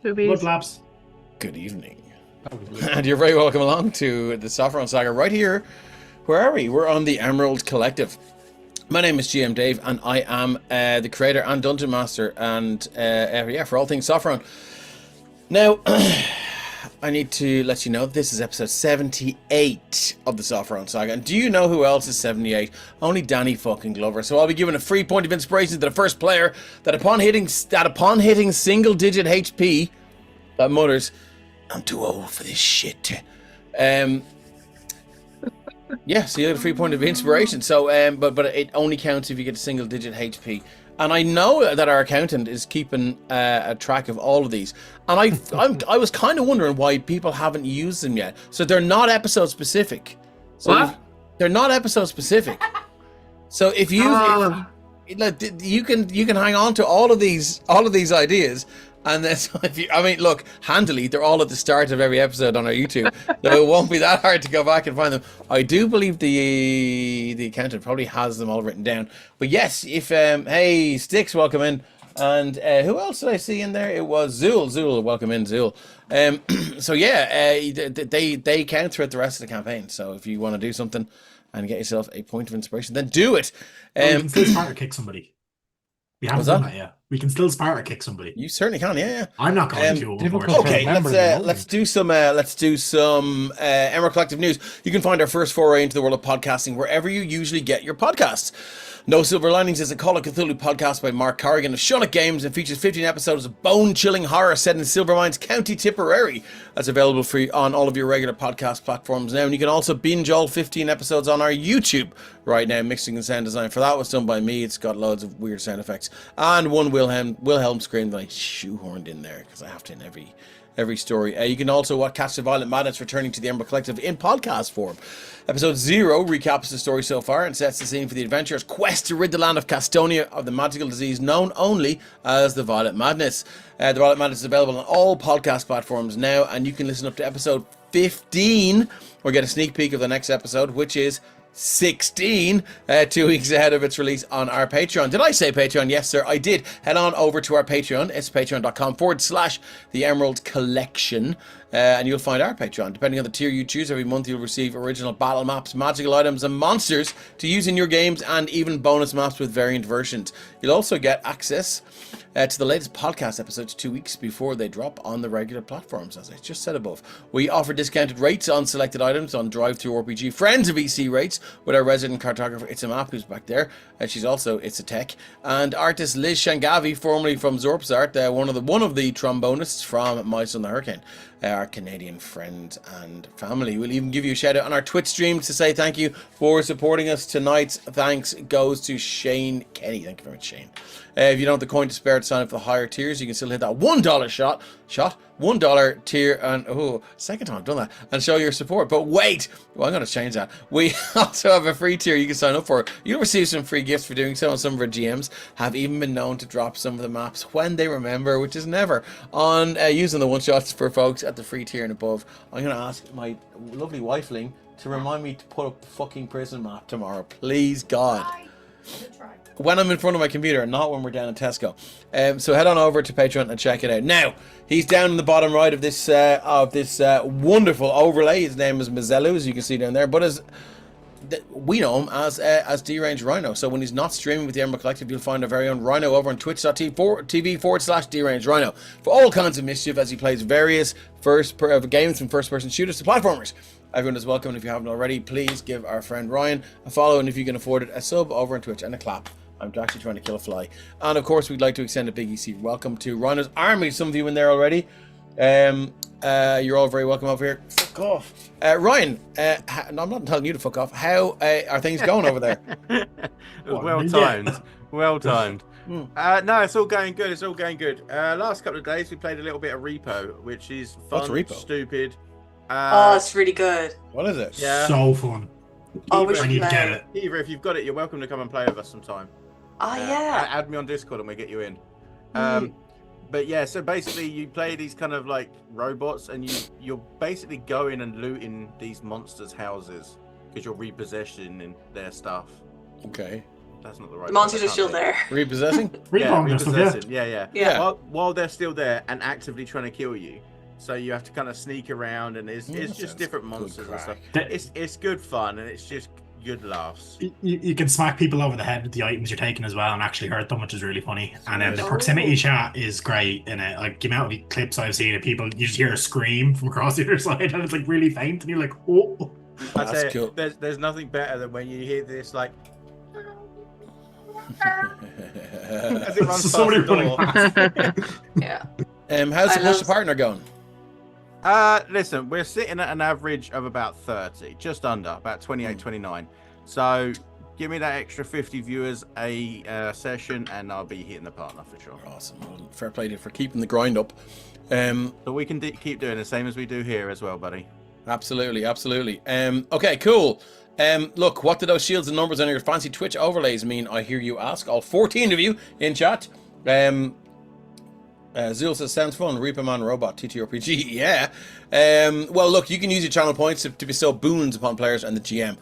Boobies. Labs. Good evening. And you're very welcome along to the Sopherone Saga right here. Where are we? We're on the Emerald Collective. My name is GM Dave, and I am the creator and dungeon master, and for all things Sopherone. Now, I need to let you know this is episode 78 of the Sopherone Saga. And do you know who else is 78? Only Danny fucking Glover. So I'll be giving a free point of inspiration to the first player that upon hitting single-digit HP, that mutters, "I'm too old for this shit." Yeah, so you get a free point of inspiration. So, but it only counts if you get a single-digit HP. And I know that our accountant is keeping a track of all of these. And I was kind of wondering why people haven't used them yet. So they're not episode specific. So What? They're not episode specific. So if you you can hang on to all of these ideas. And then, so look, handily, they're all at the start of every episode on our YouTube, so it won't be that hard to go back and find them. I do believe the accountant probably has them all written down. But yes, if hey, Sticks, welcome in, and who else did I see in there? It was Zool. Zool, welcome in, Zool. So yeah, they count throughout the rest of the campaign. So if you want to do something and get yourself a point of inspiration, then do it. We can still Sparta kick somebody. We haven't done that yet. We can still Sparta kick somebody. You certainly can, yeah. I'm not going to. Okay, let's do some Emerald Collective news. You can find our first foray into the world of podcasting wherever you usually get your podcasts. No Silver Linings is a Call of Cthulhu podcast by Mark Corrigan of Shunnock Games and features 15 episodes of bone-chilling horror set in Silvermines, County Tipperary. That's available free on all of your regular podcast platforms now. And you can also binge all 15 episodes on our YouTube right now. Mixing and sound design for that was done by me. It's got loads of weird sound effects. And one Wilhelm scream that I shoehorned in there because I have to in every story. You can also catch the Violent Madness returning to the Emerald Collective in podcast form. Episode 0 recaps the story so far and sets the scene for the adventurer's quest to rid the land of Castonia of the magical disease known only as the Violet Madness. The Violet Madness is available on all podcast platforms now, and you can listen up to episode 15 or get a sneak peek of the next episode, which is 16, 2 weeks ahead of its release on our Patreon. Did I say Patreon? Yes, sir, I did. Head on over to our Patreon. It's patreon.com/the Emerald Collection. And you'll find our Patreon. Depending on the tier you choose, every month you'll receive original battle maps, magical items, and monsters to use in your games, and even bonus maps with variant versions. You'll also get access to the latest podcast episodes 2 weeks before they drop on the regular platforms, as I just said above. We offer discounted rates on selected items on Drive-Thru RPG, Friends of EC rates, with our resident cartographer, It's a Map, who's back there. She's also It's a Tech. And artist Liz Shangavi, formerly from Zorp's Art, one of the trombonists from My Son the Hurricane. Our Canadian friend and family. We'll even give you a shout out on our Twitch streams to say thank you for supporting us. Tonight's thanks goes to Shane Kenny. Thank you very much, Shane. If you don't have the coin to spare to sign up for the higher tiers, you can still hit that $1 shot, $1 tier, and second time I've done that, and show your support. But wait, well, I'm going to change that. We also have a free tier you can sign up for. You'll receive some free gifts for doing so, and some of our GMs have even been known to drop some of the maps when they remember, which is never, on using the one-shots for folks at the free tier and above. I'm going to ask my lovely wifeling to remind me to put up the fucking prison map tomorrow. Please, God. When I'm in front of my computer, not when we're down in Tesco. So head on over to Patreon and check it out. Now, he's down in the bottom right of this wonderful overlay. His name is Mezelus, as you can see down there. But we know him as D-Range Rhino. So when he's not streaming with the Emerald Collective, you'll find our very own Rhino over on twitch.tv/D-Range Rhino for all kinds of mischief as he plays various games from first-person shooters to platformers. Everyone is welcome, and if you haven't already, please give our friend Ryan a follow, and if you can afford it, a sub over on Twitch and a clap. I'm actually trying to kill a fly. And of course, we'd like to extend a big EC welcome to Rhino's Army. Some of you in there already. You're all very welcome over here. Fuck off. Ryan, no, I'm not telling you to fuck off. How are things going over there? Well timed. Well timed. No, it's all going good. It's all going good. Last couple of days, we played a little bit of Repo, which is fun, What's Repo? stupid. It's really good. What is it? Yeah. So fun. Oh, we I should need to play. get it. Either if you've got it, you're welcome to come and play with us sometime. Oh, yeah. Add me on Discord and we'll get you in. Mm. But yeah, so basically you play these kind of like robots, and you're basically going and looting these monsters' houses because you're repossessing their stuff. Okay. That's not the right. The monsters word, are I still can't think. there. Repossessing? Repoing and stuff, yeah. Repossessing. Yeah. Yeah. While they're still there and actively trying to kill you, so you have to kind of sneak around, and it's that just sounds different good monsters and stuff. crack. It's good fun, and it's just good laughs. You can smack people over the head with the items you're taking as well and actually hurt them, which is really funny. And then the Nice. proximity shot is great in it. Like the amount of clips I've seen of people, you just hear a scream from across the other side, and it's like really faint, and you're like, oh. I That's tell you, cool. there's nothing better than when you hear this like. As it runs past Somebody the running door. past. Yeah. How's I the love- push partner going? Listen, we're sitting at an average of about 30, just under, about 28, 29. So give me that extra 50 viewers a session, and I'll be hitting the partner for sure. Awesome. Well, fair play to you for keeping the grind up. So we can keep doing the same as we do here as well, buddy. Absolutely. Okay, cool. Look, what do those shields and numbers on your fancy Twitch overlays mean? I hear you ask. All 14 of you in chat. Zul says, sounds fun. Reaper Man Robot, TTRPG. Yeah. Well, look, you can use your channel points to bestow boons upon players and the GM.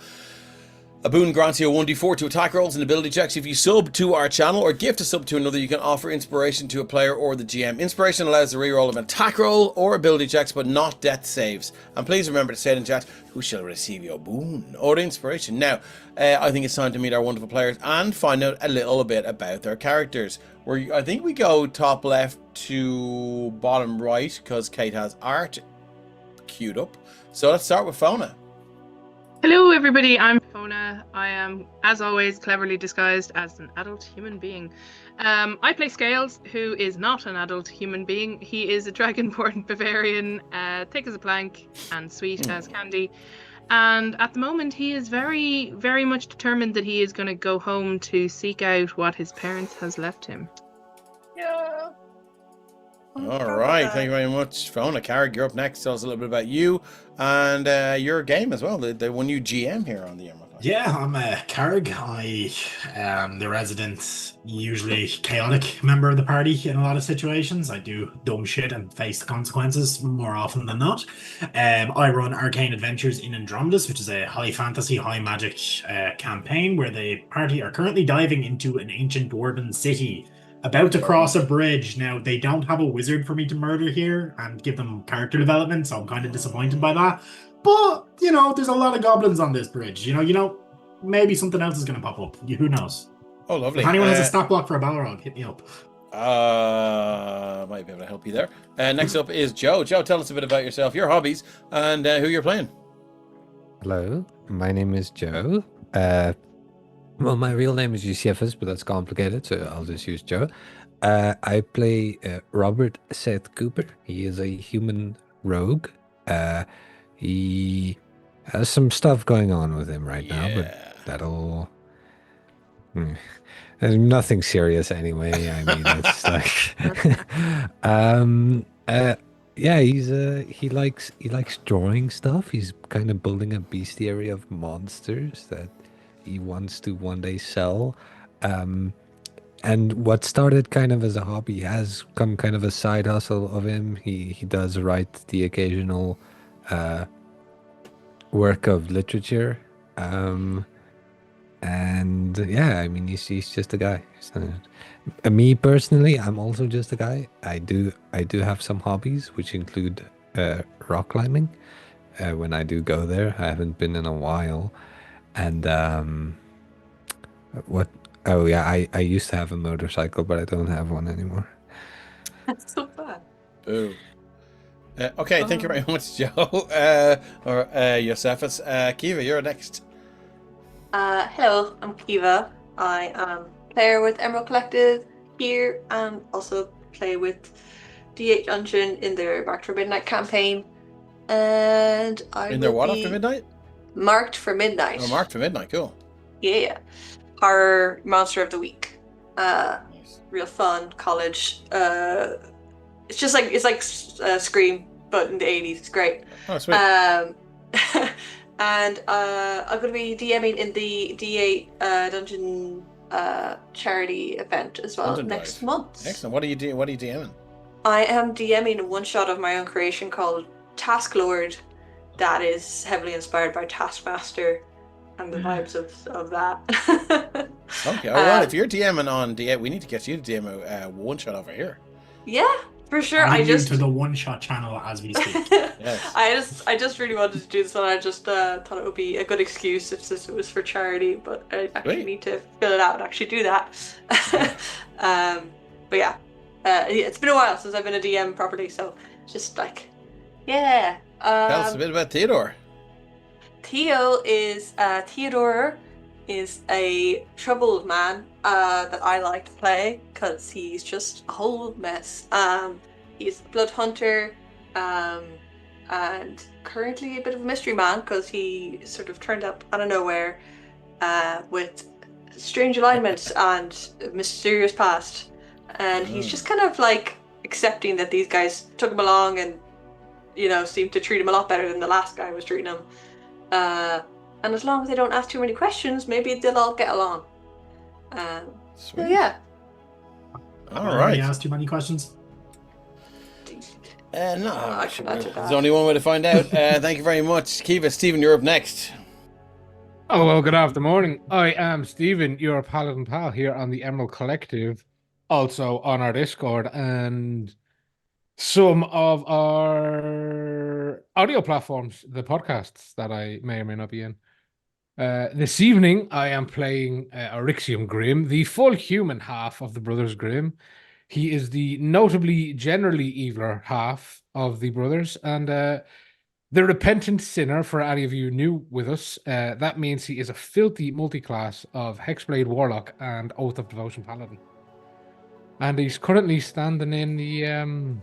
A boon grants you a 1d4 to attack rolls and ability checks. If you sub to our channel or gift a sub to another, you can offer inspiration to a player or the GM. Inspiration allows the reroll of an attack roll or ability checks, but not death saves. And please remember to say in chat, who shall receive your boon or inspiration. Now, I think it's time to meet our wonderful players and find out a little bit about their characters. I think we go top left to bottom right because Kate has art queued up. So let's start with Fauna. Hello everybody, I'm Fona. I am, as always, cleverly disguised as an adult human being. I play Scales, who is not an adult human being. He is a dragonborn Bavarian, thick as a plank and sweet as candy. And at the moment he is very, very much determined that he is going to go home to seek out what his parents has left him. Yeah. All right, thank you very much, Fauna. Carrick, you're up next. Tell us a little bit about you and your game as well. The one new GM here on the Emerald. Yeah, I'm Carrig. I am the resident, usually chaotic member of the party in a lot of situations. I do dumb shit and face the consequences more often than not. I run Arcane Adventures in Andromedus, which is a high fantasy, high magic campaign where the party are currently diving into an ancient dwarven city, about to cross a bridge. Now, they don't have a wizard for me to murder here and give them character development, so I'm kind of disappointed by that. But, there's a lot of goblins on this bridge. Maybe something else is going to pop up. Who knows? Oh, lovely. If anyone has a stat block for a Balrog, hit me up. Might be able to help you there. Next up is Joe. Joe, tell us a bit about yourself, your hobbies, and who you're playing. Hello, my name is Joe. Well, my real name is Josephus, but that's complicated, so I'll just use Joe. I play Robert Seth Cooper. He is a human rogue. He has some stuff going on with him right now, but that'll... There's nothing serious anyway. I mean, it's like... yeah, he likes drawing stuff. He's kind of building a bestiary of monsters that he wants to one day sell. And what started kind of as a hobby has come kind of a side hustle of him. He does write the occasional work of literature. And yeah, I mean, he's just a guy. So, me personally, I'm also just a guy. I do have some hobbies, which include rock climbing. When I do go there, I haven't been in a while. And oh yeah, I used to have a motorcycle, but I don't have one anymore. That's so bad. Boo. Okay, thank you very much, Joe. Or Josephus. Kiva, you're next. Hello, I'm Kiva. I am player with Emerald Collective here and also play with DH Dungeon in their Marked for Midnight campaign. And I In their will what be after midnight? Marked for Midnight. Oh, Marked for Midnight, cool. Yeah. Horror Monster of the Week. Nice. Real fun college. It's like Scream, but in the 80s. It's great. Oh, sweet. And I'm going to be DMing in the D8 Dungeon charity event as well Dungeon next Dive. month. Excellent. What are you doing? What are you DMing? I am DMing a one-shot of my own creation called Task Lord that is heavily inspired by Taskmaster and the vibes of that. Okay, all right. If you're DMing on D8, we need to get you to DM a one shot over here. Yeah, for sure. Adding I you just to the one-shot channel as we speak. Yes. I just really wanted to do this, and I just thought it would be a good excuse if it was for charity. But I actually Great. need to fill it out and actually do that. But yeah, it's been a while since I've been a DM properly, so just like, yeah. Tell us a bit about Theodore. Theodore is a troubled man that I like to play because he's just a whole mess. He's a blood hunter, and currently a bit of a mystery man because he sort of turned up out of nowhere with strange alignments and a mysterious past. And he's just kind of like accepting that these guys took him along and, seemed to treat him a lot better than the last guy was treating him. And as long as they don't ask too many questions, maybe they'll all get along. So yeah. All right. You asked too many questions? No, I should not do there's that. only one way to find out. Thank you very much. Kiva, Stephen, you're up next. Oh, well, good afternoon. I am Stephen, your paladin pal here on the Emerald Collective, also on our Discord, and some of our audio platforms, the podcasts that I may or may not be in. This evening, I am playing Orixium Grimm, the full human half of the Brothers Grimm. He is the notably generally eviler half of the brothers, and the repentant sinner, for any of you new with us. That means he is a filthy multi-class of Hexblade Warlock and Oath of Devotion Paladin. And he's currently standing in the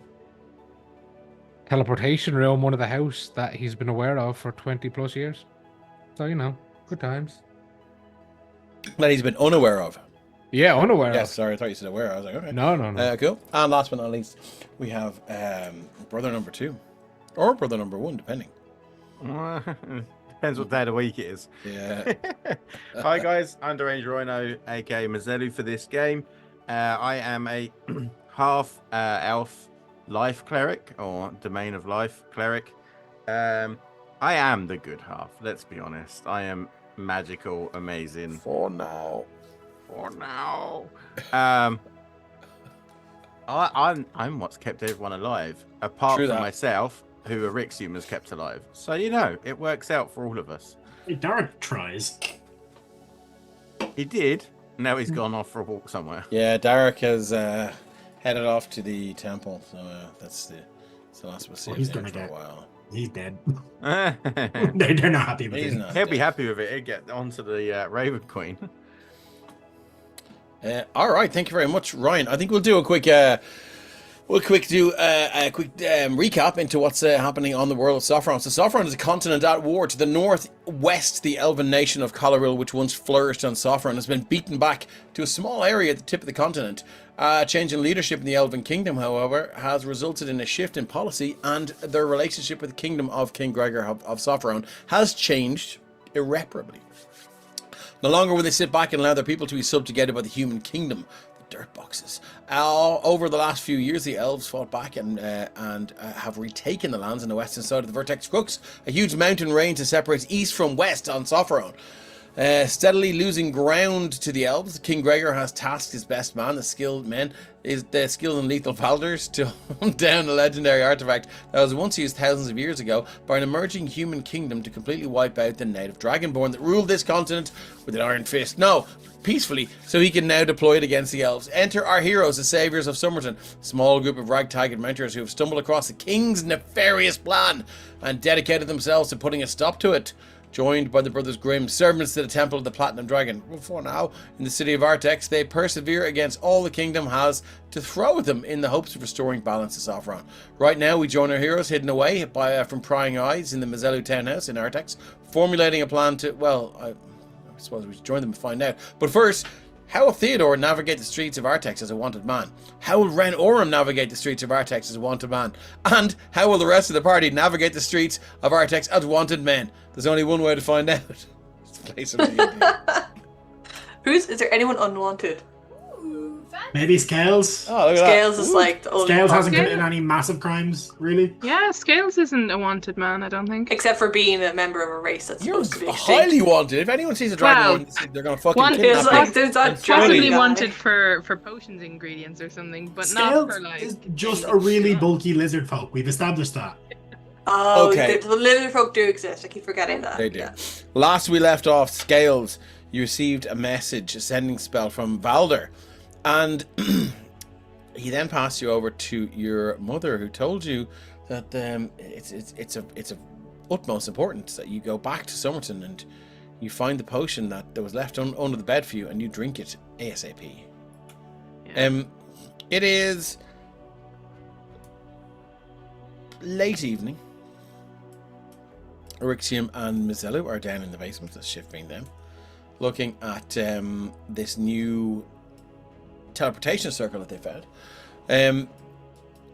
teleportation room, one of the house that he's been aware of for 20 plus years. So, good times. That he's been unaware of. Yeah, unaware Yes, of. sorry, I thought you said aware. I was like, okay. No. Cool. And last but not least, we have brother number 2. Or brother number 1, depending. Depends what day of the week it is. Yeah. Hi guys, I'm Deranged Rhino, aka Mezelus for this game. I am a half elf life cleric, or domain of life cleric. I am the good half, let's be honest. I am magical, amazing. For now. I'm what's kept everyone alive, apart True from that. myself, who Orixium has kept alive. So it works out for all of us. Hey, Derek tries. He did. Now he's gone off for a walk somewhere. Yeah, Derek has headed off to the temple, so that's the last we'll see Well, of he's him gonna for a get- while. He's dead. He'll They're not happy with He's him. not. be dead. happy with it. He'll get onto the Raven Queen. All right, thank you very much, Ryan. I think we'll do a quick recap into what's happening on the world of Sopherone. So Sopherone is a continent at war. To the northwest, the elven nation of Coloril, which once flourished on Sopherone, has been beaten back to a small area at the tip of the continent. Change in leadership in the Elven Kingdom, however, has resulted in a shift in policy, and their relationship with the kingdom of King Gregor of Sopherone has changed irreparably. No longer will they sit back and allow their people to be subjugated by the human kingdom, the dirt boxes. Over the last few years, the elves fought back and have retaken the lands on the western side of the Vertex Crux, a huge mountain range that separates east from west on Sopherone. Steadily losing ground to the elves, King Gregor has tasked his best man, the skilled and lethal Valders, to hunt down a legendary artifact that was once used thousands of years ago by an emerging human kingdom to completely wipe out the native dragonborn that ruled this continent with an iron fist. No, peacefully, so he can now deploy it against the elves. Enter our heroes, the saviors of Somerton, a small group of ragtag adventurers who have stumbled across the king's nefarious plan and dedicated themselves to putting a stop to it. Joined by the Brothers Grimm, servants to the Temple of the Platinum Dragon. For now, in the city of Artex, they persevere against all the kingdom has to throw at them in the hopes of restoring balance to Sopherone. Right now, we join our heroes hidden away from prying eyes in the Mezelus Townhouse in Artex, formulating a plan to, I suppose we should join them and find out. But first, how will Theodore navigate the streets of Artex as a wanted man? How will Ren Oram navigate the streets of Artex as a wanted man? And how will the rest of the party navigate the streets of Artex as wanted men? There's only one way to find out. It's the place of the Is there anyone unwanted? Maybe Scales. Oh, look at Scales that. is Ooh. like the only Scales one. hasn't committed any massive crimes, really. Yeah, Scales isn't a wanted man, I don't think. Except for being a member of a race that's You're supposed to be extinct. highly wanted. If anyone sees a dragon Well, lord, they're gonna fucking one kidnap Feels you. like there's that And dragon Possibly guy. wanted for potions ingredients or something, but not Scales for like. is just a anything really else. bulky lizard folk. We've established that. Oh, Okay. the lizard folk do exist. I keep forgetting that. They do. Yeah. Last we left off, Scales, you received a message, a sending spell from Valder, and he then passed you over to your mother, who told you that it's of utmost importance that you go back to Somerton and you find the potion that was left under the bed for you, and you drink it ASAP. Yeah. It is late evening. Erixium and Mezelus are down in the basement, that's shifting them, looking at this new teleportation circle that they found.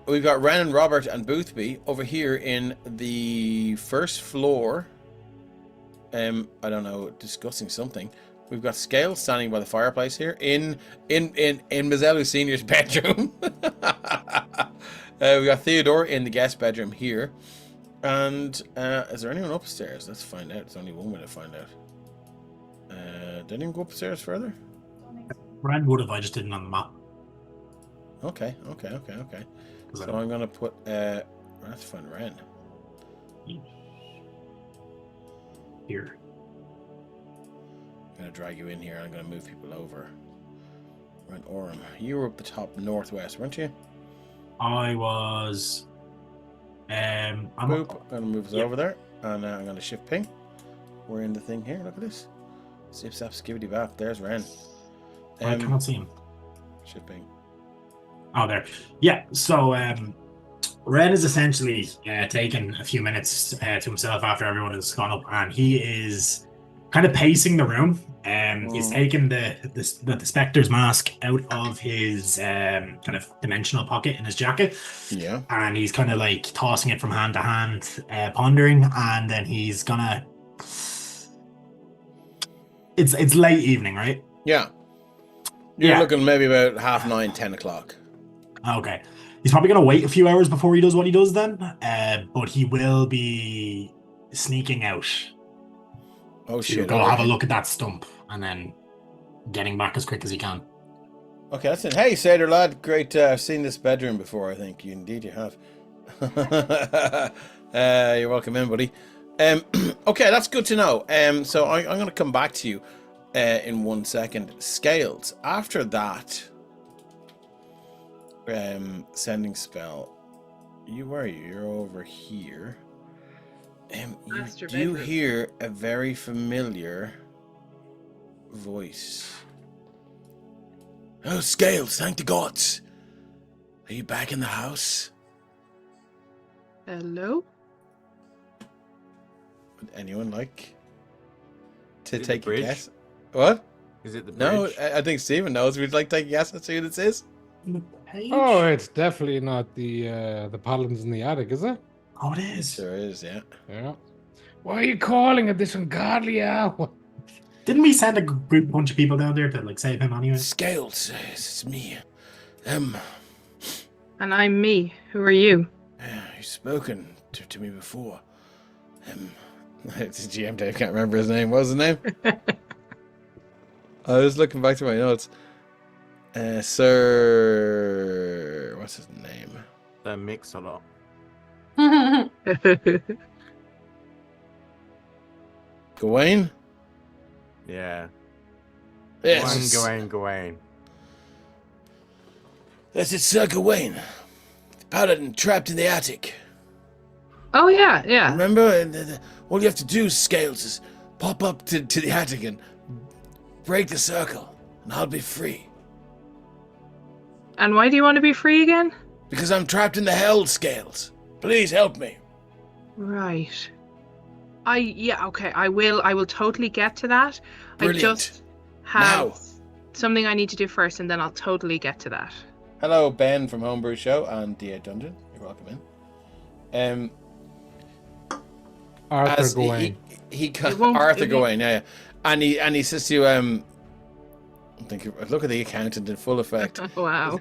We've got Ren and Robert and Boothby over here in the first floor. I don't know, discussing something. We've got Scales standing by the fireplace here in Mezelus Senior's bedroom. We got Theodore in the guest bedroom here. And is there anyone upstairs? Let's find out. There's only one way to find out. Did anyone go upstairs further? Ren would have, I just didn't on the map. Okay. So I'm gonna put let's find Ren. Here. I'm gonna drag you in here. I'm gonna move people over. Ren Orem, you were up the top northwest, weren't you? I was. I'm Boop. I'm gonna move us Yep. over there, and I'm gonna shift ping. We're in the thing here. Look at this. Zip zap skibbity bap. There's Ren. I cannot see him. Shift ping. Oh, there. Yeah. So, Ren is essentially taken a few minutes to himself after everyone has gone up, and he is kind of pacing the room. He's taken the Spectre's mask out of his kind of dimensional pocket in his jacket. Yeah. And he's kind of like tossing it from hand to hand, pondering, and then he's gonna. It's late evening, right? Yeah. You're Yeah. looking maybe about 9:30, 10 o'clock. Okay. He's probably gonna wait a few hours before he does what he does then, but he will be sneaking out. Oh To shit. go okay. have a look at that stump and then getting back as quick as he can. Okay, that's it. Hey, Satyr lad, great. I've seen this bedroom before. I think you have. You're welcome in, buddy. Okay, that's good to know. So I'm going to come back to you in 1 second. Scales. After that, sending spell. Where are you? You're over here. Master You bedroom. hear a very familiar voice. Oh, Scales, thank the gods. Are you back in the house? Hello? Would anyone like to Is it take the a bridge? guess? What? Is it the No, bridge? I think Stephen knows. Would you like to take a guess as to who this is? Oh, it's definitely not the paladins in the attic, is it? Oh, it is. Sure is, yeah. Yeah. Why are you calling at this ungodly hour? Didn't we send a bunch of people down there to like save him anyway? Scales, it's me. And I'm me. Who are you? You've spoken to me before. It's GM Dave, can't remember his name. What was his name? I was looking back to my notes. Sir, what's his name? They mix a lot. Gawain? Yeah. Yes. Gawain. That's it, Sir Gawain. The paladin trapped in the attic. Oh, yeah, yeah. Remember? And all you have to do, Scales, is pop up to the attic and break the circle, and I'll be free. And why do you want to be free again? Because I'm trapped in the hell, Scales. Please help me. Right. Okay, I will totally get to that. Brilliant. I just have Now. something I need to do first, and then I'll totally get to that. Hello, Ben from Homebrew Show and D8 Dungeon. You're welcome in. Arthur As Gawain. he It won't- Arthur it won't- Gawain, yeah. And he says to you, Look at the accountant in full effect. Wow.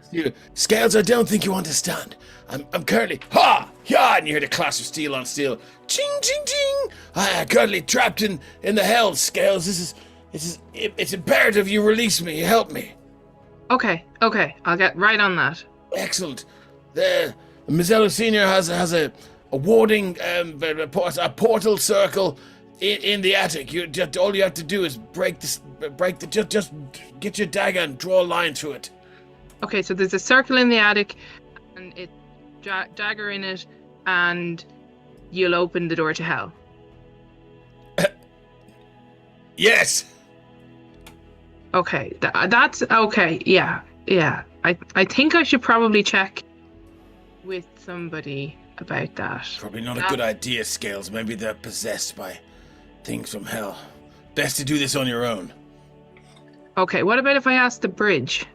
Scales, I don't think you understand. I'm currently and you hear the clash of steel on steel. Ching ching ching. I am currently trapped in the hell, Scales. It's imperative you release me. Help me. Okay. I'll get right on that. Excellent. The Mezelus Senior has a warding a portal circle in the attic. All you have to do is just get your dagger and draw a line through it. Okay, so there's a circle in the attic, and it dagger in it, and you'll open the door to hell. Yes. Okay, that's okay. Yeah. I think I should probably check with somebody about that. Probably not a good idea, Scales. Maybe they're possessed by things from hell. Best to do this on your own. Okay, what about if I ask the bridge?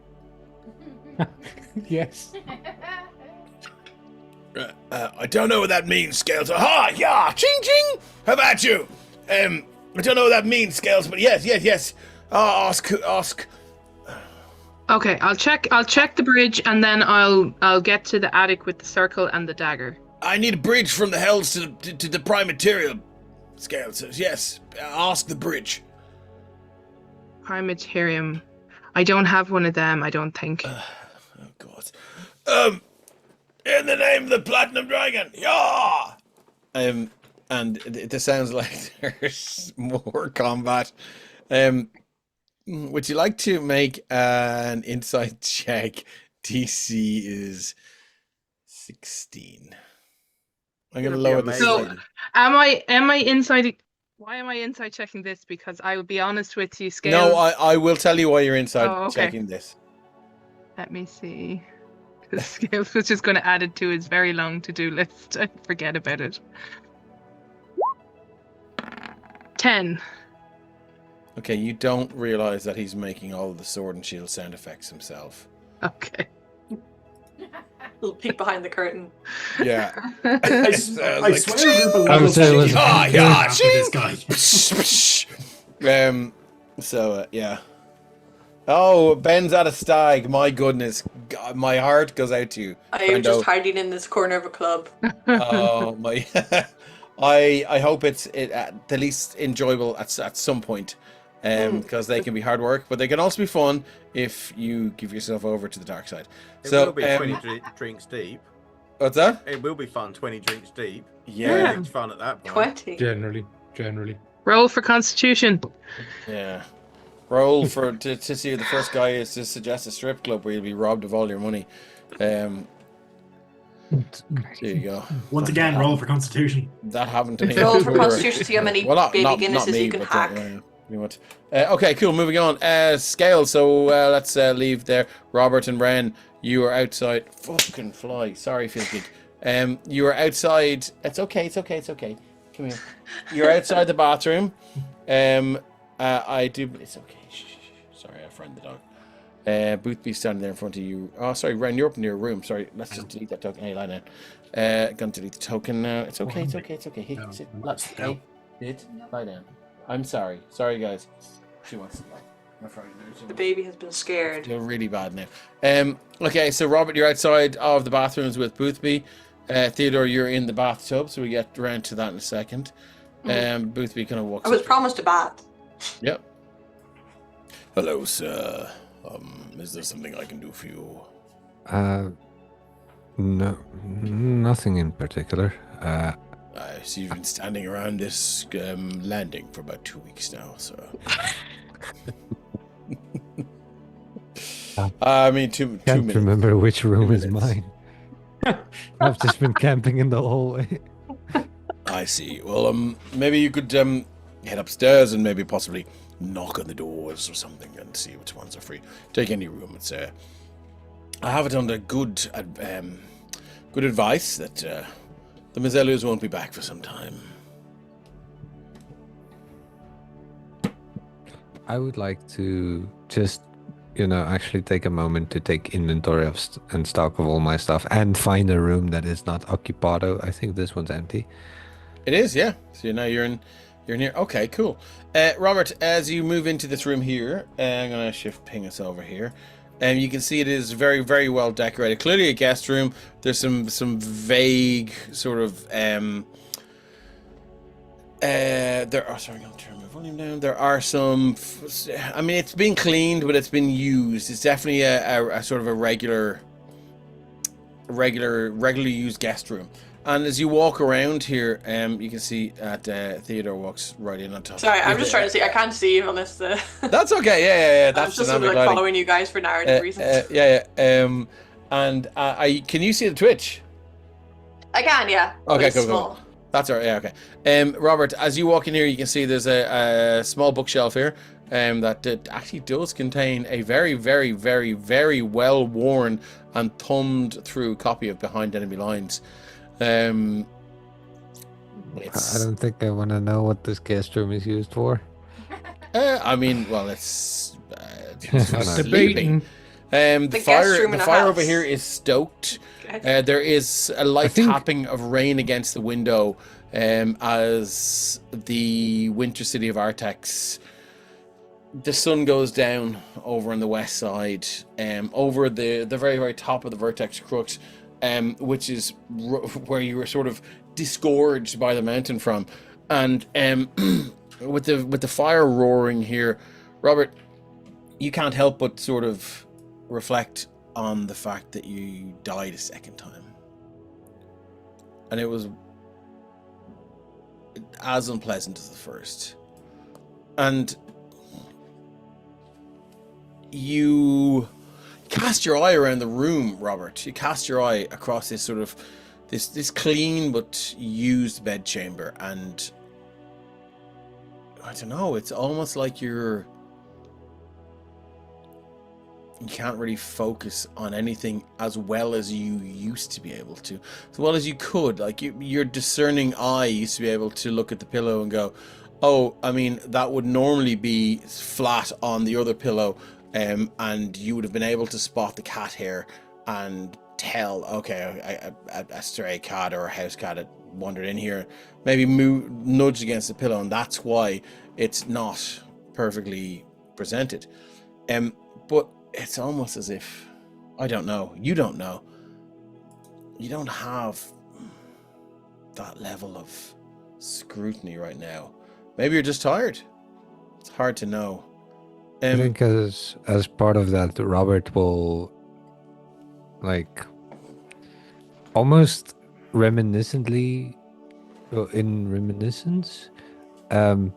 Yes. I don't know what that means, Scales. Aha! Yeah! Ching ching! How about you? I don't know what that means, Scales, but yes. Ask. Okay, I'll check the bridge, and then I'll get to the attic with the circle and the dagger. I need a bridge from the hells to the prime material, Scales says. Yes, ask the bridge. Primaterium. I don't have one of them, I don't think. Oh, God. In the name of the Platinum Dragon, yeah! And this sounds like there's more combat. Would you like to make an insight check? DC is 16. I'm gonna lower this. So, am I inside? Why am I inside checking this? Because I will be honest with you, Scales. No, I will tell you why you're inside okay. checking this. Let me see. Because Scales was just going to add it to his very long to-do list. I forget about it. 10. Okay, you don't realize that he's making all of the sword and shield sound effects himself. Okay. Little peek behind the curtain. Yeah. I swear a group of I would say it was- this guy. Yeah. Oh, Ben's at a stag. My goodness. God, my heart goes out to you. I am Brando. just hiding in this corner of a club. Oh my! I hope it's at the least enjoyable at some point, because they can be hard work, but they can also be fun if you give yourself over to the dark side. It So will be 20 drinks deep. what's that? It will be fun 20 drinks deep. Yeah, It's fun at that point. 20. Generally. Roll for Constitution. yeah. Roll to see who the first guy is to suggest a strip club where you'll be robbed of all your money. There you go. Once again, roll for Constitution. That happened to me. Roll for Constitution to see how many Well, baby not Guinnesses me, you can but, hack. pretty much. Okay, cool. Moving on. Scale. So let's leave there. Robert and Ren, you are outside. Fucking fly. Sorry, Filkid. You are outside. It's okay. Come here. You're outside the bathroom. I do. It's okay. Sorry, I friend the dog. Boothby's standing there in front of you. Oh, sorry, Ren, you're up in your room. Sorry, let's just delete that token. Hey, lie down. Gonna delete the token now. It's okay. Hey, sit. Hey, lie down. I'm sorry. Sorry, guys. She wants to lie. I'm afraid The baby has been scared. You're really bad now. Okay, so Robert, you're outside of the bathrooms with Boothby. Theodore, you're in the bathtub, so we get around to that in a second. Boothby kind of walks. I was up. promised a bath. Yep. Hello, sir. Is there something I can do for you? No, nothing in particular. I see you've been standing around this landing for about 2 weeks now, so. I mean, two Can't minutes. remember which room 2 is minutes. mine. I've just been camping in the hallway. I see. Well, maybe you could head upstairs and maybe possibly knock on the doors or something and see which ones are free. Take any room. It's I have it under good advice that the Mezelus won't be back for some time. I would like to just, actually take a moment to take inventory of and stock of all my stuff and find a room that is not occupado. I think this one's empty. It is, yeah. So now you're You're near. Okay, cool. Robert, as you move into this room here, I'm gonna shift ping us over here. And you can see it is very, very well decorated. Clearly a guest room. There's some vague sort of sorry, I'm gonna turn my volume down. There are some. I mean, it's been cleaned, but it's been used. It's definitely a sort of a regularly used guest room. And as you walk around here, you can see that Theodore walks right in on top. Sorry, I'm just trying to see. I can't see on this. That's okay. Yeah. That's I'm just sort of like following you guys for narrative reasons. And can you see the Twitch? I can, yeah. Okay, it's cool. small. That's all right. Yeah, okay. Robert, as you walk in here, you can see there's a small bookshelf here. That actually does contain a very, very, very, very well worn and thumbed through copy of Behind Enemy Lines. I don't think I want to know what this guest room is used for. I mean, well, it's debating. The fire over here is stoked. Okay. There is a light tapping of rain against the window as the winter city of Artex. The sun goes down over on the west side, over the very, very top of the Vertex Crux, which is where you were sort of disgorged by the mountain from. And with the fire roaring here, Robert, you can't help but sort of reflect on the fact that you died a second time. And it was as unpleasant as the first. And you cast your eye around the room, Robert. You cast your eye across this sort of this clean but used bedchamber, and I don't know, it's almost like you can't really focus on anything as well as you used to be able to, as well as you could. Like your discerning eye used to be able to look at the pillow and go, oh, I mean, that would normally be flat on the other pillow, and you would have been able to spot the cat hair and tell, okay, a stray cat or a house cat had wandered in here, maybe nudged against the pillow, and that's why it's not perfectly presented. But it's almost as if, I don't know, you don't know, you don't have that level of scrutiny right now. Maybe you're just tired. It's hard to know. I think as part of that, Robert will, like, almost reminiscently, in reminiscence, thumb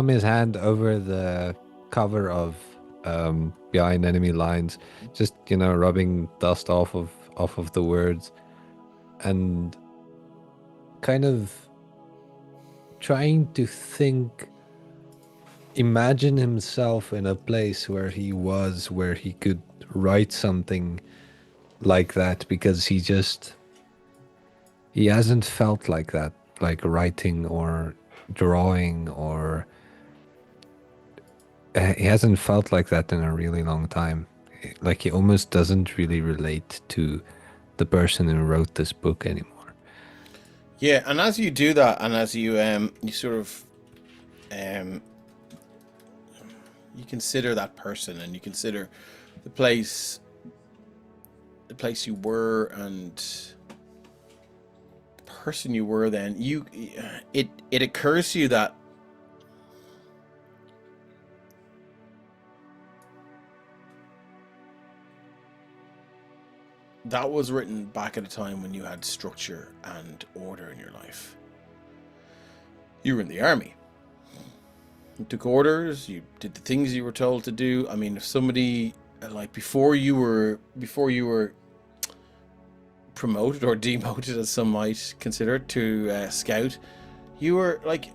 his hand over the cover of Behind Enemy Lines, just, rubbing dust off of the words, and kind of trying to imagine himself in a place where he could write something like that, because he hasn't felt like that, like writing or drawing, or he hasn't felt like that in a really long time. Like, he almost doesn't really relate to the person who wrote this book anymore. Yeah, and as you do that, and as you you sort of you consider that person, and you consider the place you were, and the person you were then, it occurs to you that that was written back at a time when you had structure and order in your life. You were in the army. You took orders, you did the things you were told to do. I mean, if somebody, like, before you were promoted or demoted, as some might consider, to scout, you were, like,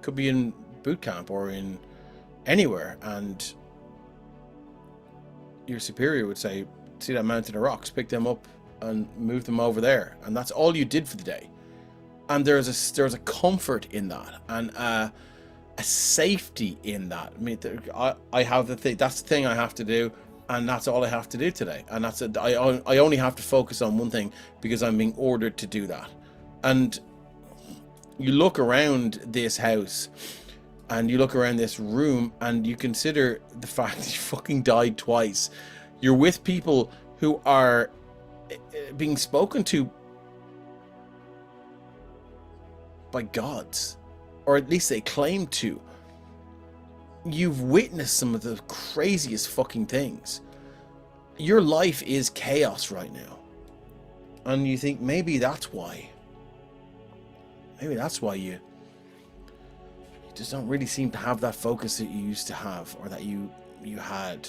could be in boot camp or in anywhere, and your superior would say, see that mountain of rocks, pick them up and move them over there, and that's all you did for the day. And there's a comfort in that, and a safety in that. I mean, I have the thing, that's the thing I have to do, and that's all I have to do today, and that's it. I only have to focus on one thing because I'm being ordered to do that. And you look around this house and you look around this room and you consider the fact that you fucking died twice. You're with people who are being spoken to by gods, or at least they claim to. You've witnessed some of the craziest fucking things. Your life is chaos right now. And you think maybe that's why. Maybe that's why you just don't really seem to have that focus that you used to have, or that you had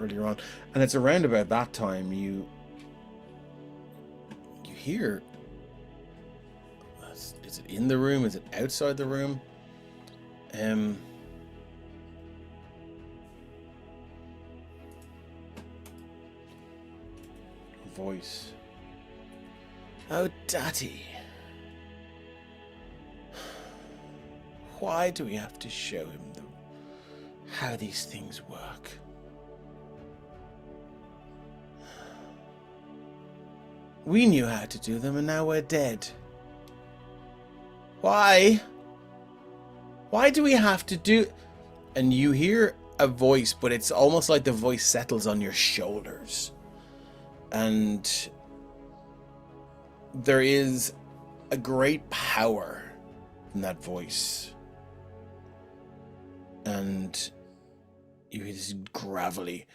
earlier on. And it's around about that time you hear, is it in the room? Is it outside the room? Voice. Oh, Daddy. Why do we have to show him how these things work? We knew how to do them and now we're dead. Why? Why do we have to do... And you hear a voice, but it's almost like the voice settles on your shoulders. And there is a great power in that voice. And you hear this gravelly,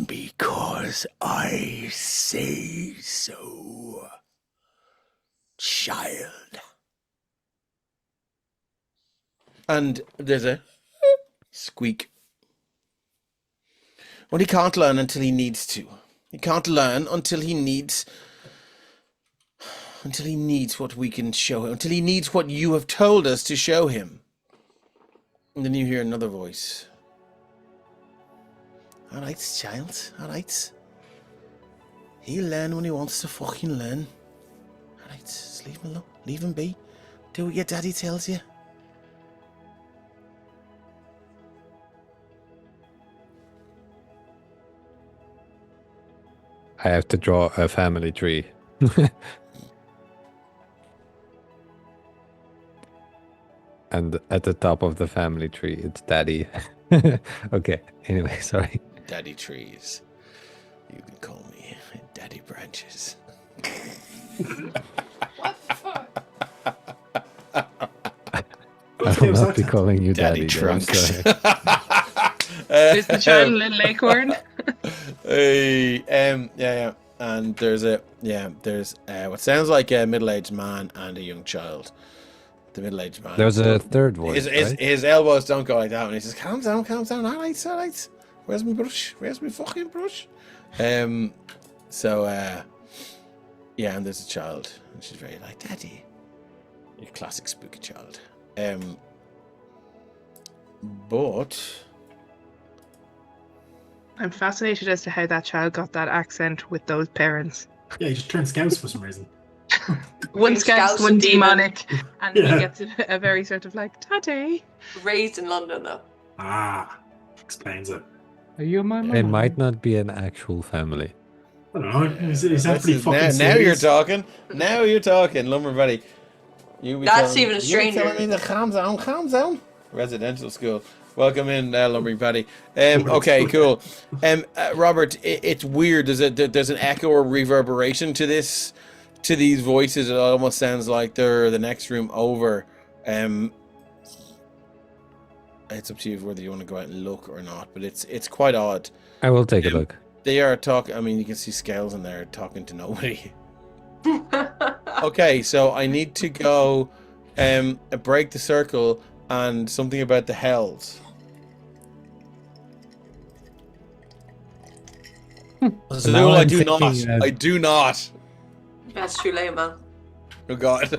because I say so, child. And there's a squeak. Well, he can't learn until he needs to. He can't learn until he needs what we can show him, until he needs what you have told us to show him. And then you hear another voice. All right, child, all right. He'll learn when he wants to fucking learn. All right, just leave him alone, leave him be. Do what your daddy tells you. I have to draw a family tree. And at the top of the family tree, it's Daddy. Okay, anyway, sorry. Daddy trees. You can call me Daddy Branches. What the fuck? I will not be calling you Daddy. Daddy though, I'm Trunks. sorry. Is the child a little acorn? Hey, yeah. And there's what sounds like a middle-aged man and a young child. The middle-aged man. There's a third voice, right? His elbows don't go like that, and he says, "Calm down. All right. Where's my brush? Where's my fucking brush?" And there's a child, and she's very like, "Daddy." Your classic spooky child. But I'm fascinated as to how that child got that accent with those parents. Yeah, he just turned scouts for some reason. One scout, Scouts one and demon. demonic, and Yeah. he gets a very sort of like, Tatty. Raised in London, though. Ah, explains it. Are you my mum? It might not be an actual family. I don't know. He's had pretty fucking now you're serious. talking. Now you're talking, Lumber Buddy. You be That's telling- even you be stranger. telling me the calm down. Residential school. Welcome in, Lumbering Paddy. Okay, cool. Robert, it's weird. There's an echo or reverberation to these voices. It almost sounds like they're the next room over. It's up to you whether you want to go out and look or not, but it's quite odd. I will take a look. They are talking. I mean, you can see Scales in there talking to nobody. Okay, so I need to go break the circle and something about the hells. So Now no, I I'm do not. thinking that- I do not. That's too late, man. Oh God.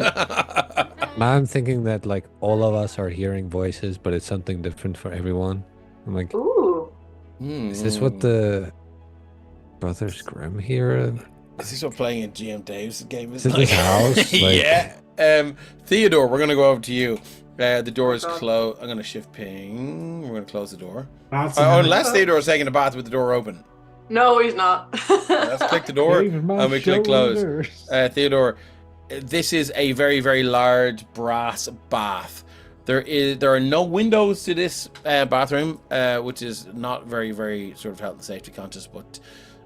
Now I'm thinking that like all of us are hearing voices, but it's something different for everyone. I'm like, Ooh. is this what the Brothers Grimm hear? Is this what playing in GM Dave's game is Is it like? his house? Like- Yeah. Theodore, we're gonna go over to you. The door is Okay. closed. I'm gonna shift ping. We're gonna close the door. That's Unless Theodore is taking a bath with the door open. No, he's not. Let's click the door Even my and we click close. shoulders. Theodore, this is a very, very large brass bath. There are no windows to this bathroom, which is not very, very sort of health and safety conscious, but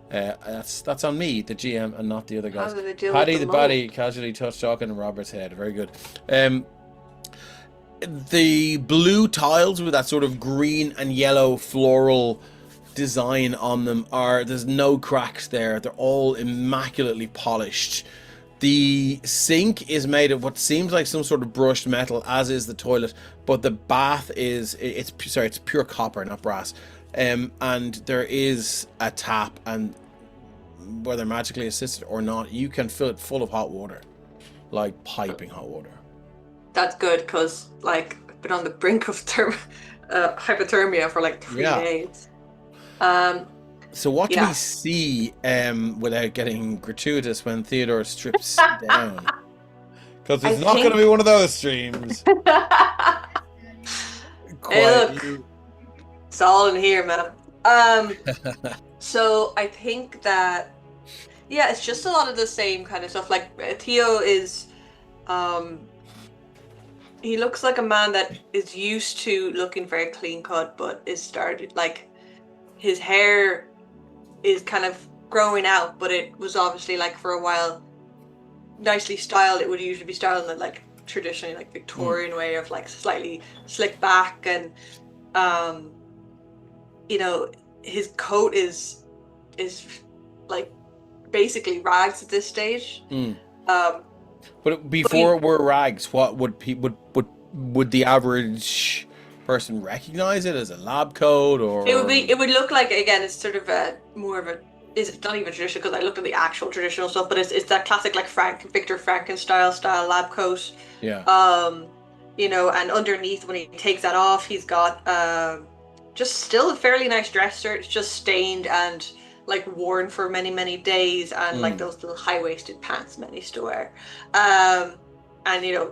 that's on me, the GM, and not the other guys. How do they deal Paddy with the the body casually touched talking in Robert's head. Very good. The blue tiles with that sort of green and yellow floral design on them there's no cracks there. They're all immaculately polished. The sink is made of what seems like some sort of brushed metal, as is the toilet, but the bath it's pure copper, not brass. And there is a tap, and whether magically assisted or not, you can fill it full of hot water, like piping hot water. That's good, because like I've been on the brink of hypothermia for like 3 days. So what do we see without getting gratuitous when Theodore strips down? Because it's not going to be one of those streams. Hey, look, it's all in here, man. So I think that, it's just a lot of the same kind of stuff. Like Theo is, he looks like a man that is used to looking very clean cut, but is started like his hair is kind of growing out, but it was obviously like for a while nicely styled. It would usually be styled in the like traditionally like Victorian way of like slightly slicked back, and you know, his coat is like basically rags at this stage. But before it were rags, what would the average person recognize it as? A lab coat, or it would look like, again, it's sort of a more of a, it's not even traditional, because I looked at the actual traditional stuff, but it's that classic like Victor Frankenstein style lab coat. You know, and underneath, when he takes that off, he's got just still a fairly nice dress shirt. It's just stained and like worn for many days, and like those little high-waisted pants men used to wear, and you know,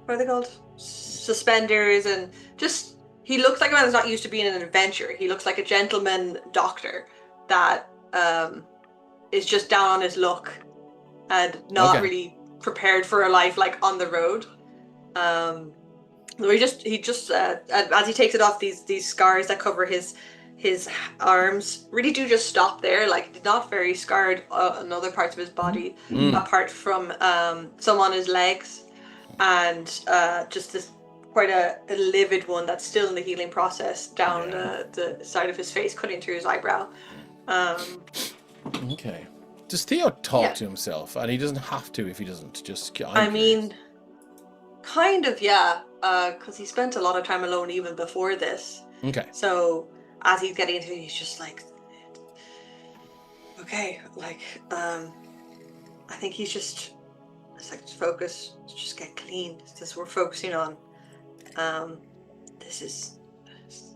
what are they called, suspenders, and just he looks like a man that's not used to being an adventurer. He looks like a gentleman doctor that is just down on his luck and not really prepared for a life like on the road. He just as he takes it off, these scars that cover his arms really do just stop there. Like, not very scarred on other parts of his body, apart from some on his legs, and just this quite a livid one that's still in the healing process down the side of his face, cutting through his eyebrow. Okay. Does Theo talk to himself? And he doesn't have to if he doesn't. Just I mean, kind of, because he spent a lot of time alone even before this. Okay. So as he's getting into it, he's just like, okay, like, I think he's just, it's like, focus, just get clean. It's this we're focusing on. This is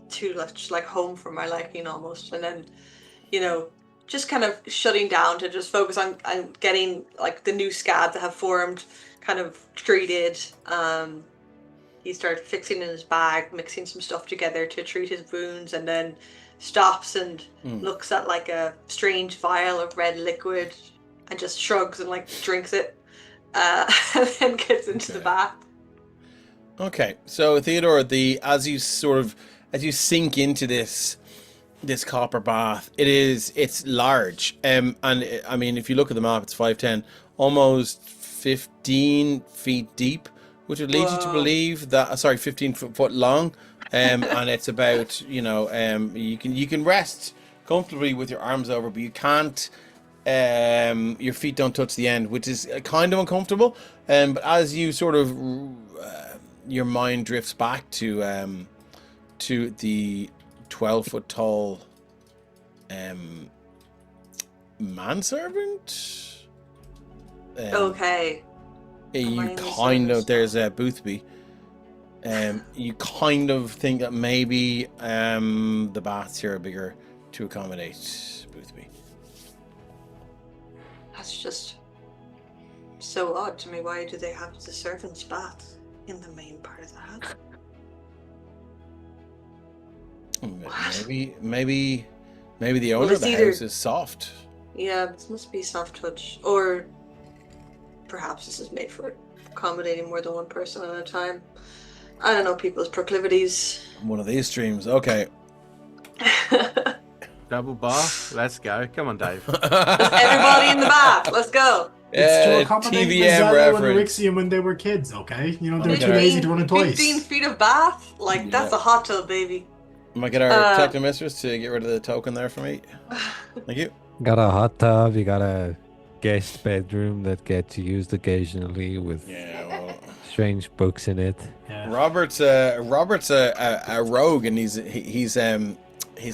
too much like home for my liking almost. And then, you know, just kind of shutting down to just focus on getting like the new scabs that have formed kind of treated. He started fixing in his bag, mixing some stuff together to treat his wounds, and then stops and looks at like a strange vial of red liquid and just shrugs and like drinks it, and then gets into the bath. Okay, so Theodore, as you sink into this copper bath, it's large, and I mean, if you look at the map, it's 5'10", almost 15 feet deep, which would lead you to believe that 15 foot long, and it's about, you know, you can rest comfortably with your arms over, but you can't. Your feet don't touch the end, which is kind of uncomfortable. But as you sort of your mind drifts back to the 12-foot tall manservant. Okay. You kind of, there's a Boothby. You kind of think that maybe the baths here are bigger to accommodate Boothby. That's just so odd to me. Why do they have the servants' bath in the main part of the house? Maybe the owner of the house is soft. Yeah, this must be soft touch, or perhaps this is made for accommodating more than one person at a time. I don't know people's proclivities. One of these streams. Okay. Double bar. Let's go. Come on, Dave. Just everybody in the bath. Let's go. It's to accommodate TVM Mezelus and reference. Irixium when they were kids, okay? You know, they were Okay. too lazy to run it twice. 15 feet of bath? Like, Yeah. that's a hot tub, baby. Might get our techno mistress to get rid of the token there for me. Thank you. Got a hot tub. You got a guest bedroom that gets used occasionally with Yeah. Well, strange books in it. Yeah. Robert's a rogue, and he's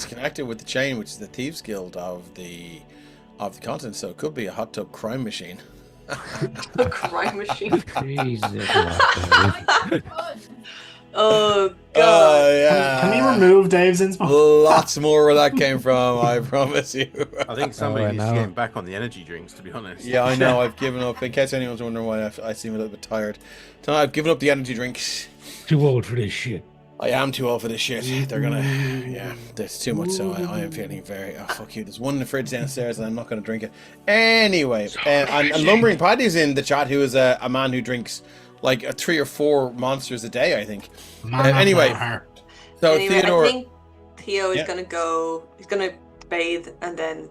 connected with the chain, which is the Thieves Guild of the continent. So it could be a hot tub crime machine. A crime machine. Jesus. Oh, God. Oh yeah. Can we remove Dave's inspo? Lots more where that came from, I promise you. I think somebody I needs to know. get back on the energy drinks, to be honest. Yeah, I know. I've given up. In case anyone's wondering why I seem a little bit tired, tonight I've given up the energy drinks. Too old for this shit. I am too old for this shit. They're gonna, yeah, there's too much. So I am feeling very. Oh fuck you! There's one in the fridge downstairs, and I'm not gonna drink it. Anyway, and Lumbering Paddy's in the chat, who is a man who drinks like 3 or 4 monsters a day, I think. Anyway, so Anyway, Theodore. I think Theo is Yeah. gonna go. He's gonna bathe, and then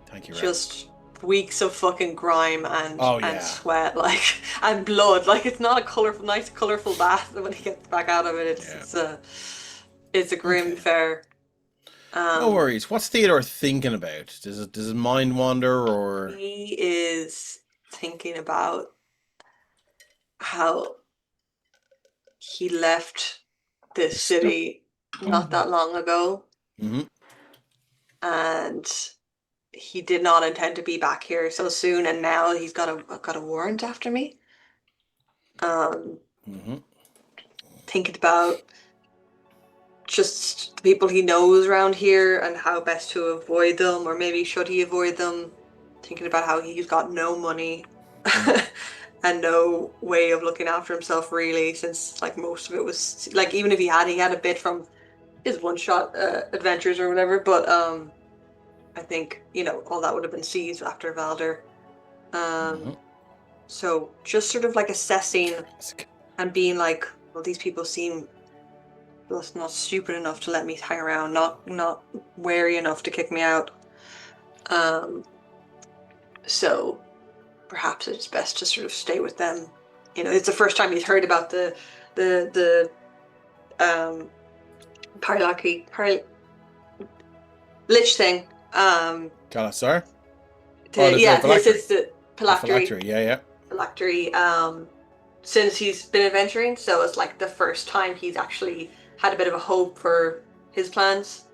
Thank you. Ray. just weeks of fucking grime and Oh, yeah. sweat, like, and blood. Like, it's not a nice colorful bath. When he gets back out of it, it's a grim fare. No worries. What's Theodore thinking about? Does his mind wander, or He is thinking about how he left this city not that long ago, Mhm. and he did not intend to be back here so soon, and now he's got a warrant after me. Mhm. Thinking about just the people he knows around here and how best to avoid them, or maybe should he avoid them. Thinking about how he's got no money and no way of looking after himself, really, since like most of it was like, even if he had a bit from his one-shot adventures or whatever, but I think all that would have been seized after Valder. So just sort of like assessing and being like, well, these people seem not stupid enough to let me hang around, not wary enough to kick me out. So perhaps it's best to sort of stay with them. It's the first time he's heard about the lich thing. Kalasar? This is the phylactery. Phylactery, yeah. Phylactery. Since he's been adventuring, so it's like the first time he's actually had a bit of a hope for his plans.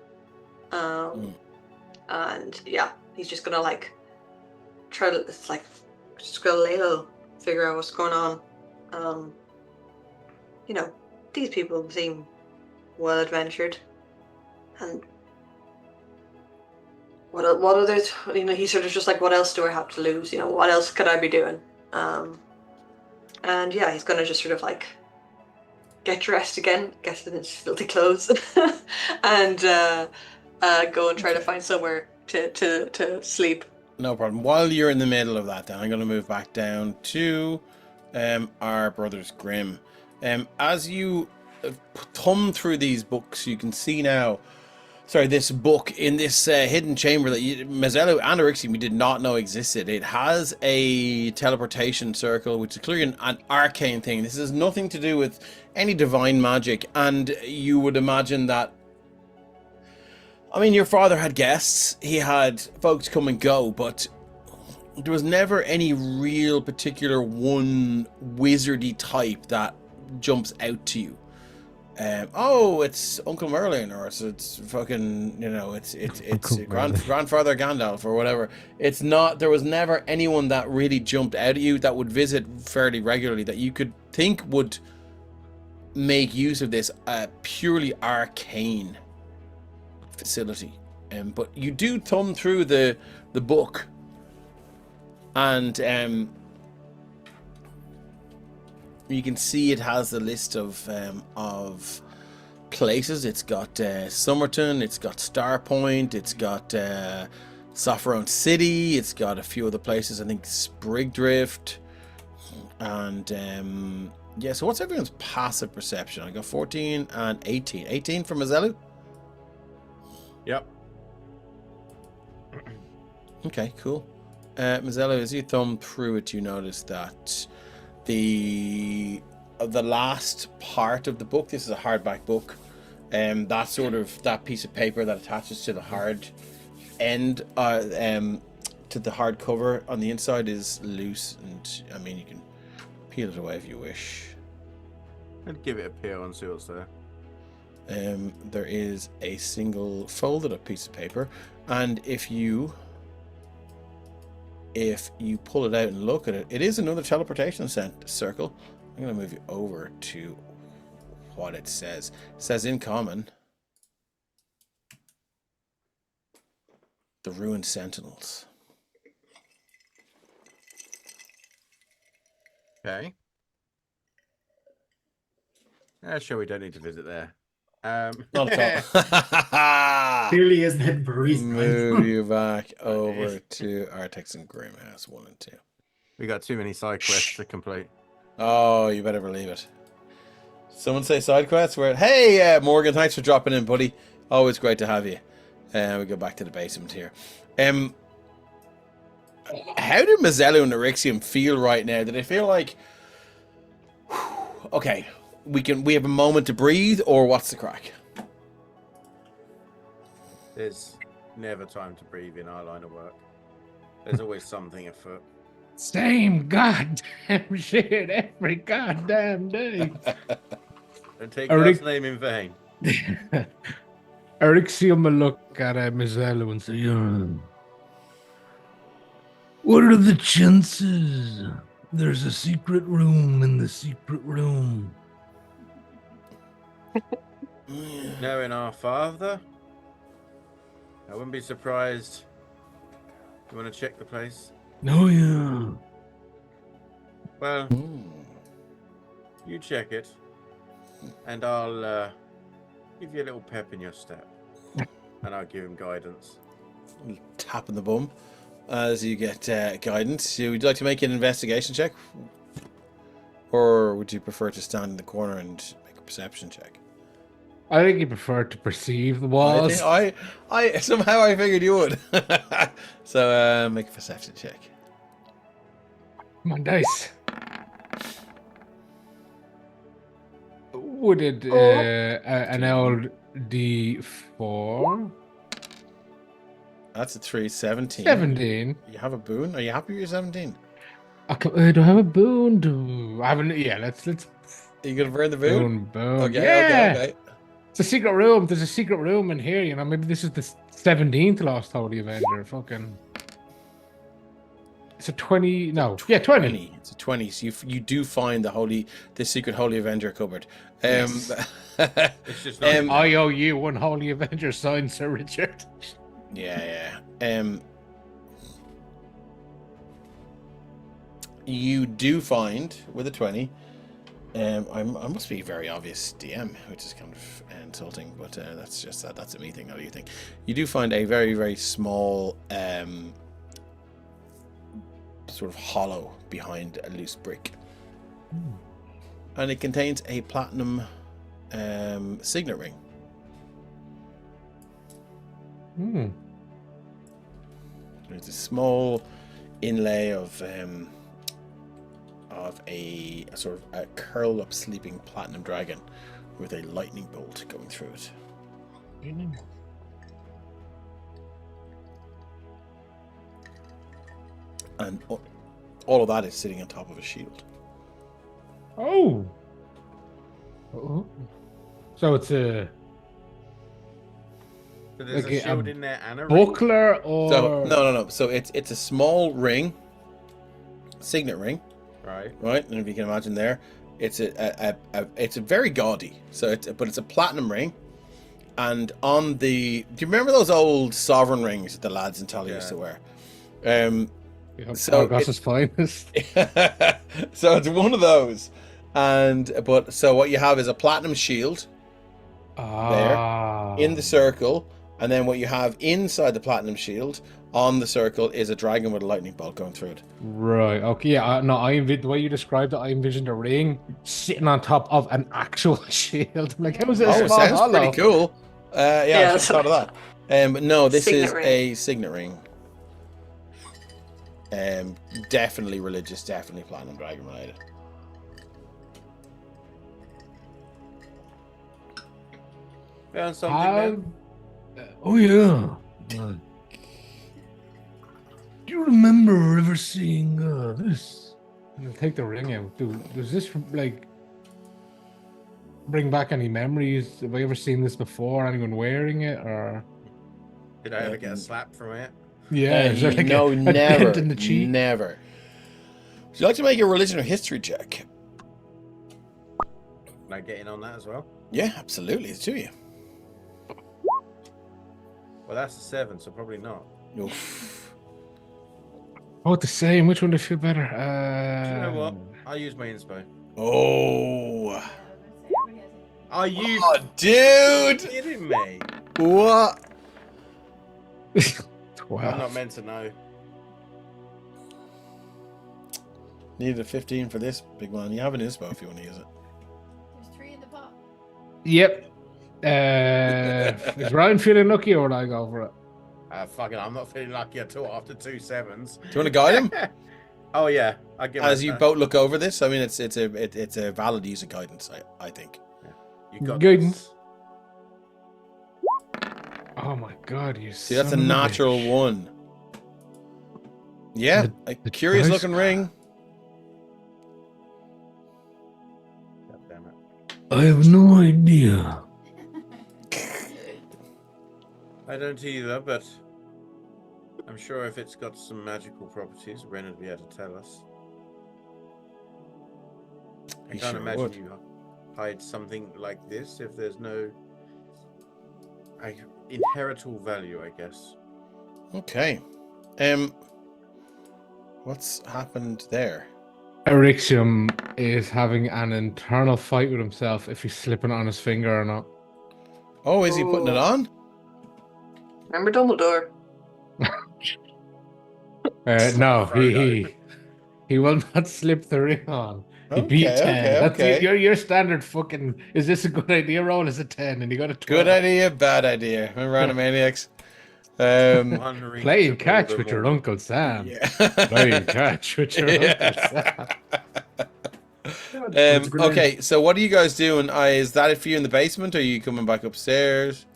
And yeah, he's just gonna like try to just go lay low, figure out what's going on. These people seem well adventured, and what others? He's sort of just like, what else do I have to lose? What else could I be doing? And yeah, he's gonna just sort of like get dressed again, guess in his filthy clothes, and go and try to find somewhere to sleep. No problem. While you're in the middle of that, then I'm going to move back down to our Brothers Grimm. As you thumb through these books, you can see now, this book in this hidden chamber that Mezelus and Irixium we did not know existed. It has a teleportation circle, which is clearly an arcane thing. This has nothing to do with any divine magic, and you would imagine that, your father had guests, he had folks come and go, but there was never any real particular one wizardy type that jumps out to you. It's Uncle Merlin, or it's fucking, it's grandfather Gandalf or whatever. It's not, there was never anyone that really jumped out at you that would visit fairly regularly that you could think would make use of this purely arcane facility. But you do thumb through the book, and you can see it has the list of places. It's got Somerton, it's got Starpoint, it's got Sopherone City, it's got a few other places, I think Sprigdrift, And yeah, so what's everyone's passive perception? I got 14 and 18. 18 for Mezelus? Yep. Okay, cool. Mezelus, as you thumb through it, you notice that the last part of the book, this is a hardback book, that piece of paper that attaches to the hard end, to the hard cover on the inside is loose, and I mean, you can peel it away if you wish. I'd give it a peel and see what's there. There is a single folded up piece of paper, and if you pull it out and look at it, it is another teleportation circle. I'm going to move you over to what it says. It says in common, the ruined sentinels. Okay. Sure, we don't need to visit there. Not at all. Clearly isn't hidden for a reason. Move you back over to Artex and Grimhouse 1 and 2. We got too many side quests to complete. Oh, you better believe it. Someone say side quests? Hey, Morgan, thanks for dropping in, buddy. Always great to have you. We go back to the basement here. How do Mezelus and Erixium feel right now? Do they feel like, okay, we have a moment to breathe, or what's the crack? There's never time to breathe in our line of work. There's always something afoot. Same goddamn shit every goddamn day. Don't take God's name in vain. Erixium will look at Mezelus and say, what are the chances there's a secret room in the secret room? Knowing our father, I wouldn't be surprised. You want to check the place? Oh, yeah. Well, you check it, and I'll give you a little pep in your step, and I'll give him guidance. Tap in the bum as you get guidance. Would you like to make an investigation check, or would you prefer to stand in the corner and make a perception check? I think you prefer to perceive the walls. I somehow I figured you would. So make a perception check. Come on, dice. Would it an old D4? That's a 3, 17. 17. You have a boon? Are you happy with your 17? Do I have a boon? Do I haven't? Yeah, let's. Are you gonna burn the boon? Boon. Okay, Yeah. okay. It's a secret room. There's a secret room in here. You know, maybe this is the 17th Lost Holy Avenger. Fucking. It's a 20. No, yeah, 20. It's a 20. So you do find the secret Holy Avenger cupboard. It's just not I owe you one Holy Avenger, signed Sir Richard. Yeah. You do find with a 20. I must be a very obvious DM, which is kind of insulting, but that's just that's a me thing. How do you think? You do find a very, very small sort of hollow behind a loose brick, and it contains a platinum signet ring. There's a small inlay of a sort of a curled up sleeping platinum dragon with a lightning bolt going through it. And all of that is sitting on top of a shield. Oh. So it's a So there's like a a shield in there and a ring? buckler, or So no. So it's a small ring, signet ring, Right. right? And if you can imagine there, it's it's a very gaudy. So it's a platinum ring, and on the do you remember those old sovereign rings that the lads in Tally used to wear? So Argos's finest. so it's one of those, but what you have is a platinum shield in the circle, And then what you have inside the platinum shield on the circle is a dragon with a lightning bolt going through it. Right. Okay. Yeah. No. The way you described it, I envisioned a ring sitting on top of an actual shield. I'm like, how is it? Oh, it sounds pretty cool. Yeah, I Yeah, should have thought of that. But no, this Signet is ring. a signet ring. Definitely religious, definitely platinum dragon related. Found something there? Oh yeah. Do you remember ever seeing this? I'm gonna take the ring out. Does this like bring back any memories? Have I ever seen this before? Anyone wearing it or? Did I ever get a slap from it? Yeah. Is there like No, a never. dent in the cheek? Never. Would you like to make a religion or history check? Can I get in on that as well? Yeah, absolutely. It's to you. Well, that's a 7, so probably not. Oof. Oh, the same. Which one do you feel better? Do you know what? I'll use my inspo. Oh. Are you Oh, dude. kidding me? What? 12. I'm not meant to know. Needed a 15 for this big one. You have an inspo if you want to use it. There's 3 in the pot. Yep. Is Ryan feeling lucky or would I go for it? Fucking, I'm not feeling lucky at all after 2 7s. Do you want to guide him? Oh yeah, I give. As you both look over this, I mean, it's a valid use of guidance. I think. You got Guidance. Oh my god, you See, that's a son of natural bitch. 1. Yeah, a curious looking ring. God damn it. I have no idea. I don't either, but I'm sure if it's got some magical properties, Ren would be able to tell us. I He can't sure imagine would. you hide something like this if there's no inheritable value, I guess. Okay. What's happened there? Erixium is having an internal fight with himself if he's slipping on his finger or not. Oh, is he putting it on? Remember Dumbledore? No, Frodo. he will not slip the ring on. He beat 10. That's okay. your standard fucking. Is this a good idea? Roll is a 10, and you got a 12. Good idea, bad idea. Remember Animaniacs? One ring Playing to catch all with the your more. Uncle Sam. Yeah. Playing catch with your Uncle Sam. Okay, so what are you guys doing? Is that it for you in the basement, or are you coming back upstairs?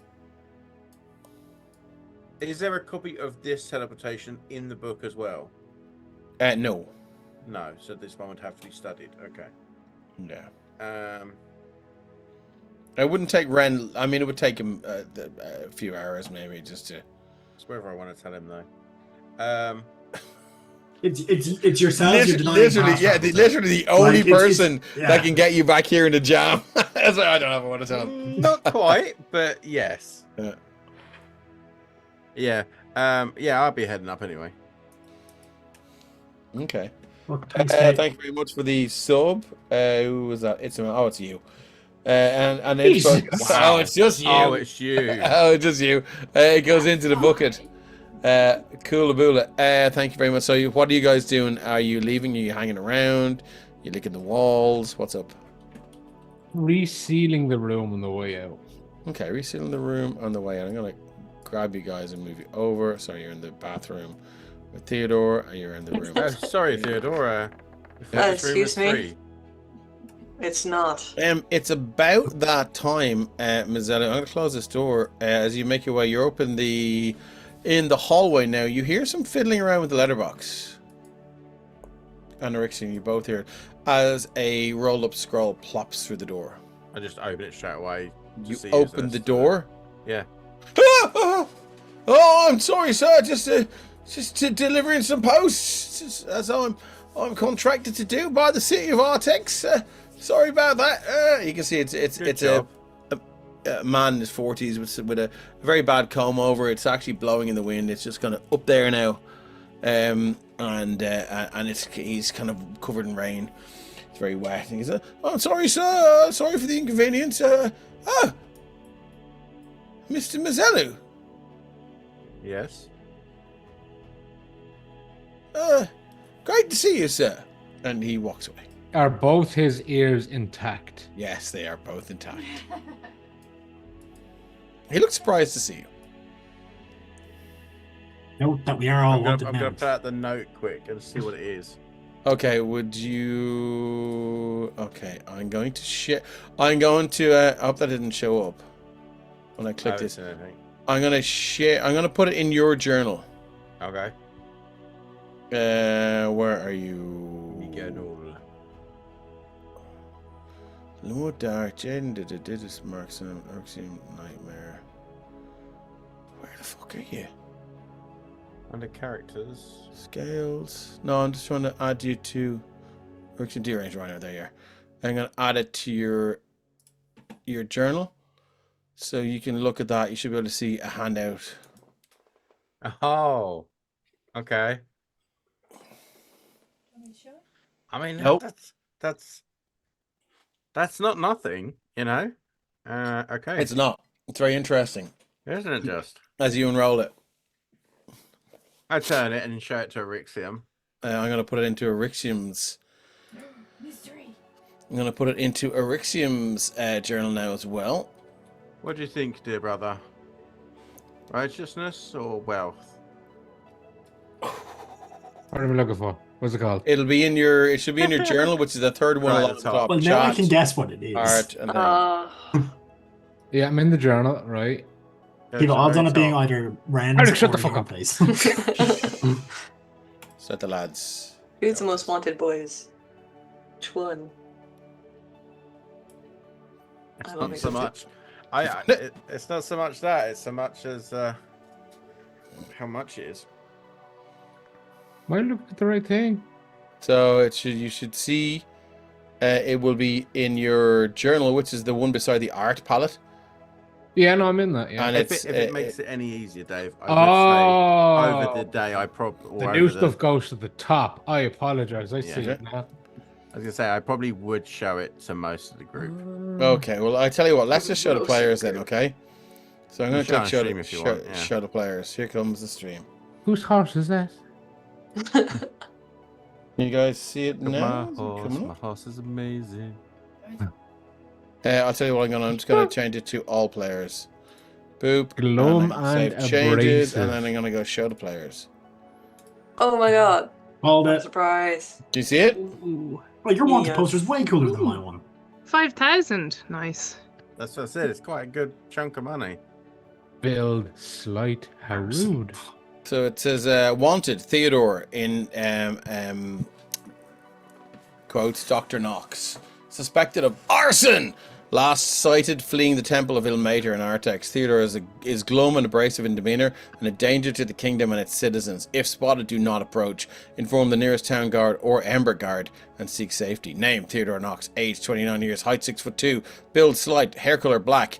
Is there a copy of this teleportation in the book as well? No. No, so this one would have to be studied. Okay. No. I It wouldn't take Ren. I mean, it would take him a few hours, maybe, just to. It's whether I want to tell him though. It's yourselves. You're denying Literally, past yeah, levels. literally the only it's- person yeah. that can get you back here in the jam. That's why I don't ever want to tell him. Not quite, but yes. Yeah. Yeah. Yeah, I'll be heading up anyway. Okay. Look, thanks, Kate. Thank you very much for the sub. Who was that? It's you. And it's Wow. oh, it's just you. Oh, it's you. Oh, it's just you. It goes into the bucket. Coolaboola. Thank you very much. So, what are you guys doing? Are you leaving? Are you hanging around? You licking the walls? What's up? Resealing the room on the way out. Okay, resealing the room on the way out. I'm gonna grab you guys and move you over. Sorry, you're in the bathroom with Theodore, and you're in the room. Oh, sorry, Theodora. Excuse me? It's not. It's about that time, Mezelus. I'm gonna close this door as you make your way. You're up in the hallway now. You hear some fiddling around with the letterbox. And Erixion, you both hear it as a roll-up scroll plops through the door. I just open it straight away. to You see open is the this, door. Yeah. Oh, I'm sorry, sir. Just delivering some posts, as I'm contracted to do by the city of Artex. Sorry about that. You can see it's job. a man in his 40s with a very bad comb over. It's actually blowing in the wind. It's just kind of up there now, and he's kind of covered in rain. It's very wet. And he's I'm sorry, sir. Sorry for the inconvenience. Mr. Mezelus. Yes. Great to see you, sir. And he walks away. Are both his ears intact? Yes, they are both intact. He looks surprised to see you. Note that we are all I'm wanted gonna now. put out the note quick and see what it is. Okay, would you... Okay, I'm going to... I hope that didn't show up when I click this. Anything. I'm going to share... I'm going to put it in your journal. Okay. Where are you? Miguel. Lord Dark, Jaden did this Markson, Urxium Nightmare. Where the fuck are you? Under characters. Scales. No, I'm just trying to add you to Urxium Derange Rhino. There you are. I'm going to add it to your journal. So you can look at that. You should be able to see a handout. Oh. Okay. I mean, Nope. that's not nothing, you know. Okay. It's not. It's very interesting. Isn't it just? As you unroll it, I turn it and show it to Erixium. I'm going to put it into Erixium's. Mystery. I'm going to put it into Erixium's journal now as well. What do you think, dear brother? Righteousness or wealth? What are we looking for? What's it called? It should be in your journal, which is the third one Right along at the the top. top. Well, now I Chat, can guess what it is. art, and then Yeah, I'm in the journal, right? Keep odds on it being like either Rand's Alex, shut or the fuck your up. place. set the lads. Who's the most wanted, boys? Which one? It's I don't not think so so. much. It's not so much that. It's so much as how much it is. Am I looking at the right thing? So you should see it will be in your journal, which is the one beside the art palette. Yeah, no, I'm in that. Yeah. And If it's it makes it any easier, Dave, I would say over the day I probably the new stuff goes to the top. I apologize. I see it now. I was gonna say I probably would show it to most of the group. Okay, well I tell you what, let's just show the players then, okay? So I'm going to You click can stream if you want, yeah. show the players. Here comes the stream. Whose horse is that? You guys see it now? My Is it coming my up? horse is amazing. I'll tell you what I'm just going to change it to all players. Boop. Glum and I can and save changes, and abrasive. then I'm going to go show the players. Oh my god. Hold it. Surprise. Do you see it? Ooh. Well, your wanted Yes. poster is way cooler than my one. 5,000. Nice. That's what I said. It's quite a good chunk of money. Build slight. How rude. So it says, wanted Theodore in quotes Dr. Knox, suspected of arson. Last sighted fleeing the temple of Ilmater in Artex. Theodore is glum and abrasive in demeanor and a danger to the kingdom and its citizens. If spotted, do not approach. Inform the nearest town guard or Ember guard and seek safety. Name Theodore Knox. Age 29 years. Height 6'2". Build slight. Hair color black.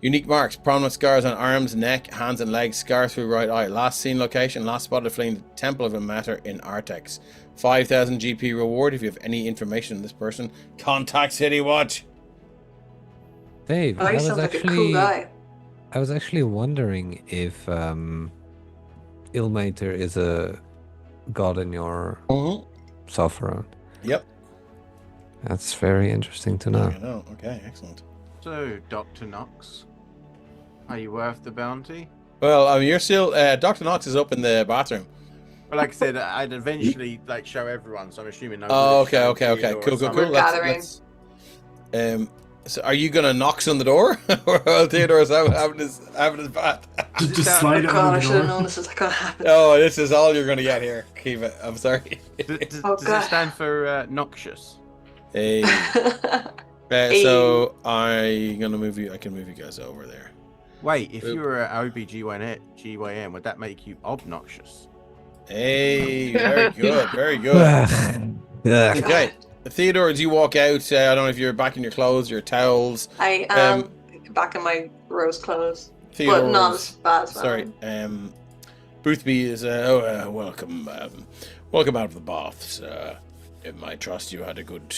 Unique marks. Prominent scars on arms, neck, hands and legs. Scar through right eye. Last seen location. Last spotted fleeing the temple of Ilmater in Artex. 5,000 GP reward. If you have any information on this person, contact City Watch. Dave, Oh, I he was sounds like a cool actually guy. I was actually wondering if Ilmater is a god in your Sopherone. Yep. That's very interesting to know. I know. Okay, excellent. So, Dr. Knox, are you worth the bounty? Well, I mean, you're still. Dr. Knox is up in the bathroom. Well, like I said, I'd eventually show everyone, so I'm assuming. Oh, okay. Cool. We're gathering. So, are you gonna knock on the door while Theodore's having his bath? Just slide Oh it god, over I the should have door. known this was gonna happen. Oh, this is all you're gonna get here, Kiva. I'm sorry. Does Oh, it God. stand for noxious? Hey. So I'm gonna move you. I can move you guys over there. Wait, if Oop. you were an OBGYN, would that make you obnoxious? Hey, very good, very good. Okay, Theodore, as you walk out, I don't know if you're back in your clothes, your towels. I am back in my rose clothes. Theodore, But not as bad as sorry. mine. Boothby is welcome, welcome out of the baths. I trust you had a good.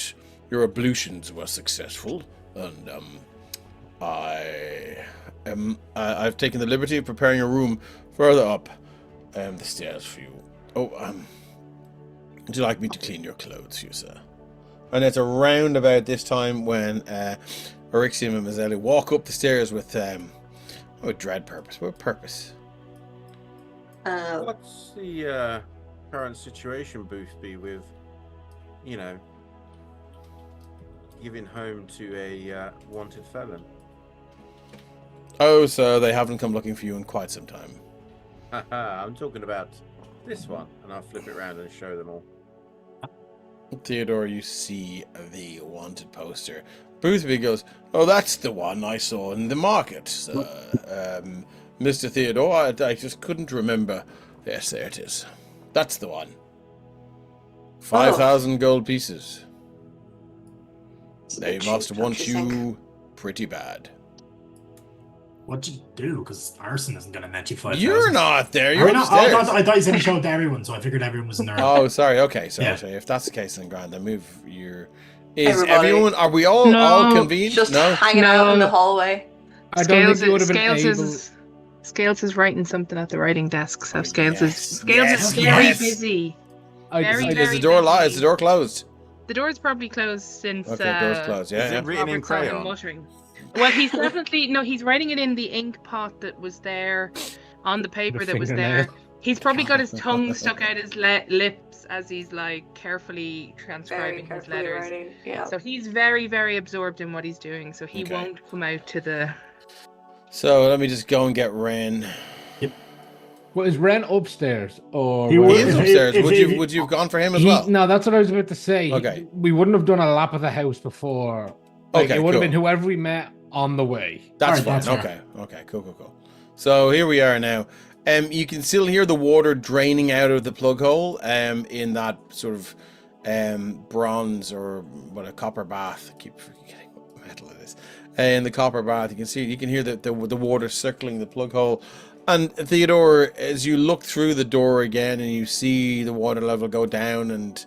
Your ablutions were successful, and I've taken the liberty of preparing a room further up the stairs for you. Would you like me to clean your clothes, you sir? And it's around about this time when Orixium and Mezelus walk up the stairs with dread purpose. What purpose? What's the current situation, Boothby, with, giving home to a wanted felon? Oh, so they haven't come looking for you in quite some time. I'm talking about this one, and I'll flip it around and show them all. Theodore, you see the wanted poster. Boothby goes, "Oh, that's the one I saw in the market, sir. Mr. Theodore, I just couldn't remember. Yes, there it is. That's the one. 5,000 gold pieces. They must want you pretty bad." What'd you do? Because arson isn't going to net you 5,000. You're not there. You're I upstairs. thought you said he showed it to everyone, so I figured everyone was in the room. Oh, sorry. Okay, so Yeah. if that's the case, then grand. Then move your. Is Everybody. everyone? Are we all No, convened? Just No. hanging out in No. the hallway. I don't think you would have been Scales is writing something at the writing desk. So Oh, Scales is yes, very yes. busy. I Very, decided- Is the door busy. Is the door closed? The door's probably closed since. Okay, door's closed. Yeah. Is yeah. it written in Robert saw him crayon? muttering. Well, he's definitely he's writing it in the ink pot that was there on the paper The that was fingernail. there. He's probably got his tongue stuck out his lips as he's like carefully Very transcribing his carefully letters. writing. Yeah. So he's very, very absorbed in what he's doing. So he Okay. won't come out to the. So let me just go and get Ren. Well, is Ren upstairs or? He He would- is if- upstairs. if- Would you have gone for him as He- well? No, that's what I was about to say. Okay. We wouldn't have done a lap of the house before. Like, Okay, it would have cool. been whoever we met on the way. That's Alright, fine. that's Okay. Cool. So here we are now. You can still hear the water draining out of the plug hole. In that sort of bronze or a copper bath. I keep forgetting what metal it is. In the copper bath, you can hear the water circling the plug hole. And Theodore, as you look through the door again and you see the water level go down, and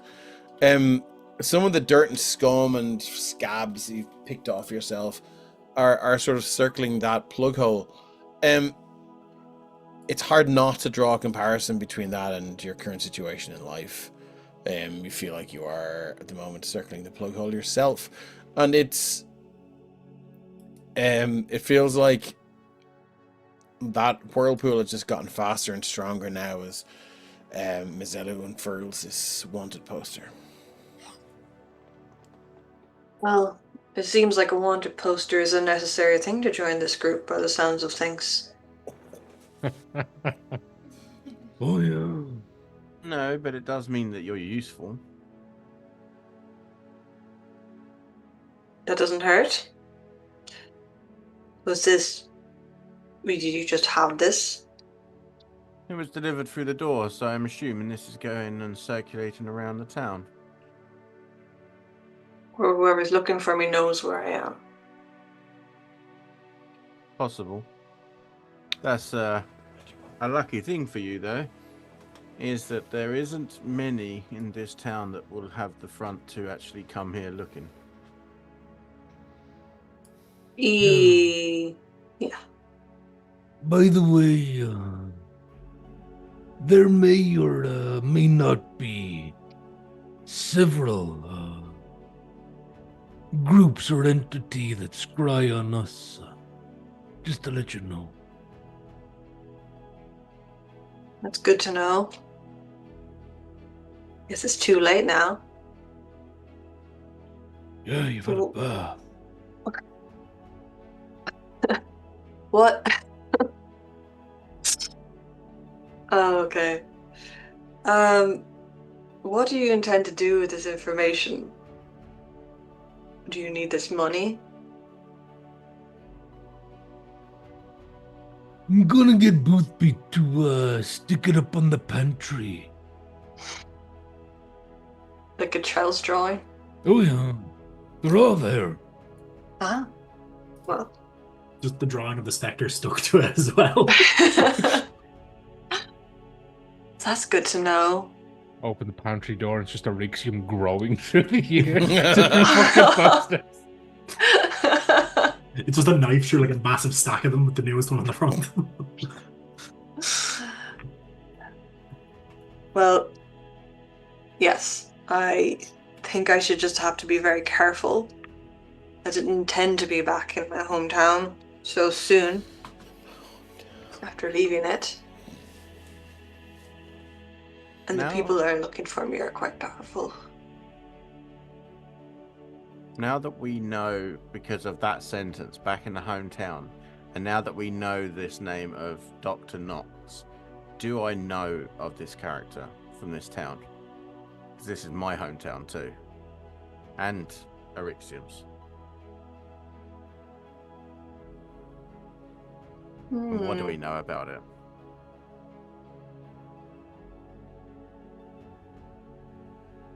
some of the dirt and scum and scabs you've picked off yourself are sort of circling that plug hole. It's hard not to draw a comparison between that and your current situation in life. You feel like you are at the moment circling the plug hole yourself, and it feels like that whirlpool has just gotten faster and stronger now as Mezelus unfurls this wanted poster. Well, it seems like a wanted poster is a necessary thing to join this group by the sounds of things. Oh, yeah. No, but it does mean that you're useful. That doesn't hurt. Was this... Did you just have this? It was delivered through the door, so I'm assuming this is going and circulating around the town. Or whoever's looking for me knows where I am. Possible. That's a lucky thing for you, though, is that there isn't many in this town that will have the front to actually come here looking. Yeah. By the way, there may or may not be several groups or entity that scry on us. Just to let you know. That's good to know. Guess it's too late now. Yeah, you've had a Well- bath. What? Oh, okay. What do you intend to do with this information? Do you need this money? I'm gonna get Boothby to stick it up on the pantry. Like a child's drawing? Oh yeah, they're all there. Ah. Well. Just the drawing of the spectre stuck to it as well. That's good to know. Open the pantry door, it's just a Rixium growing through the years. Fucking posters. It's just a knife through like a massive stack of them with the newest one on the front. Well, yes, I think I should just have to be very careful. I didn't intend to be back in my hometown so soon after leaving it. And the No. people that are looking for me are quite powerful. Now that we know, because of that sentence back in the hometown, and now that we know this name of Dr. Knox, do I know of this character from this town? Because this is my hometown too. And Arixium's. And what do we know about it?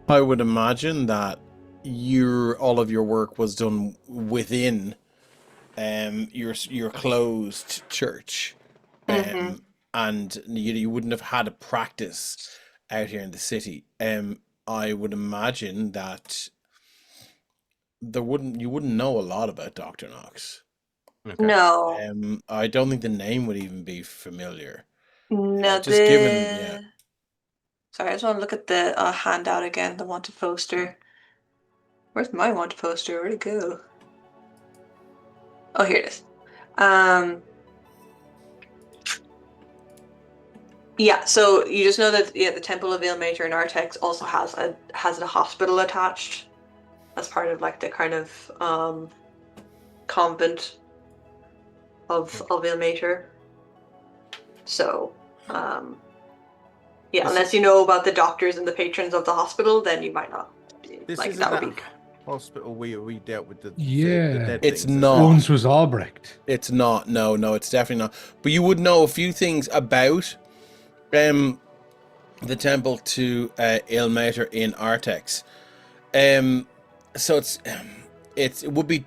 I would imagine that all of your work was done within your closed church, and you wouldn't have had a practice out here in the city. I would imagine that you wouldn't know a lot about Dr. Knox. Okay. No. I don't think the name would even be familiar. No, just given, Sorry, I just want to look at the handout again, the wanted poster. Where's my wanted poster? Where'd it go? Oh, here it is. Yeah, so you just know that the Temple of Ilmater in Artex also has a hospital attached as part of like the kind of convent of Ilmater. So yeah, unless you know about the doctors and the patrons of the hospital, then you might not. This like isn't that would that be. hospital we dealt with the Yeah. dead It's things, not. Once was Albrecht. It's not. No, it's definitely not. But you would know a few things about the temple to Ilmater in Artex. So it would be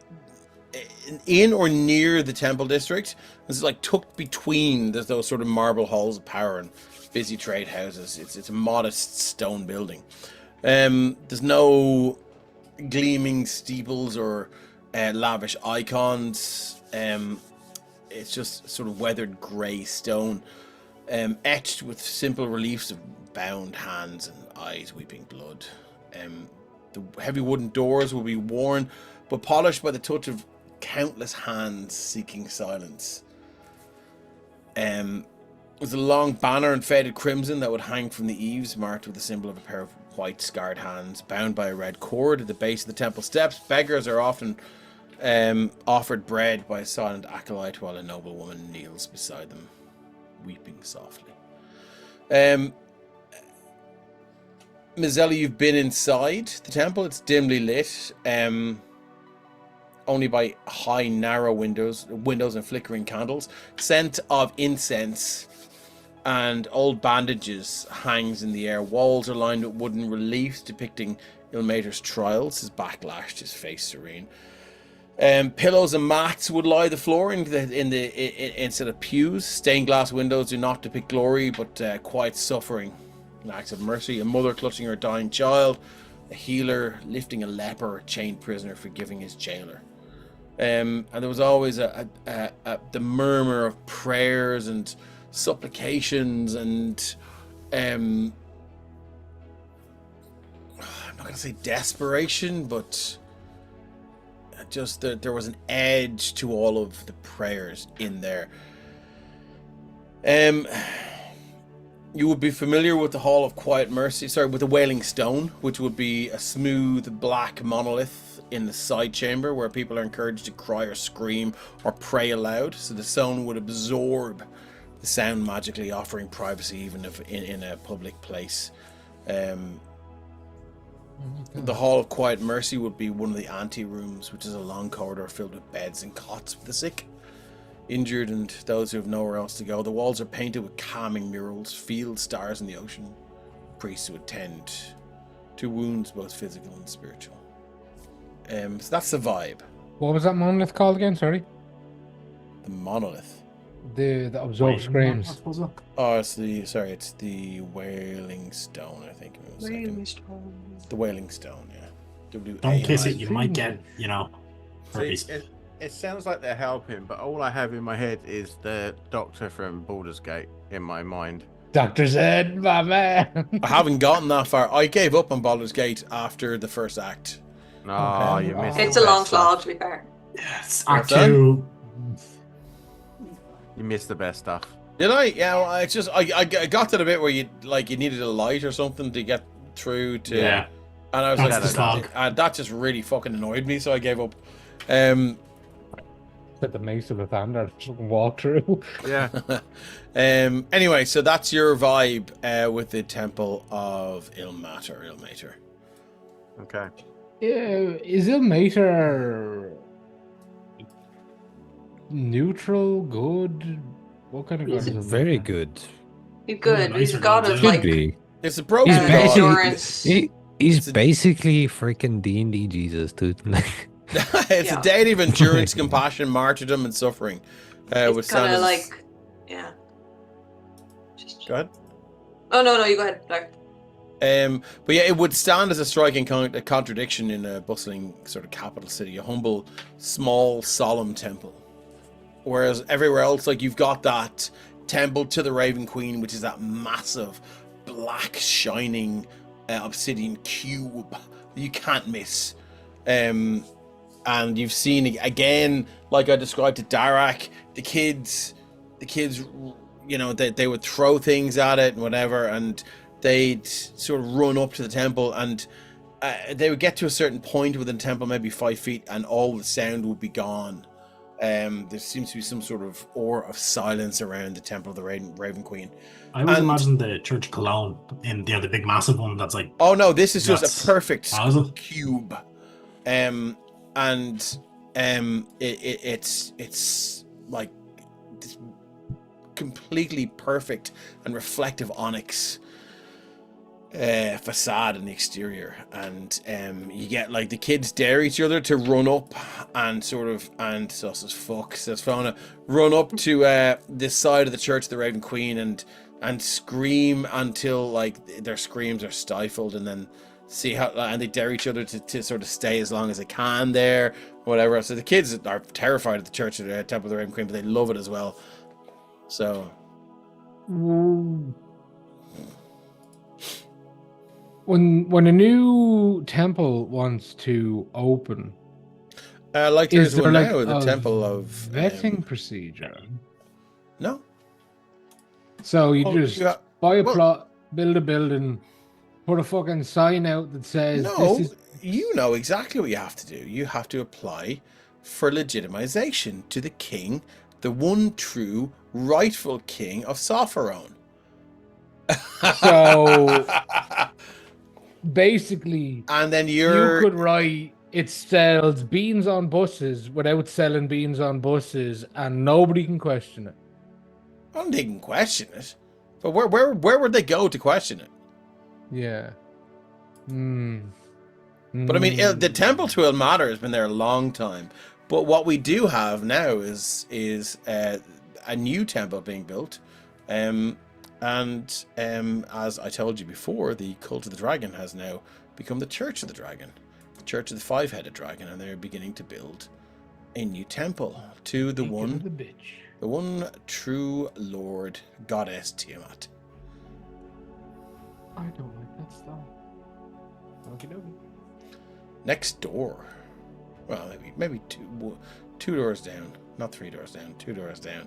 in or near the temple district. It's like tucked between those sort of marble halls of power and busy trade houses. It's a modest stone building. There's no gleaming steeples or lavish icons. It's just sort of weathered grey stone, etched with simple reliefs of bound hands and eyes weeping blood. The heavy wooden doors will be worn, but polished by the touch of countless hands seeking silence. With a long banner in faded crimson that would hang from the eaves, marked with the symbol of a pair of white scarred hands, bound by a red cord at the base of the temple steps. Beggars are often offered bread by a silent acolyte, while a noble woman kneels beside them, weeping softly. Mezelus, you've been inside the temple. It's dimly lit, only by high, narrow windows and flickering candles. Scent of incense and old bandages hangs in the air. Walls are lined with wooden reliefs depicting Ilmater's trials, his back lashed, his face serene. Pillows and mats would lie the floor instead of pews. Stained glass windows do not depict glory, but quiet suffering, acts of mercy. A mother clutching her dying child, a healer lifting a leper, a chained prisoner forgiving his jailer. And there was always the murmur of prayers and supplications and I'm not going to say desperation, but just that there was an edge to all of the prayers in there. You would be familiar with the Hall of Quiet Mercy, with the Wailing Stone, which would be a smooth black monolith in the side chamber where people are encouraged to cry or scream or pray aloud. So the stone would absorb the sound magically, offering privacy even if in a public place. The Hall of Quiet Mercy would be one of the ante-rooms, which is a long corridor filled with beds and cots for the sick, injured, and those who have nowhere else to go. The walls are painted with calming murals, fields, stars in the ocean, priests who attend to wounds both physical and spiritual. So that's the vibe. What was that monolith called again? Sorry. The monolith. The absorb screams. Oh, it's the Wailing Stone, I think. The Wailing Stone, yeah. Don't kiss it, you might get, See, It sounds like they're helping, but all I have in my head is the doctor from Baldur's Gate in my mind. Dr. Zed, my man. I haven't gotten that far. I gave up on Baldur's Gate after the first act. Oh, Okay. you missed It's the a long best slog, stuff. to be fair. Yes, Well Act done. 2. You missed the best stuff. Did I? Yeah, well, it's just I got to the bit where you needed a light or something to get through to. Yeah. And I was That's like, the slog. that just really fucking annoyed me, so I gave up. But the Mace of the Thunder walk through. Yeah. Anyway, so that's your vibe with the Temple of Ilmater. Okay. Is Ilmater neutral, good? What kind of god is Ilmater? Very good. He's good. He's a nicer god gods, of yeah. like Should be. It's a broken He's uh, god. basically- endurance. He's It's a- basically freaking D&D Jesus, dude. It's Yeah. a deity of endurance, compassion, martyrdom, and suffering. With It's kind of Santa's- like, yeah. Just... Go ahead. Oh no, you go ahead. Like, But yeah, it would stand as a striking contradiction in a bustling sort of capital city, a humble, small, solemn temple. Whereas everywhere else, like you've got that temple to the Raven Queen, which is that massive, black, shining obsidian cube that you can't miss. And you've seen again, like I described to Darak, the kids, you know, they would throw things at it and whatever, and they'd sort of run up to the temple, and they would get to a certain point within the temple, maybe 5 feet, and all the sound would be gone. There seems to be some sort of aura of silence around the temple of the Raven Queen. I always And- imagine the Church of Cologne in the big massive one that's like, Oh no, this is just Nuts. a perfect How is it? cube. It's like this completely perfect and reflective onyx facade in the exterior, and you get like the kids dare each other to run up and sort of, and sus as fuck says Fauna, run up to this side of the Church of the Raven Queen and scream until like their screams are stifled, and then see how, and they dare each other to sort of stay as long as they can there, whatever. So the kids are terrified of the Church of the Temple of the Raven Queen, but they love it as well. So When a new temple wants to open, like is there's there one like now in the a Temple of vetting procedure? no. So you Oh, just you got- buy a well- plot, build a building, put a fucking sign out that says No, this is you know exactly what you have to do. You have to apply for legitimization to the king, the one true rightful king of Sopherone. So basically and then you you're could write it sells beans on buses without selling beans on buses and nobody can question it. I don't think you can question it. But where would they go to question it? Yeah. But I mean, the temple to Ilmater has been there a long time. But what we do have now is a new temple being built, and as I told you before, the cult of the dragon has now become the Church of the Dragon, the Church of the Five-Headed Dragon, and they're beginning to build a new temple to the one true Lord Goddess Tiamat. I don't like that stuff. Okey-dokey. Next door. Well, maybe two doors down, not 3 doors down, 2 doors down.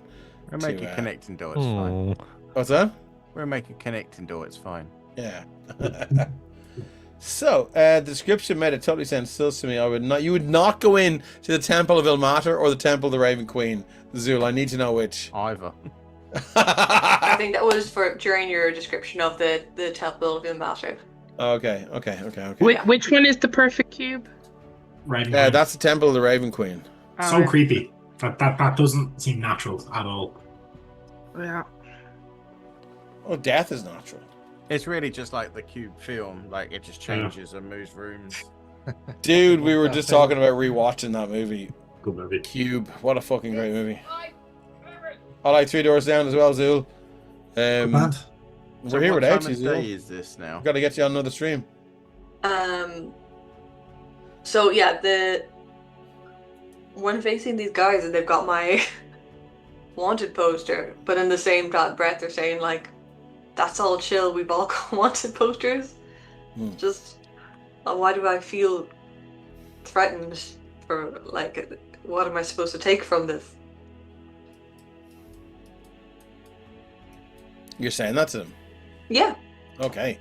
We'll make To, a connecting door, it's fine. Oh, What's that? We'll make a connecting door, it's fine. Yeah. So, the description made it totally sense to me. You would not go in to the Temple of Ilmater or the Temple of the Raven Queen. Zul, I need to know which. Either. I think that was for during your description of the temple of Ilmater. Okay. Which one is the perfect cube? Raven Yeah, Queen. that's the Temple of the Raven Queen. So creepy. That doesn't seem natural at all. Yeah. Oh, death is natural. It's really just like the Cube film, like it just changes and moves rooms. Dude, we were just talking about rewatching that movie. Good movie. Cube. What a fucking great movie. I like 3 Doors Down as well, Zul. Good band. We're here what without time you, of day Zul. is this now? We've got to get you on another stream. So yeah, when facing these guys and they've got my wanted poster, but in the same breath they're saying like, that's all chill, we've all got wanted posters. Just, why do I feel threatened for, like, what am I supposed to take from this? You're saying that to them? Yeah. Okay.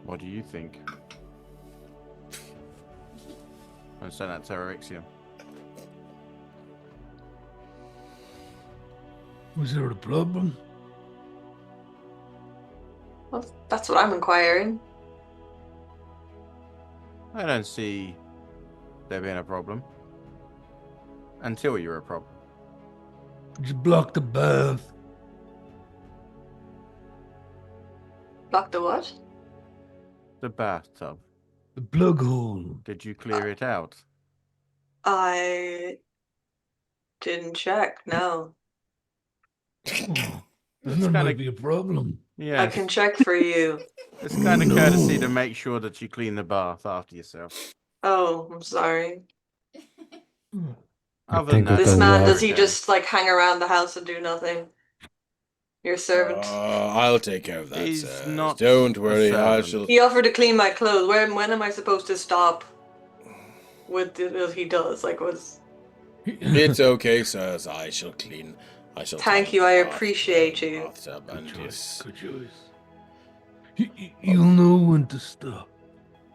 What do you think? I'm saying that to Erixia. Was there a problem? Well, that's what I'm inquiring. I don't see there being a problem. Until you're a problem. Did you block the bath? Block the what? The bathtub. The plug hole? Did you clear it out? I didn't check, no. Then there might be a problem. Yeah. I can check for you. It's kind of courtesy to make sure that you clean the bath after yourself. Oh, I'm sorry. Other than that, This Because man, of- does he just like hang around the house and do nothing? Your servant. I'll take care of that, He's sir. not Don't a worry, I servant. shall... He offered to clean my clothes. When am I supposed to stop with what he does? Like, what's... It's okay, sir. I shall clean. I shall. Thank clean you, I the bath- appreciate you. bathtub and yes. Good choice. You'll know when to stop.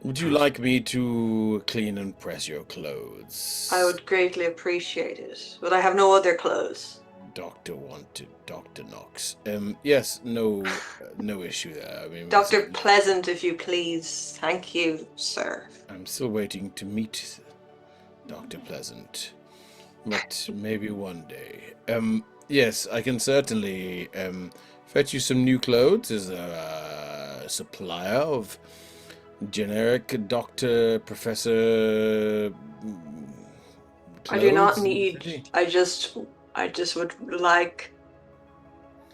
Would you like me to clean and press your clothes? I would greatly appreciate it, but I have no other clothes. Doctor wanted Dr. Knox. Yes, no issue there. I mean, Dr. Pleasant, if you please. Thank you, sir. I'm still waiting to meet Dr. Pleasant, but maybe one day. Yes, I can certainly fetch you some new clothes. Is there a supplier of generic Doctor Professor? I do not clothes? need. I just would like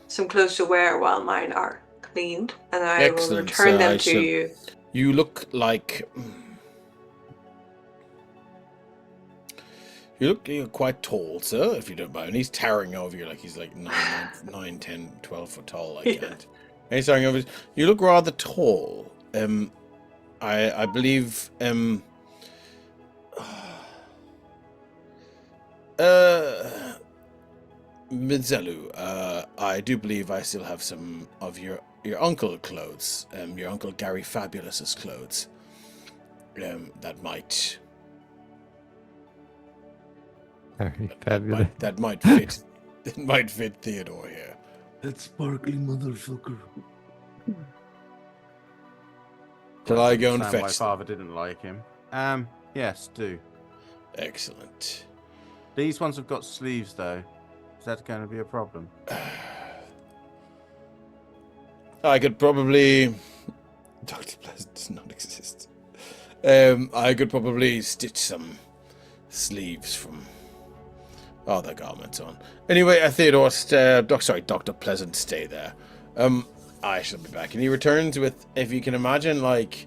some clothes to wear while mine are cleaned, and I will Excellent, return sir. them I to shall- you. You look like. You look quite tall, sir, if you don't mind. He's towering over you like he's like 9, 10, 12 foot tall. I Yeah. can't. And he's towering over you. You look rather tall. I believe. Mizelu, I do believe I still have some of your uncle clothes. Your uncle Gary Fabulous's clothes. That might. Very fabulous. That might fit. It might fit Theodore here. That sparkly motherfucker. Shall I go and Understand why fetch? father didn't like him. Yes, do. Excellent. These ones have got sleeves though. Is that going to be a problem? I could probably. Dr. Pleasant does not exist. I could probably stitch some sleeves from other garments on. Anyway, Theodore, Dr. Pleasant, stay there. I shall be back. And he returns with, if you can imagine, like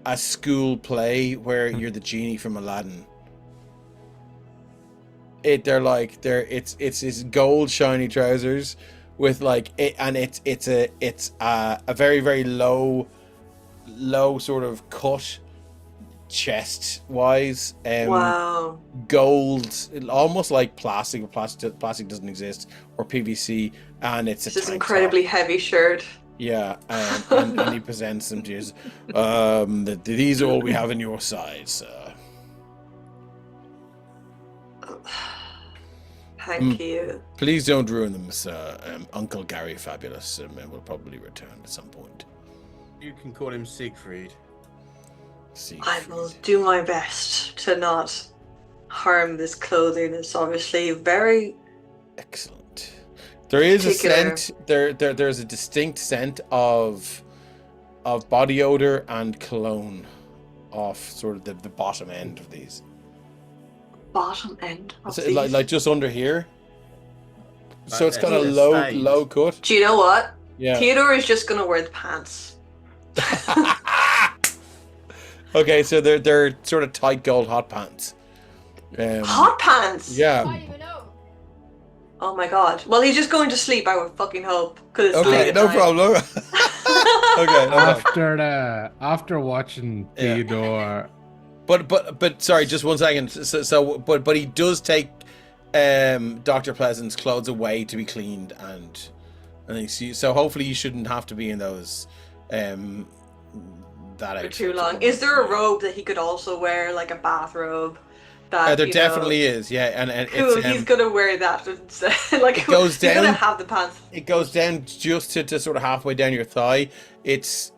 a school play where you're the genie from Aladdin. It's his gold shiny trousers with like it, and it's a very, very low sort of cut chest wise. Wow. Gold, almost like plastic, but plastic doesn't exist, or PVC, and it's It's a this tank incredibly top. heavy shirt. Yeah, and he presents them to you. These are all we have in your size. Thank you. Please don't ruin them, sir. Uncle Gary Fabulous will probably return at some point. You can call him Siegfried. I will do my best to not harm this clothing. It's obviously very Excellent. There is particular. a scent. There's a distinct scent of body odor and cologne off sort of the bottom end of these. bottom end of So, these. like just under here. So it's got a Yeah, low stains. cut. Do you know what? Yeah. Theodore is just gonna wear the pants. Okay, so they're sort of tight gold hot pants. Hot pants. Yeah. I even know. Oh my god. Well, he's just going to sleep. I would fucking hope, because it's late Okay, at no night. problem. Okay, no problem. After watching Yeah. Theodore, But sorry, just 1 second. But he does take Dr. Pleasant's clothes away to be cleaned, and so hopefully you shouldn't have to be in those that For outfit too long. Is there a robe that he could also wear, like a bathrobe? That there you definitely know, is, yeah, and cool. it's He's gonna wear that instead. Like it goes he's gonna down- have the pants. it goes down just to sort of halfway down your thigh. It's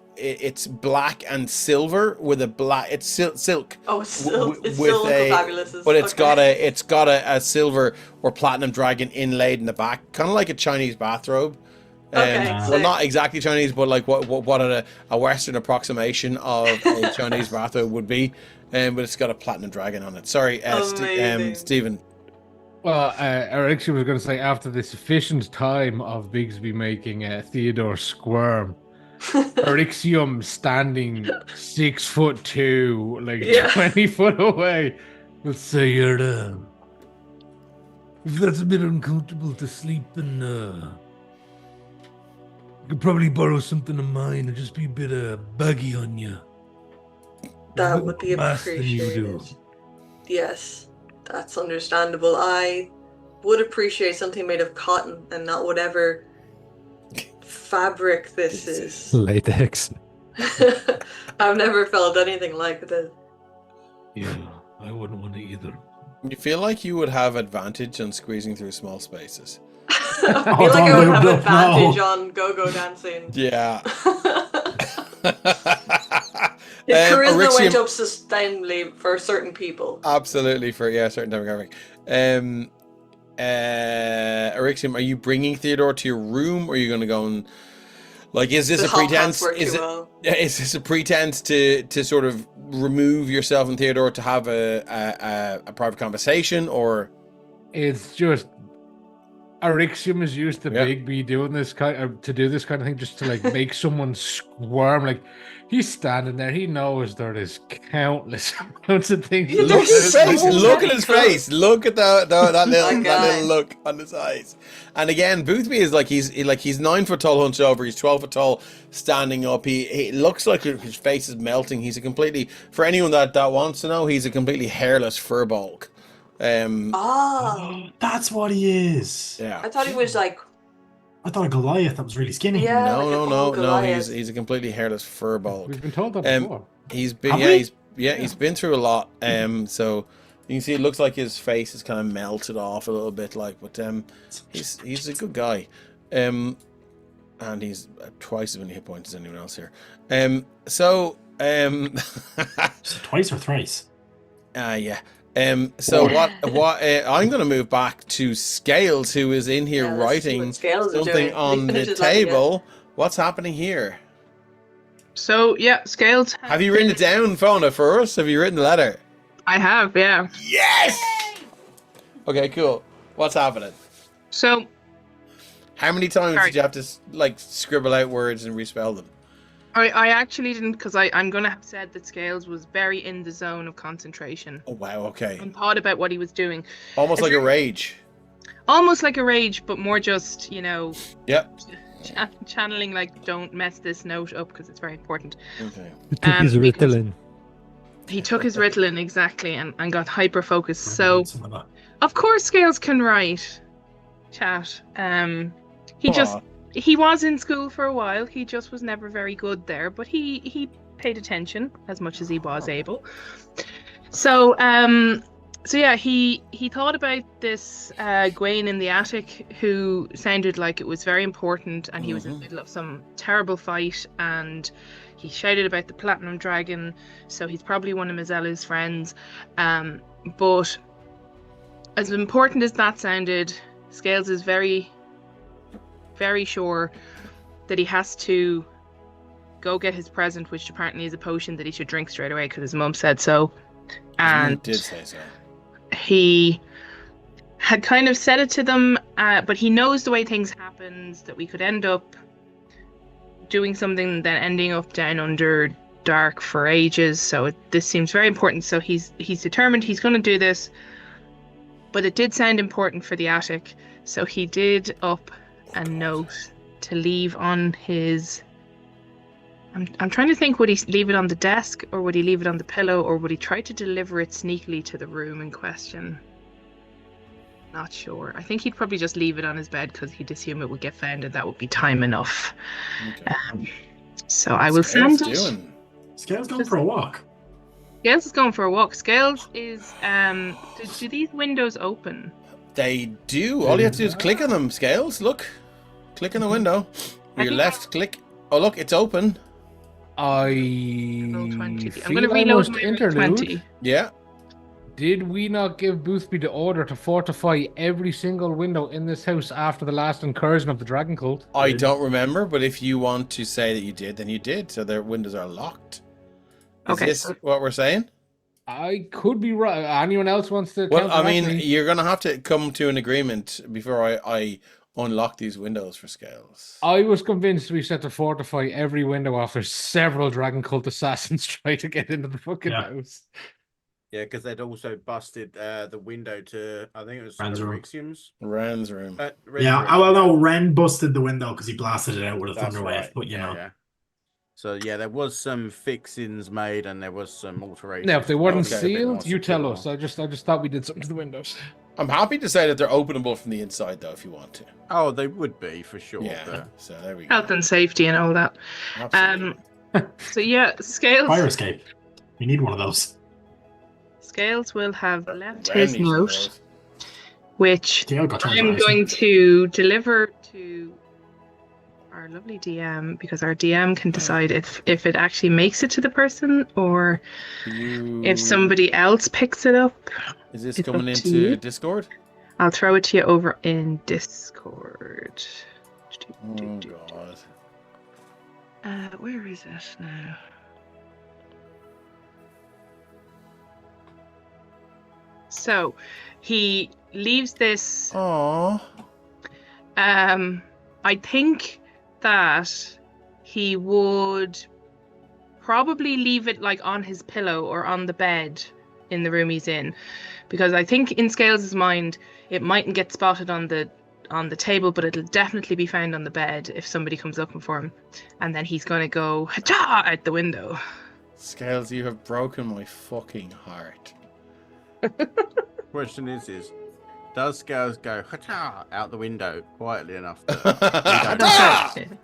black and silver with a black. It's silk. Oh, it's still, w- it's with still a- Uncle Fabulous. But it's got a silver or platinum dragon inlaid in the back, kind of like a Chinese bathrobe. Okay, well, Well, not exactly Chinese, but like what a Western approximation of a Chinese bathrobe would be. But it's got a platinum dragon on it. Sorry, Amazing. Stephen. well, Ericsson was going to say after the sufficient time of Bigsby making Theodore squirm, Erixium standing 6'2", like Yeah. 20 foot away. Let's say you're if that's a bit uncomfortable to sleep in, you could probably borrow something of mine and just be a bit buggy on you. That would be Mass than you do. appreciated. Yes, that's understandable. I would appreciate something made of cotton and not whatever fabric this is. Latex. I've never felt anything like this. Yeah, I wouldn't want to either. You feel like you would have advantage on squeezing through small spaces. I feel like I would have no. advantage on go-go dancing. Yeah. His charisma Erixium- went up sustainably for certain people. Absolutely, for certain demographic. Erixium, are you bringing Theodore to your room, or are you going to go and is this The a hot pretense? pants work Is too it? well. Is this a pretense to sort of remove yourself and Theodore to have a private conversation, or? It's just Erixium is used to Yeah. Bigby doing this to do this kind of thing, just to like make someone squirm. Like he's standing there, he knows there is countless amounts of things. Yeah, Look at his There's face. so Look at many his colours. face. Look at that little guy. look on his eyes. And again, Boothby is he's 9 foot tall, hunched over. He's 12 foot tall, standing up. He looks like his face is melting. He's a completely, for anyone that wants to know, he's a completely hairless fur bulk. Oh, That's what he is. Yeah. I thought he was like, I thought a Goliath that was really skinny. Yeah. No, like no, a no, bulk no. Goliath. He's a completely hairless fur bulk. We've been told that before. He's been Have we? he's been through a lot. So you can see it looks like his face is kind of melted off a little bit, but he's a good guy. And he's twice as many hit points as anyone else here. So twice or thrice? Yeah. So what I'm going to move back to Scales, who is in here Yeah, let's see writing what Scales is something doing. on He the finishes nothing yet. table. What's happening here? So yeah, Scales. Have you written it down, Fona, for us? Have you written the letter? I have, yeah. Yes. Okay, cool. What's happening? So How many times Sorry. did you have to scribble out words and respell them? I actually didn't, because I'm gonna have said that Scales was very in the zone of concentration Oh wow, okay. and thought about what he was doing, Almost Is like a there- rage. almost like a rage, but more just Yep. channeling like, don't mess this note up because it's very important. Okay. He took his because- Ritalin. He took his Ritalin exactly and got hyper focused. So Something like that. of course Scales can write, chat. Aw. He was in school for a while. He just was never very good there, but he paid attention as much as he was able. So yeah, he thought about this Gwaine in the attic who sounded like it was very important, and he was in the middle of some terrible fight, and he shouted about the Platinum Dragon, so he's probably one of Mezelus' friends. But as important as that sounded, Scales is very, very sure that he has to go get his present, which apparently is a potion that he should drink straight away because his mum said so. You And did say so. he had kind of said it to them, but he knows the way things happened, that we could end up doing something, then ending up down under dark for ages, so this seems very important. So he's determined he's going to do this. But it did sound important for the attic, so he did up a note to leave on his. I'm trying to think, would he leave it on the desk, or would he leave it on the pillow, or would he try to deliver it sneakily to the room in question? Not sure. I think he'd probably just leave it on his bed because he'd assume it would get found and that would be time enough. Okay. So I will send it. doing? Scale's going for a walk. Scales is going for a walk. Scales is do these windows open? They do. All you have to do is click on them, Scales. Look. Click on the window. With your left click. Oh, look, it's open. I Roll 20. I'm feel going to I reload must my interlude. 20. Yeah. Did we not give Boothby the order to fortify every single window in this house after the last incursion of the Dragon Cult? I don't remember, but if you want to say that you did, then you did. So their windows are locked. Is Okay. this what we're saying? I could be right. Anyone else wants to? Well, I counteract mean, me? you're going to have to come to an agreement before I unlock these windows for Scales. I was convinced we set to fortify every window after several Dragon Cult assassins tried to get into the fucking Yeah. house. Yeah, because they'd also busted the window to, I think it was Ran's room. Rixium's. Ran's room. Yeah, well, no, Ren busted the window because he blasted it out with a That's thunder right. wave. But you know, Yeah. So yeah, there was some fixings made and there was some alterations. Now, if they weren't Okay. sealed, you tell secure. us. I just thought we did something to the windows. I'm happy to say that they're openable from the inside, though, if you want to. Oh, they would be for sure. Yeah. But... So there we go. Health and safety and all that. Absolutely. So yeah, Scales. fire escape. You need one of those. Scales will have left Ren his needs one of note, those. which Scale got I'm traumatized. going to deliver to our lovely DM, because our DM can decide if it actually makes it to the person or if somebody else picks it up. Is this it's coming up to into you. Discord? I'll throw it to you over in Discord. Oh, God. Where is it now? So he leaves this. Aww. I think that he would probably leave it like on his pillow or on the bed in the room he's in, because I think in Scales' mind it mightn't get spotted on the table, but it'll definitely be found on the bed if somebody comes looking for him, and then he's gonna go ha-cha out the window. Scales, you have broken my fucking heart. Question is does Scales go ha out the window quietly enough? To...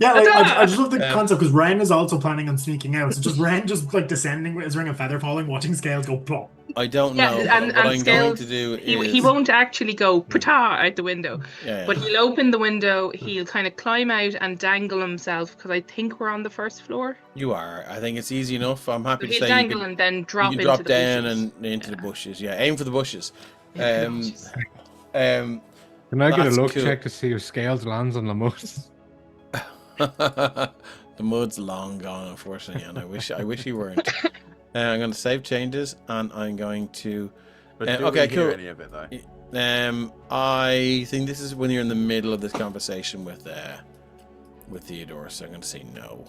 Yeah, like, I just love the concept because Ren is also planning on sneaking out. So just Ren just like descending with his ring of feather falling, watching Scales go plop. I don't Yeah, know. and What I'm Scales, going to do is... he won't actually go pata out the window, Yeah, but he'll open the window, he'll kind of climb out and dangle himself, because I think we're on the first floor. You are. I think it's easy enough. I'm happy So to he'll say dangle you can, and then drop you into can drop the down bushes. and into the bushes. Yeah, aim for the bushes. Um, Can I get a That's look cool. check to see if Scales lands on the mud? the mud's long gone, unfortunately, and I wish he weren't. I'm going to save changes, and I'm going to. But do okay, we hear cool. any of it though? I think this is when you're in the middle of this conversation with Theodore, so I'm going to say no.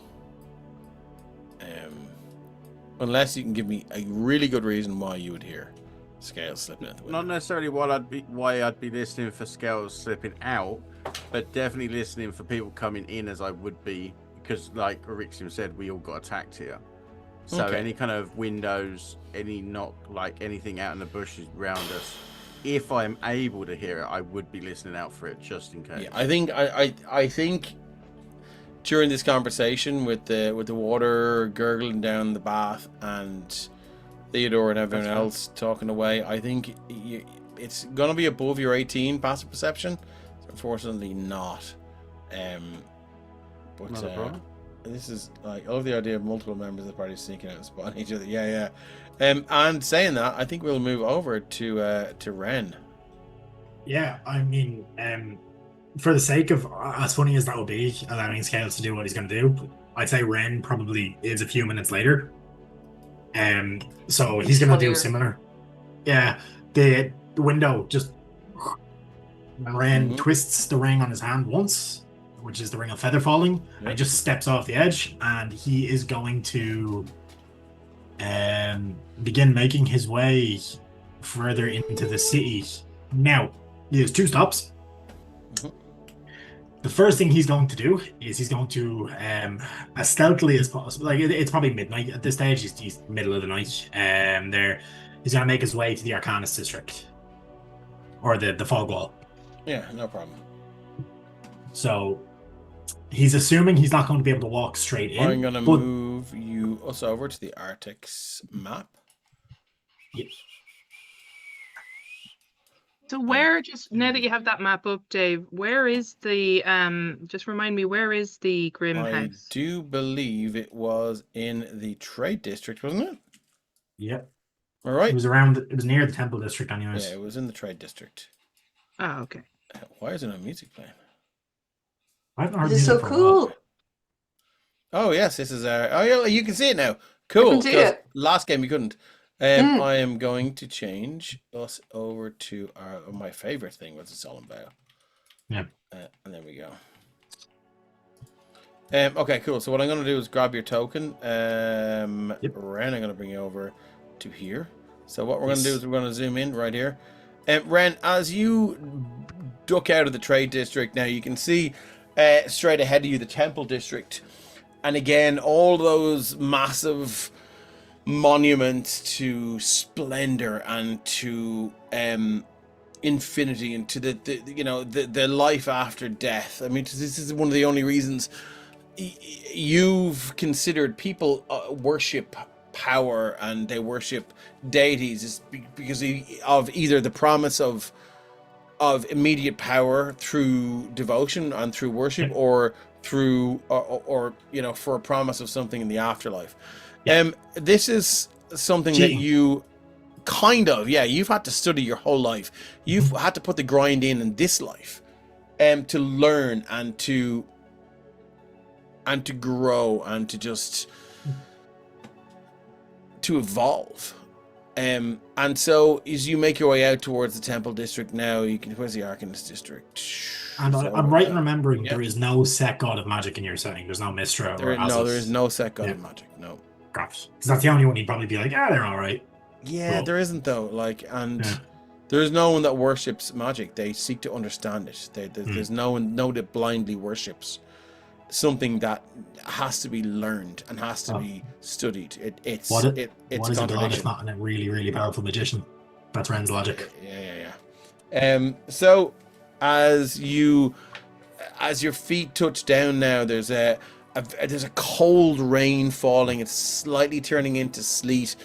Unless you can give me a really good reason why you would hear Scales slipping out the window. Not necessarily why I'd be listening for Scales slipping out, but definitely listening for people coming in as I would be, because like Rixium said, we all got attacked here. So Okay. any kind of windows, any knock, like anything out in the bushes around us, if I'm able to hear it, I would be listening out for it just in case. Yeah, I think during this conversation with the water gurgling down the bath and Theodore and everyone That's fine. else talking away, I think it's gonna be above your 18 passive perception. Unfortunately, not. But Not a problem. this is like I love the idea of multiple members of the party sneaking out and spotting each other. Yeah. And saying that, I think we'll move over to Ren. Yeah, I mean, for the sake of as funny as that would be, allowing Scales to do what he's going to do, I'd say Ren probably is a few minutes later. So he's going to do Funnier. similar. Yeah, the window just. Ren Mhm. twists the ring on his hand once, which is the ring of feather falling, and Yep. he just steps off the edge, and he is going to begin making his way further into the city. Now, there's 2 stops. Mhm. The first thing he's going to do is he's going to, as stealthily as possible, like it's probably midnight at this stage, he's middle of the night, he's going to make his way to the Arcanist district, or the fog wall. Yeah, no problem. So he's assuming he's not going to be able to walk straight in. I'm going to move us over to the Arctic's map. Yep. So where, just now that you have that map up, Dave, where is the just remind me, where is the Grim I House? do believe it was in the Trade District, wasn't it? Yep. All right. It was near the Temple District anyways. Yeah, it was in the Trade District. Oh, okay. Why isn't no music playing? I've not heard This is so music for a while. cool. Oh yes, this is oh yeah, you can see it now. Cool. can see 'cause it. Last game you couldn't. I am going to change us over to my favorite thing, which is Solemn Vow. Yeah. And there we go. Okay, cool. So what I'm going to do is grab your token. Ren, I'm going to bring you over to here. So what we're going to do is we're going to zoom in right here. Ren, as you duck out of the Trade District now, you can see straight ahead of you the Temple District. And again, all those massive monuments to splendor and to infinity and to the life after death. I mean, this is one of the only reasons you've considered people worship power and they worship deities is because of either the promise of immediate power through devotion and through worship, or through or for a promise of something in the afterlife. This is something that you you've had to study your whole life. You've had to put the grind in this life to learn and to grow and to just to evolve. And so as you make your way out towards the Temple District now, where's the Arcanist District? And I'm right in remembering there is no set god of magic in your setting. There's no Mistra or Azus. No, there is no set god of magic. No. Because that's the only one you'd probably be like, they're all right. Yeah, well, there isn't though. There's no one that worships magic. They seek to understand it. There's no one that blindly worships something that has to be learned and has to be studied. It's what a is a god contradiction. if not a really, really powerful magician? That's Ren's logic. Yeah. So as your feet touch down now, there's a cold rain falling. It's slightly turning into sleet.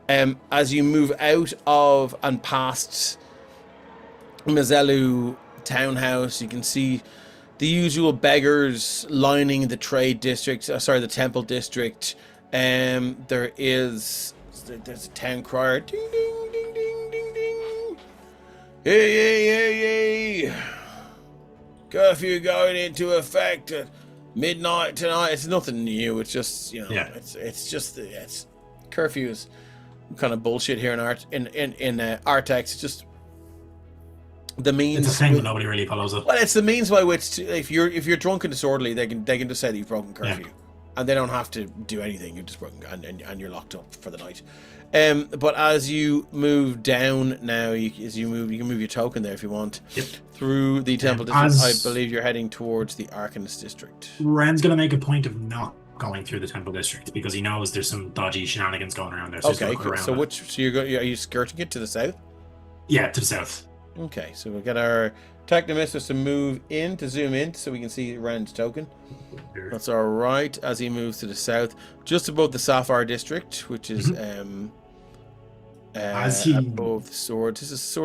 As you move out of and past Mezelus Townhouse, you can see the usual beggars lining the the Temple District. There's a town crier. Ding, ding, ding, ding, ding, ding. Hey. Curfew going into effect at midnight tonight. It's nothing new. It's just, it's curfew is kind of bullshit here in Artex. It's just the means. It's a thing that nobody really follows it. Well, it's the means by which if you're drunk and disorderly, they can just say that you've broken curfew, and they don't have to do anything. You've just broken and you're locked up for the night. But as you move down now, you can move your token there if you want through the Temple District. I believe you're heading towards the Arcanist District. Ren's gonna make a point of not going through the Temple District because he knows there's some dodgy shenanigans going around there. So Okay, cool. So are you skirting it to the south? Yeah, to the south. Okay, so we'll get our Technomistress to zoom in so we can see Ren's token. That's all right. As he moves to the south, just above the Sapphire District, which is above the sword. This is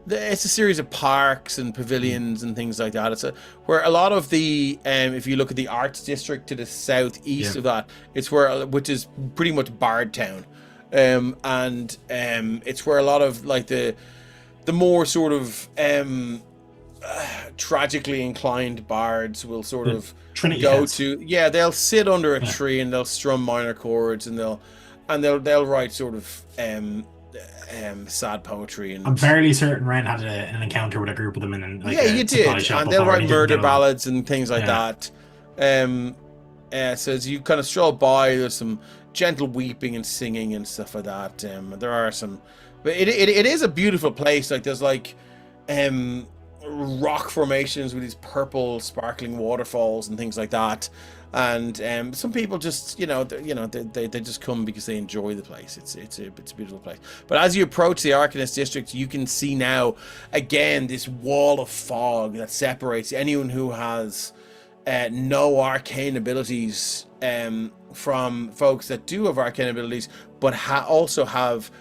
it's a series of parks and pavilions and things like that. It's where a lot of the if you look at the Arts District to the southeast of that, which is pretty much Bard Town, and it's where a lot of like the more sort of tragically inclined bards will sort of Trinity go heads. they'll sit under a tree and they'll strum minor chords and they'll write sort of sad poetry. And I'm fairly certain Ren had an encounter with a group of them in you did, and they'll write murder ballads and things like that. So as you kind of stroll by, there's some gentle weeping and singing and stuff like that. There are some, but it is a beautiful place. Like there's like rock formations with these purple sparkling waterfalls and things like that. And some people just they just come because they enjoy the place. It's a beautiful place. But as you approach the Arcanist district, you can see now again this wall of fog that separates anyone who has no arcane abilities from folks that do have arcane abilities, but also have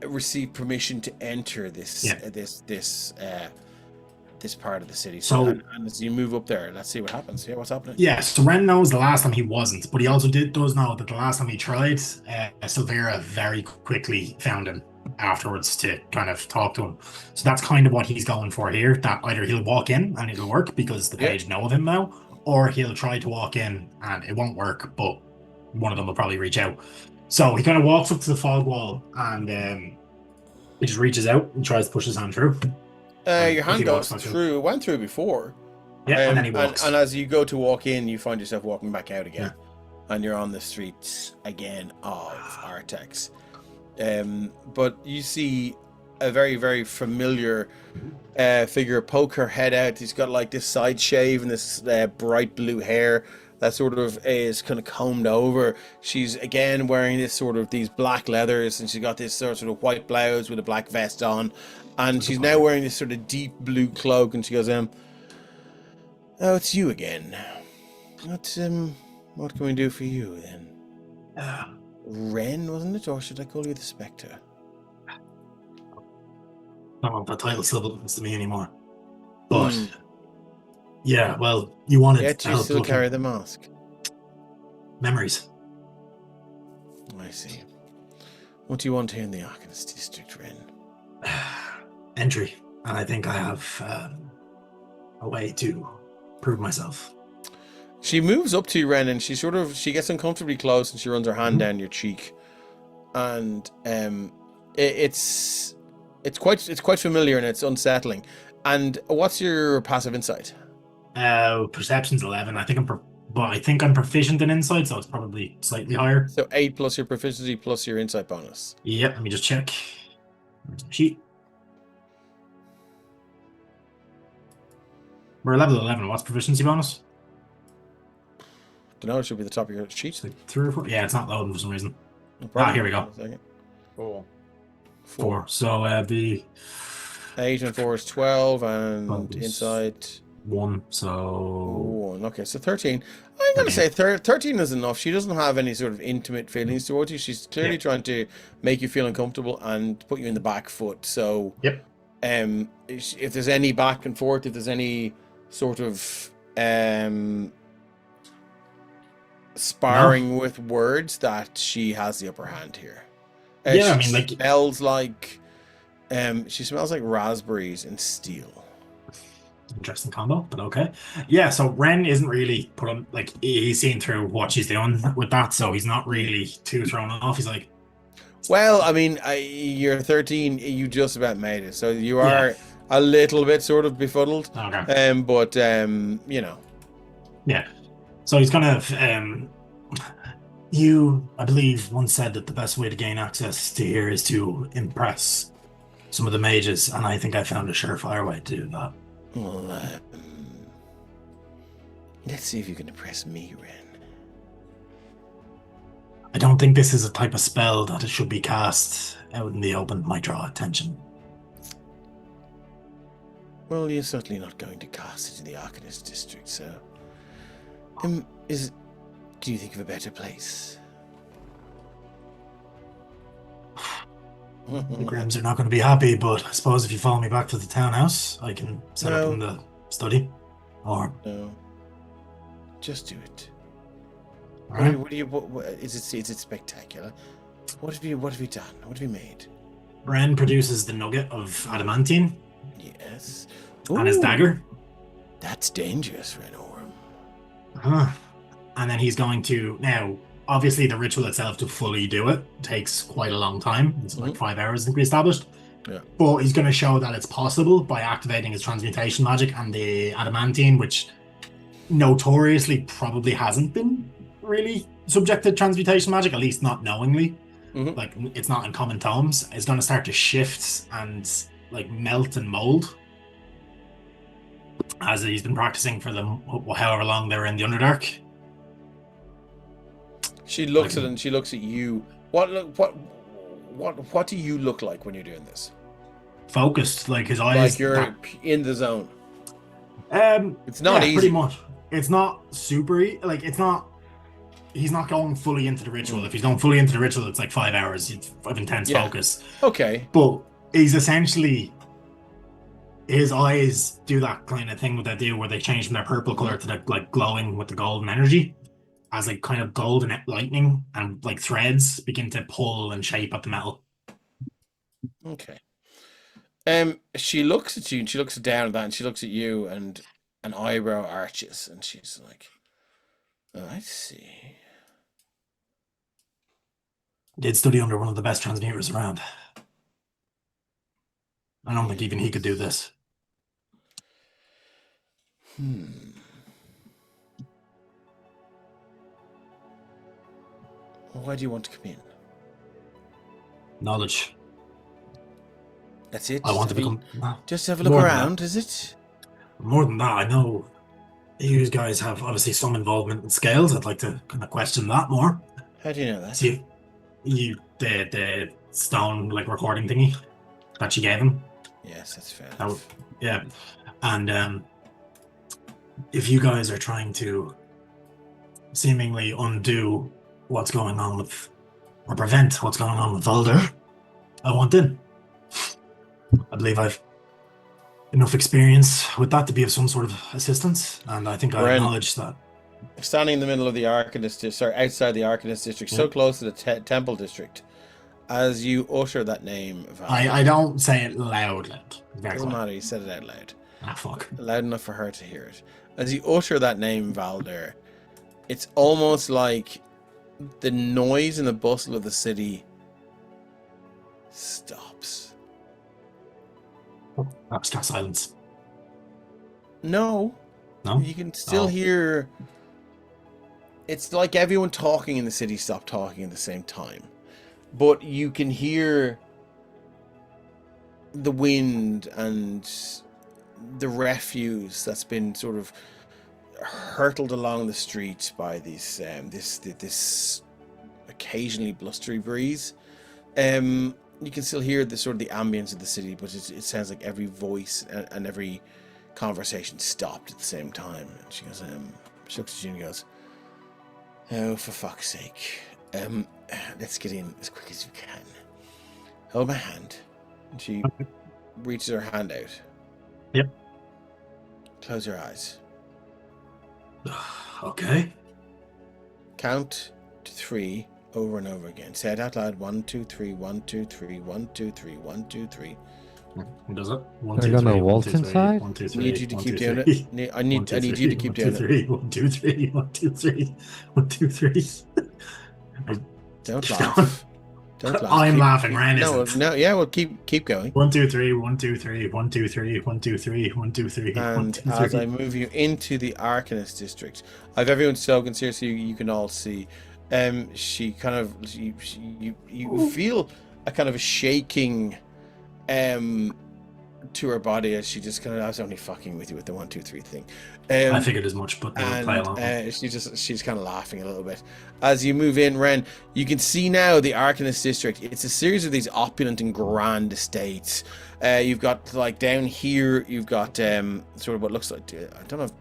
received permission to enter this this part of the city. So and as you move up there, let's see what happens. Yeah, what's happening? Yeah, so Ren knows the last time he wasn't, but he also does know that the last time he tried, Silvera very quickly found him afterwards to kind of talk to him. So that's kind of what he's going for here, that either he'll walk in and it'll work because the page know of him now, or he'll try to walk in and it won't work, but one of them will probably reach out. So he kind of walks up to the fog wall and he just reaches out and tries to push his hand through. Your hand goes through. It went through before. Yeah, and then he walks. And as you go to walk in, you find yourself walking back out again. Yeah. And you're on the streets again of Artex. But you see a very, very familiar figure poke her head out. He's got like this side shave and this bright blue hair that sort of is kind of combed over. She's again wearing this sort of these black leathers, and she's got this sort of white blouse with a black vest on. And she's now wearing this sort of deep blue cloak, and she goes, "Oh, it's you again. What can we do for you then? Ren, wasn't it, or should I call you the Spectre?" I don't know if that title still belongs to me anymore. But yeah, well, you wanted yet to you help still carry the mask. Memories. I see. What do you want here in the Arcanist district, Ren? Entry, and I think I have a way to prove myself. She moves up to you, Ren, and she gets uncomfortably close, and she runs her hand down your cheek, and it's quite familiar and it's unsettling. And what's your passive insight? Perception's 11. I think I'm proficient in insight, so it's probably slightly higher. So 8 plus your proficiency plus your insight bonus. Yep, let me just check. Where's the sheet? We're level 11. What's proficiency bonus? Don't know, it should be the top of your sheet. It's like 3 or 4. Yeah, it's not loading for some reason. No, here we go. 4. So the 8 and 4 is 12, and insight 1. So 1. Okay, so 13. I'm going to say 13 is enough. She doesn't have any sort of intimate feelings towards you. She's clearly trying to make you feel uncomfortable and put you in the back foot. So if there's any back and forth, if there's any sort of sparring with words, that she has the upper hand here. She smells like raspberries and steel. Interesting combo, but okay. Yeah, so Ren isn't really he's seen through what she's doing with that, so he's not really too thrown off. He's like, well, I mean, you're 13, you just about made it, so you are a little bit sort of befuddled. Okay. But yeah. So he's kind of you, I believe, once said that the best way to gain access to here is to impress some of the mages, and I think I found a surefire way to do that. Well, let's see if you can impress me, Ren. I don't think this is a type of spell that it should be cast out in the open. Might draw attention. Well, you're certainly not going to cast it in the Arcanist district, so do you think of a better place? The Grims are not going to be happy, but I suppose if you follow me back to the townhouse, I can set up in the study. Or no, just do it. All right. What is it spectacular? What have you done? What have you made? Ren produces the nugget of adamantine. Yes. And his dagger. That's dangerous, Renorum. And then he's going to now. Obviously, the ritual itself to fully do it takes quite a long time. It's like 5 hours, I think we established. Yeah. But he's going to show that it's possible by activating his transmutation magic and the adamantine, which notoriously probably hasn't been really subject to transmutation magic, at least not knowingly. Mhm. Like it's not in common tomes. It's going to start to shift and like melt and mold as he's been practicing for them however long they were in the Underdark. She looks at it and she looks at you. What do you look like when you're doing this? Focused, like his eyes. Like you're in the zone. It's not easy. Pretty much. It's not super like it's not. He's not going fully into the ritual. If he's going fully into the ritual, it's like 5 hours of intense focus. Okay. But he's essentially, his eyes do that kind of thing with that deal where they change from their purple color to the like glowing with the golden energy, as like kind of golden lightning and like threads begin to pull and shape at the metal. Okay. She looks at you and she looks down at that and she looks at you and an eyebrow arches and she's like, oh, I see. Did study under one of the best transmuters around. I don't think even he could do this. Why do you want to come in? Knowledge. That's it? I want to become... Just have a look around, is it? More than that, I know you guys have obviously some involvement in scales. I'd like to kind of question that more. How do you know that? See, the stone like recording thingy that you gave him. Yes, that's fair. Yeah, and if you guys are trying to seemingly undo what's going on with, or prevent what's going on with Valder, I want in. I believe I've enough experience with that to be of some sort of assistance, and I think I acknowledge that. Standing in the middle of the Arcanist, outside the Arcanist district, so close to the Temple district, as you utter that name, Valder, I don't say it loud. Doesn't matter, you said it out loud. Ah, fuck. Loud enough for her to hear it. As you utter that name, Valder, it's almost like the noise and the bustle of the city stops. Abstract silence. No. No? You can still hear... It's like everyone talking in the city stopped talking at the same time. But you can hear the wind and the refuse that's been sort of hurtled along the streets by these this occasionally blustery breeze. You can still hear the sort of the ambience of the city, but it sounds like every voice and every conversation stopped at the same time. And she goes, she looks at you and goes, "Oh, for fuck's sake, let's get in as quick as you can. Hold my hand." And she reaches her hand out. Yep. Close your eyes. Okay. Count to 3 over and over again. Say it out loud. 1, 2, 3. 1, 2, 3. 1, 2, 3. 1, 2, 3. Does it? 1, Are 2, you gonna 3, waltz 1, 2, 3, inside? 1, 2, I 3, need you to 1, keep 2, doing 3. it. I need you to keep doing it. 1, 2, 3. 1, 2, 3. 1, 2, 3. Don't laugh. Don't laugh. I'm laughing. Ren isn't. No. Yeah. Well, keep going. 1, 2, 3. 1, 2, 3. 1, 2, 3. 1, 2, 3. 1, 2, 3. And as I move you into the Arcanist district, I've everyone spoken here so you can all see. She kind of you feel a kind of a shaking to her body as she just kind of, I was only fucking with you with the 1, 2, 3 thing. I figured as much, but and play along. she's kind of laughing a little bit as you move in. Ren, you can see now the Arcanist district. It's a series of these opulent and grand estates. You've got like down here, you've got sort of what looks like, I don't know if,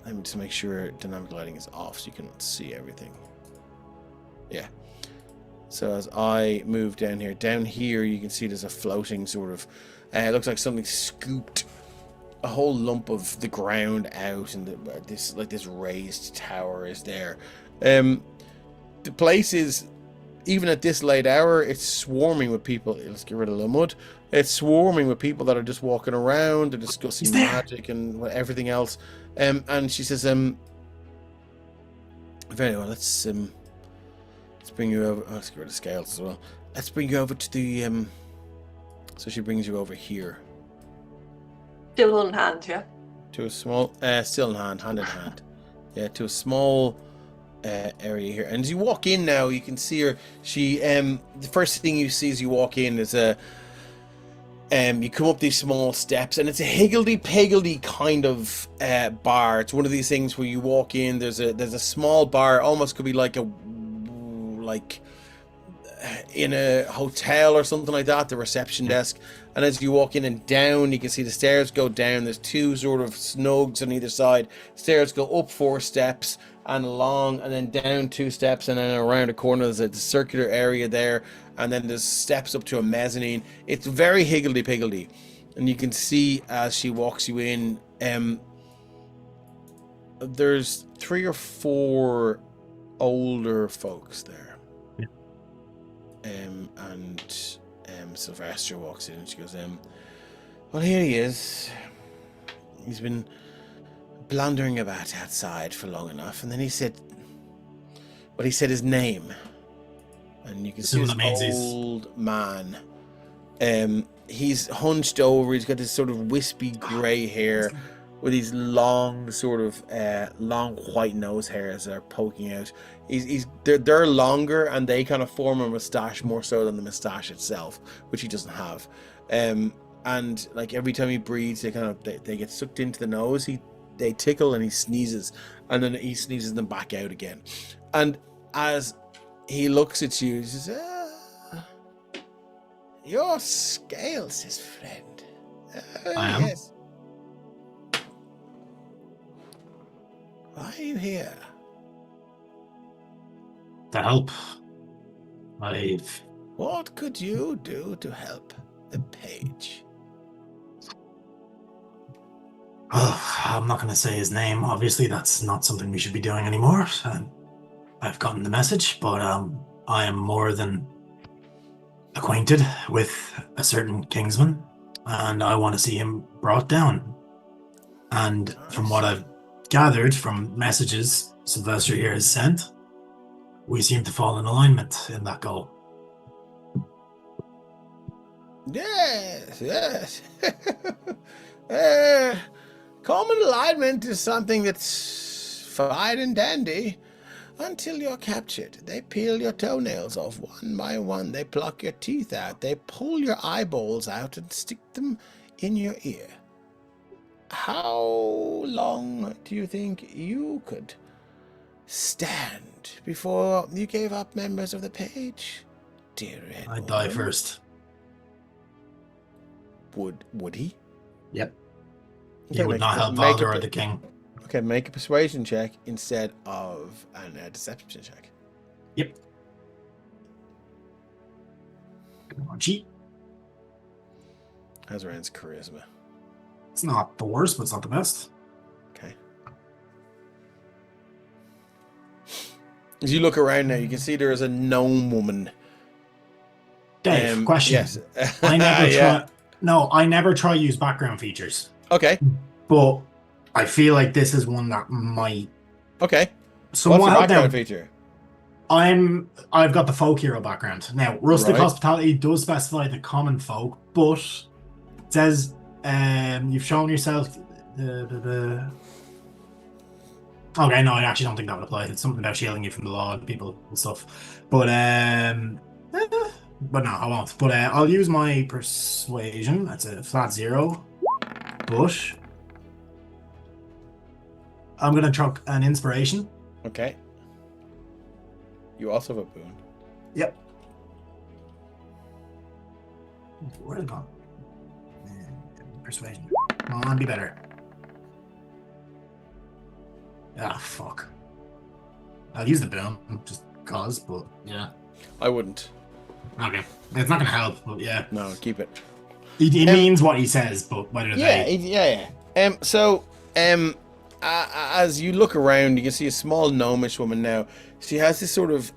let me just make sure dynamic lighting is off so you can see everything. Yeah. So as I move down here you can see there's a floating sort of, it looks like something scooped a whole lump of the ground out, and this raised tower is there. The place is, even at this late hour, it's swarming with people. Let's get rid of the mud. It's swarming with people that are just walking around and discussing magic and everything else. And she says, very well, let's bring you over. Oh, let's get rid of scales as well. Let's bring you over to the so she brings you over here. Still holding hands, yeah? To a small, still in hand in hand. Yeah, to a small area here. And as you walk in now, you can see her. She the first thing you see as you walk in is a you come up these small steps, and it's a higgledy-piggledy kind of bar. It's one of these things where you walk in. There's a small bar, almost could be like in a hotel or something like that. The reception desk, and as you walk in and down, you can see the stairs go down. There's two sort of snugs on either side. Stairs go up 4 steps and along, and then down 2 steps, and then around a corner there's a circular area there. And then there's steps up to a mezzanine. It's very higgledy-piggledy. And you can see as she walks you in, there's 3 or 4 older folks there. Yeah. And Sylvester walks in and she goes, well, here he is. He's been blundering about outside for long enough. And then he said his name. And you can see this old man. He's hunched over. He's got this sort of wispy grey hair with these long sort of long white nose hairs that are poking out. They're longer, and they kind of form a moustache more so than the moustache itself, which he doesn't have. And like every time he breathes, they get sucked into the nose. They tickle, and he sneezes, and then he sneezes them back out again. And as he looks at you, he says, "You're Scales, his friend." I am. Yes. Why are you here? To help. What could you do to help the page? I'm not going to say his name. Obviously, that's not something we should be doing anymore. I've gotten the message, but I am more than acquainted with a certain Kingsman, and I want to see him brought down. And from what I've gathered from messages Sylvester here has sent, we seem to fall in alignment in that goal. Yes. Common alignment is something that's fine and dandy until you're captured. They peel your toenails off one by one. They pluck your teeth out. They pull your eyeballs out and stick them in your ear. How long do you think you could stand before you gave up members of the page, dear Red? I'd die first. Would he? Yep. Okay, He would not help Valder or the king. Okay, make a persuasion check instead of a deception check. Yep. Come on, cheat. How's Rand's charisma? It's not the worst, but it's not the best. Okay. As you look around now, you can see there is a gnome woman. Dave, question. Yes. I never Yeah. try. No, I never try use background features, Okay. but I feel like this is one that might. Okay. Somewhat What's your help background out. feature? I've got the folk hero background. Now, rustic Right. hospitality does specify the common folk, but it says you've shown yourself the Okay, no, I actually don't think that would apply. It's something about shielding you from the law and people and stuff. But no, I won't. But I'll use my persuasion. That's a flat 0. But I'm gonna chuck an inspiration. Okay. You also have a boon. Yep. Where did it go? Persuasion. Come on, be better. Ah, fuck. I'll use the boom, just cause, but yeah. I wouldn't. Okay. It's not gonna help, but yeah. No, keep it. He means what he says, but whether they... Yeah. As you look around, you can see a small gnomish woman now. She has this sort of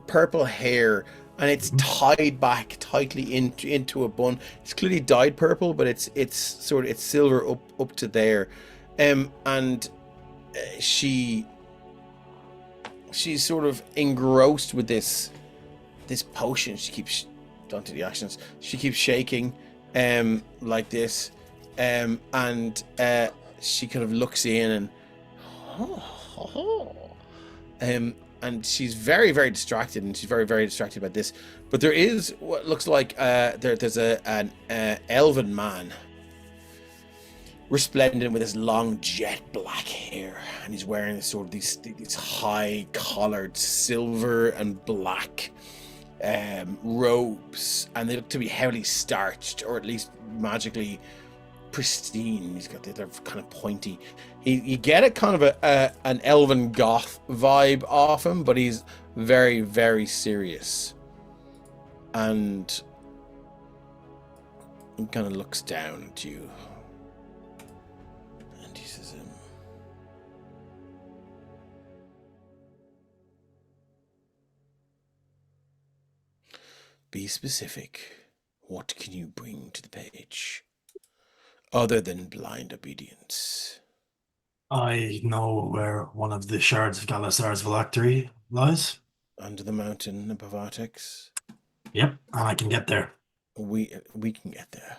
purple hair, and it's tied back tightly into a bun. It's clearly dyed purple, but it's silver up to there. She's sort of engrossed with this potion. She keeps done to the actions. She keeps shaking like this, and she kind of looks in and And she's very, very distracted, and she's very, very distracted by this. But there is what looks like there's an elven man, resplendent with his long jet black hair, and he's wearing this sort of these high collared silver and black robes, and they look to be heavily starched, or at least magically pristine. He's got they're kind of pointy. You get a kind of an elven goth vibe off him, but he's very, very serious, and he kind of looks down at you, and he says, "Be specific. What can you bring to the page, other than blind obedience?" I know where one of the shards of Galasar's phylactery lies. Under the mountain above Artex. Yep, and I can get there. We can get there.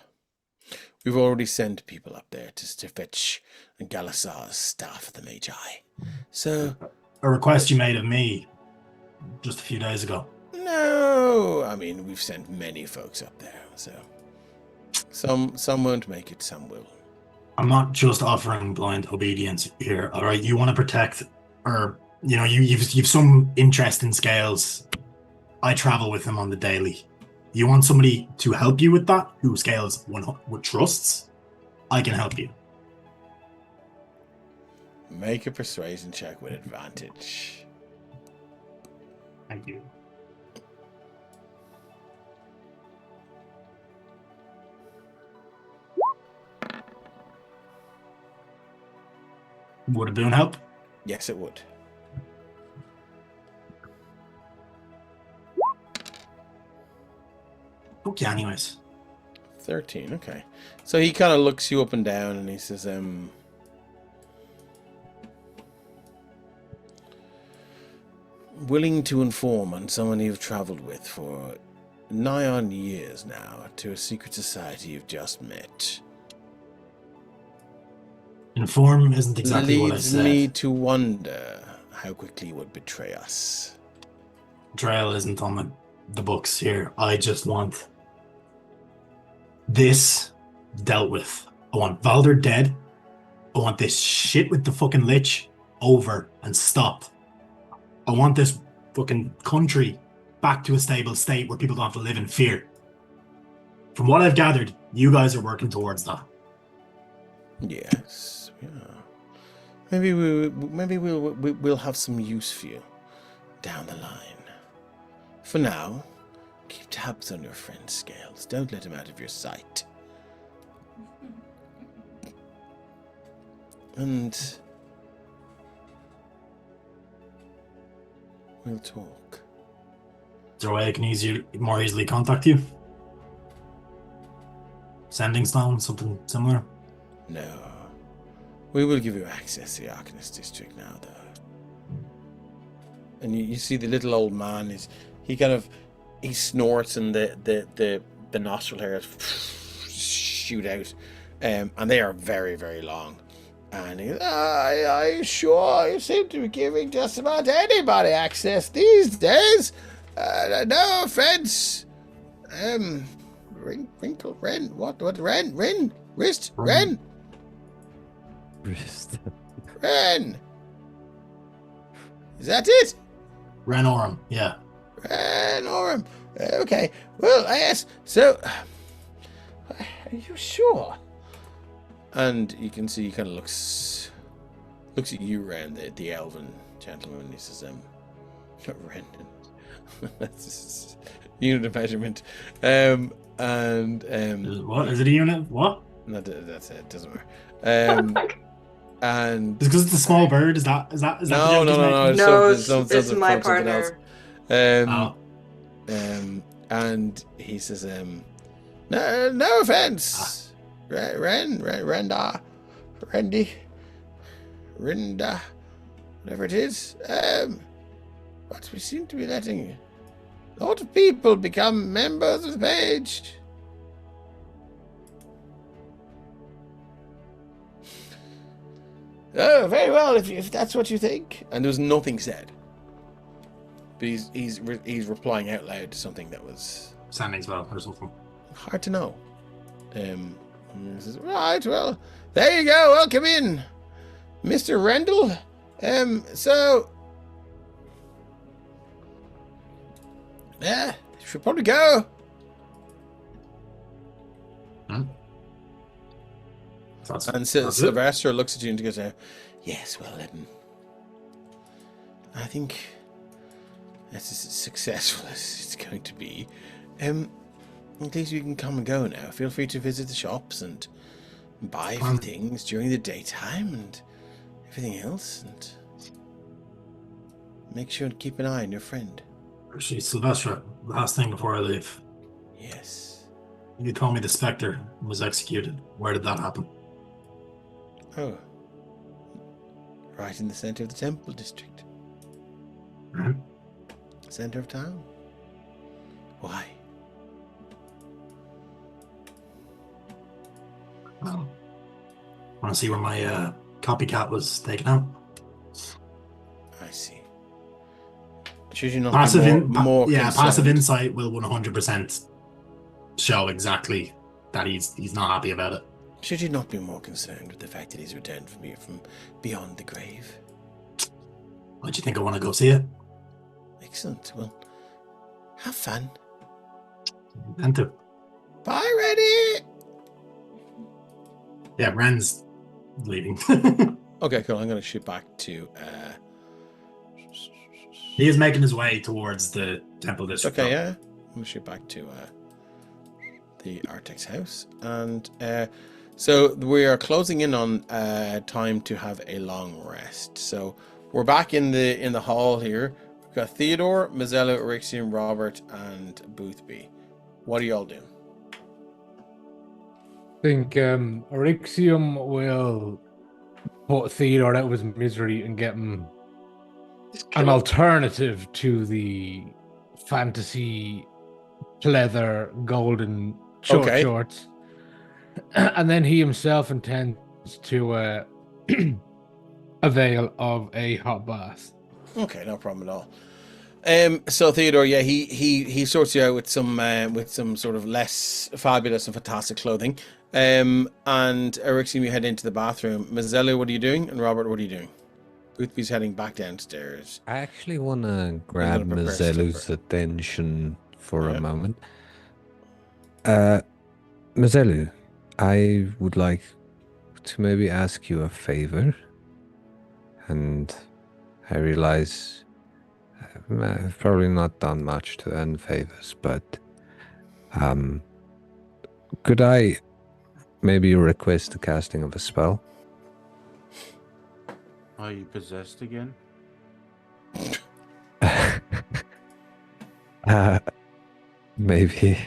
We've already sent people up there to fetch Galasar's staff of the Magi. So A request you made of me just a few days ago. no, I mean we've sent many folks up there. So some won't make it, some will. I'm not just offering blind obedience here, all right? You want to protect, or you've some interest in Scales. I travel with him on the daily. You want somebody to help you with that, who Scales would trusts? I can help you. Make a persuasion check with advantage. Thank you. Would a boon help? Yes, it would. Okay, anyways. 13, okay. So he kind of looks you up and down and he says, willing to inform on someone you've traveled with for nigh on years now to a secret society you've just met. Inform isn't exactly what I Leads said. me to wonder how quickly you would betray us. Betrayal isn't on the books here. I just want this dealt with. I want Valder dead. I want this shit with the fucking Lich over and stopped. I want this fucking country back to a stable state where people don't have to live in fear. From what I've gathered, you guys are working towards that. Yes, we are. Maybe we'll have some use for you down the line. For now, keep tabs on your friend's Scales. Don't let him out of your sight. And we'll talk. Is there a way I can more easily contact you? Sending stone, something similar? No. We will give you access to the Arcanist District now, though. And you see the little old man he snorts and the nostril hairs shoot out. And they are very, very long. And he goes, I sure you seem to be giving just about anybody access these days. No offense. Wrinkle, Ren, what, Ren, wrist, Ren. Wrist. Ren! Is that it? Ren Oram, yeah. Ren Oram. Okay. Well, yes. So, are you sure? And you can see he kind of looks at you, Ren, the elven gentleman. And he says, Ren. That's unit of measurement. What? Is it a unit? What? No, that's it. Doesn't matter. And Is it because it's a small bird? Is that no. No, It's it's my something else. partner. And he says, no offense, Rinda, whatever it is. But we seem to be letting a lot of people become members of the page. Oh, very well, if that's what you think. And there was nothing said. But he's replying out loud to something that was Standing spell or something. hard to know. And he says, right, well, there you go. Welcome in, Mr. Rendell. So, yeah, should probably go. And Sylvester looks at you and goes, yes, well, I think that's as successful as it's going to be. At least you can come and go now. Feel free to visit the shops and buy a few things during the daytime and everything else. And make sure to keep an eye on your friend. Actually, Sylvester, last thing before I leave. Yes. You told me the Spectre was executed. Where did that happen? Oh. Right in the center of the temple district. Right. Center of town. Why? Well, want to see where my copycat was taken out? I see. Should you not Passive, be more passive insight will 100% show exactly that he's not happy about it. Should you not be more concerned with the fact that he's returned from here from beyond the grave? Why do you think I want to go see it? Excellent. Well, have fun. And to. Bye, Reddy. Yeah, Ren's leaving. Okay, cool. I'm going to shoot back to. He is making his way towards the temple district. Okay, yeah. I'm going to shoot back to the Arctic's house, and so we are closing in on time to have a long rest. So we're back in the hall here. We've got Theodore, Mezelus, Erixium, Robert, and Boothby. What are y'all doing? I think Erixium will put Theodore out of his misery and get him an alternative to the fantasy pleather golden short shorts. And then he himself intends to avail of a hot bath. Okay, no problem at all. So Theodore, yeah, he sorts you out with some sort of less fabulous and fantastic clothing. And Erixium, you head into the bathroom. Mezelus, what are you doing? And Robert, what are you doing? Boothby's heading back downstairs. I actually want to grab Mezelus' attention for a moment. Mezelus, I would like to maybe ask you a favor. And I realize I've probably not done much to earn favors, but could I maybe request the casting of a spell? Are you possessed again? Maybe.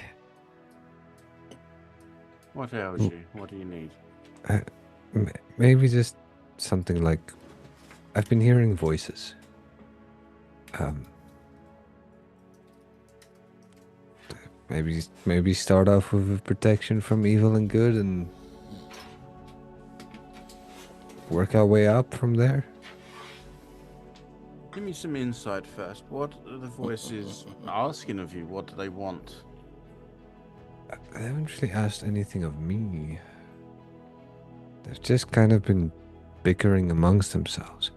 What ails you? What do you need? Maybe just something like, I've been hearing voices. Maybe start off with a protection from evil and good and work our way up from there. Give me some insight first. What are the voices asking of you? What do they want? They haven't really asked anything of me. They've just kind of been bickering amongst themselves.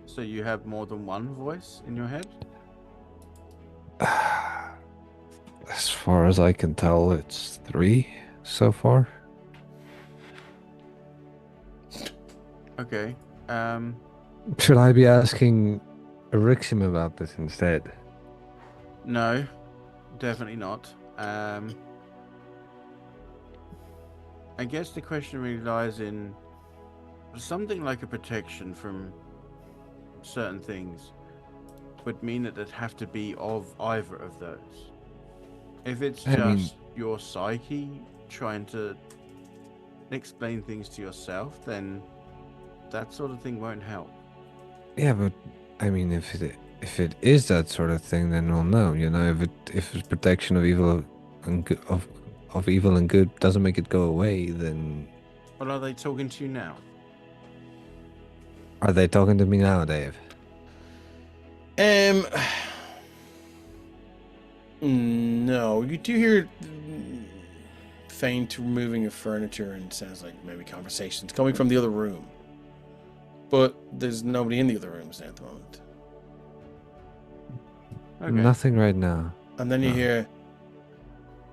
So you have more than one voice in your head? As far as I can tell, it's 3 so far. Okay. Should I be asking Erixium about this instead? No, definitely not. I guess the question really lies in something like a protection from certain things would mean that it'd have to be of either of those. If it's just your psyche trying to explain things to yourself, then that sort of thing won't help. Yeah, but I mean, if it is that sort of thing, then we'll know. You know, if it's protection of evil and good, of evil and good doesn't make it go away, then. Well, are they talking to you now? Are they talking to me now, Dave? No, you do hear faint moving of furniture and sounds like maybe conversations coming from the other room. But there's nobody in the other rooms now at the moment. Okay. Nothing right now. And then you No. hear,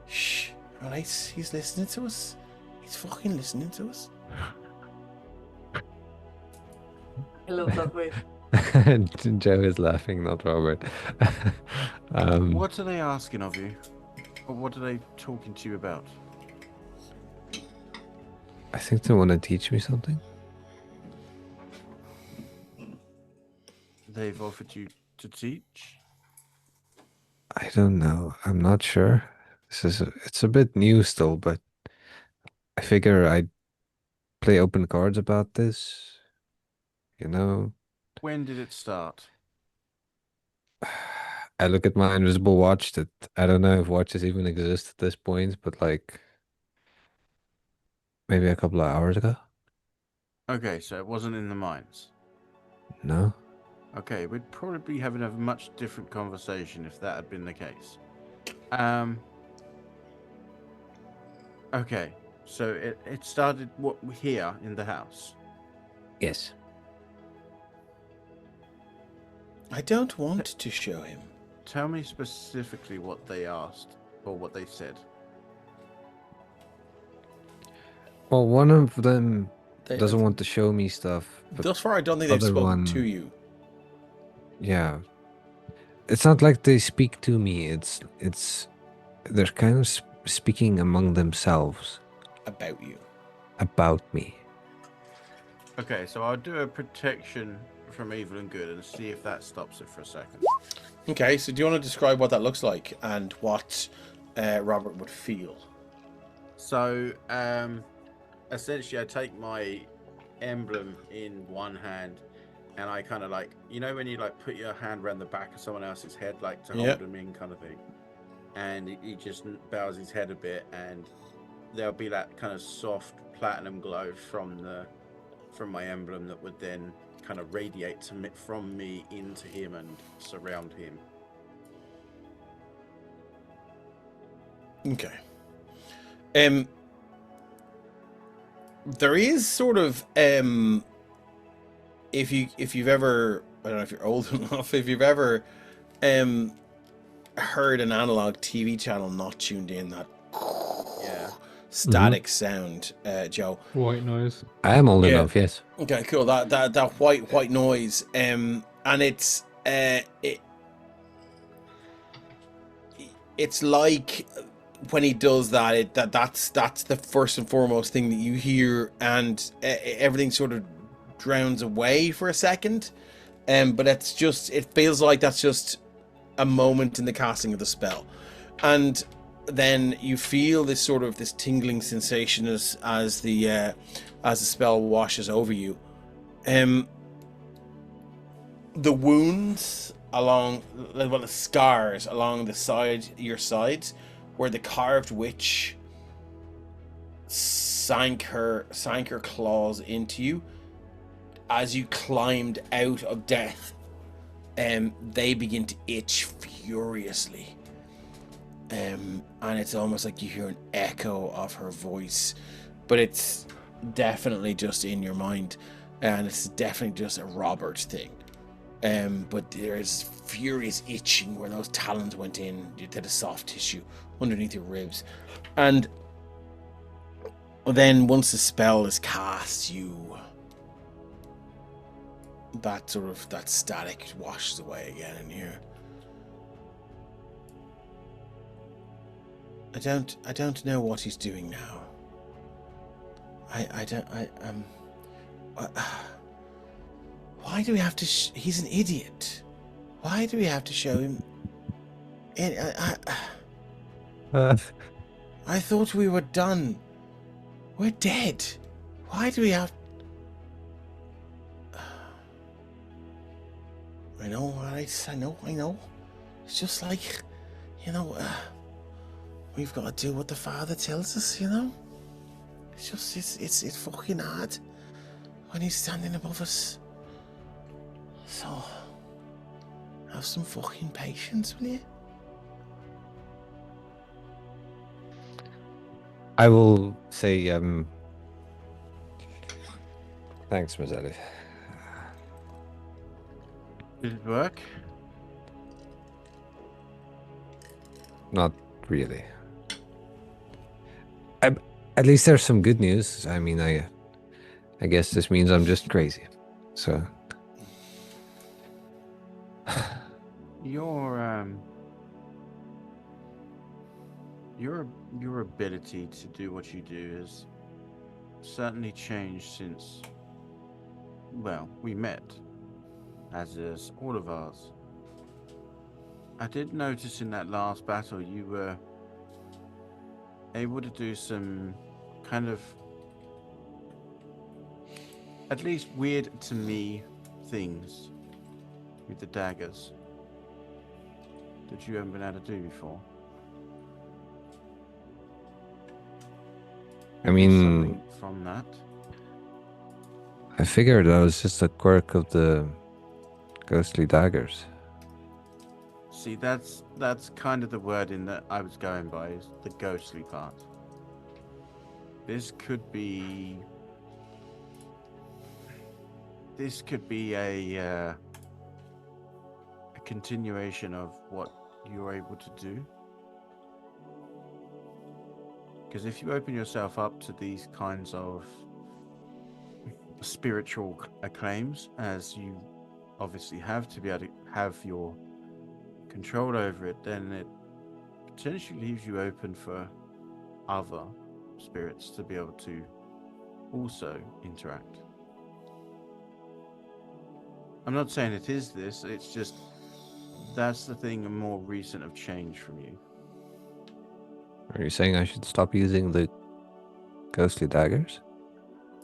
shh, right, he's listening to us. He's fucking listening to us. I love that voice. Joe is laughing, not Robert. What are they asking of you? Or what are they talking to you about? I think they want to teach me something. They've offered you to teach? I don't know. I'm not sure. It's a bit new still, but I figure I'd play open cards about this. You know, When did it start? I look at my invisible watch that I don't know if watches even exist at this point, but like maybe a couple of hours ago. Okay, so it wasn't in the mines. No. Okay, we'd probably be having a much different conversation if that had been the case. Okay, so it started here in the house. Yes. I don't want to show him. Tell me specifically what they asked or what they said. Well, one of them They- doesn't want to show me stuff, but Thus far, I don't think they've other spoken one- to you yeah, it's not like they speak to me. It's they're kind of speaking among themselves about you. about me. Okay, so I'll do a protection from evil and good and see if that stops it for a second. Okay, so do you want to describe what that looks like and what Robert would feel? So, essentially, I take my emblem in one hand, and I kind of like, you know, when you like put your hand around the back of someone else's head, like to hold Yep. them in, kind of thing. And he just bows his head a bit, and there'll be that kind of soft platinum glow from my emblem that would then kind of radiate from me into him and surround him. Okay. There is sort of if you've ever, I don't know if you're old enough, if you've ever heard an analog TV channel not tuned in, that static sound, Joe. White noise. I am old Yeah. enough, yes. Okay, cool. That white noise, and it's it's like when he does that, that's the first and foremost thing that you hear, and everything sort of drowns away for a second. But it feels like that's just a moment in the casting of the spell, and then you feel this tingling sensation as the spell washes over you. The wounds the scars along your sides, where the carved witch sank her claws into you as you climbed out of death, they begin to itch furiously. And it's almost like you hear an echo of her voice, but it's definitely just in your mind, and it's definitely just a Robert thing. But there's furious itching where those talons went in to the soft tissue underneath your ribs, and then once the spell is cast, that static washes away again in here. I don't know what he's doing now. Why do we have to? He's an idiot. Why do we have to show him? I thought we were done. We're dead. Why do we have? I know, right? I know. It's just like, we've got to do what the Father tells us, It's just, it's fucking hard when he's standing above us. So, Have some fucking patience, will you? I will say, thanks, Mezelus. Did it work? Not really. At least there's some good news. I mean, I guess this means I'm just crazy. So. Your ability to do what you do has certainly changed since, well, we met, as is all of ours. I did notice in that last battle you were able to do some kind of, at least weird to me, things with the daggers that you haven't been able to do before. I mean, Something from that. I figured that was just a quirk of the ghostly daggers. See, that's kind of the wording that I was going by, is the ghostly part. This could be a continuation of what you're able to do. Because if you open yourself up to these kinds of spiritual acclaims, as you obviously have to be able to have your control over it, then it potentially leaves you open for other spirits to be able to also interact. I'm not saying it is this, it's just that's the thing more recent of change from you. Are you saying I should stop using the ghostly daggers?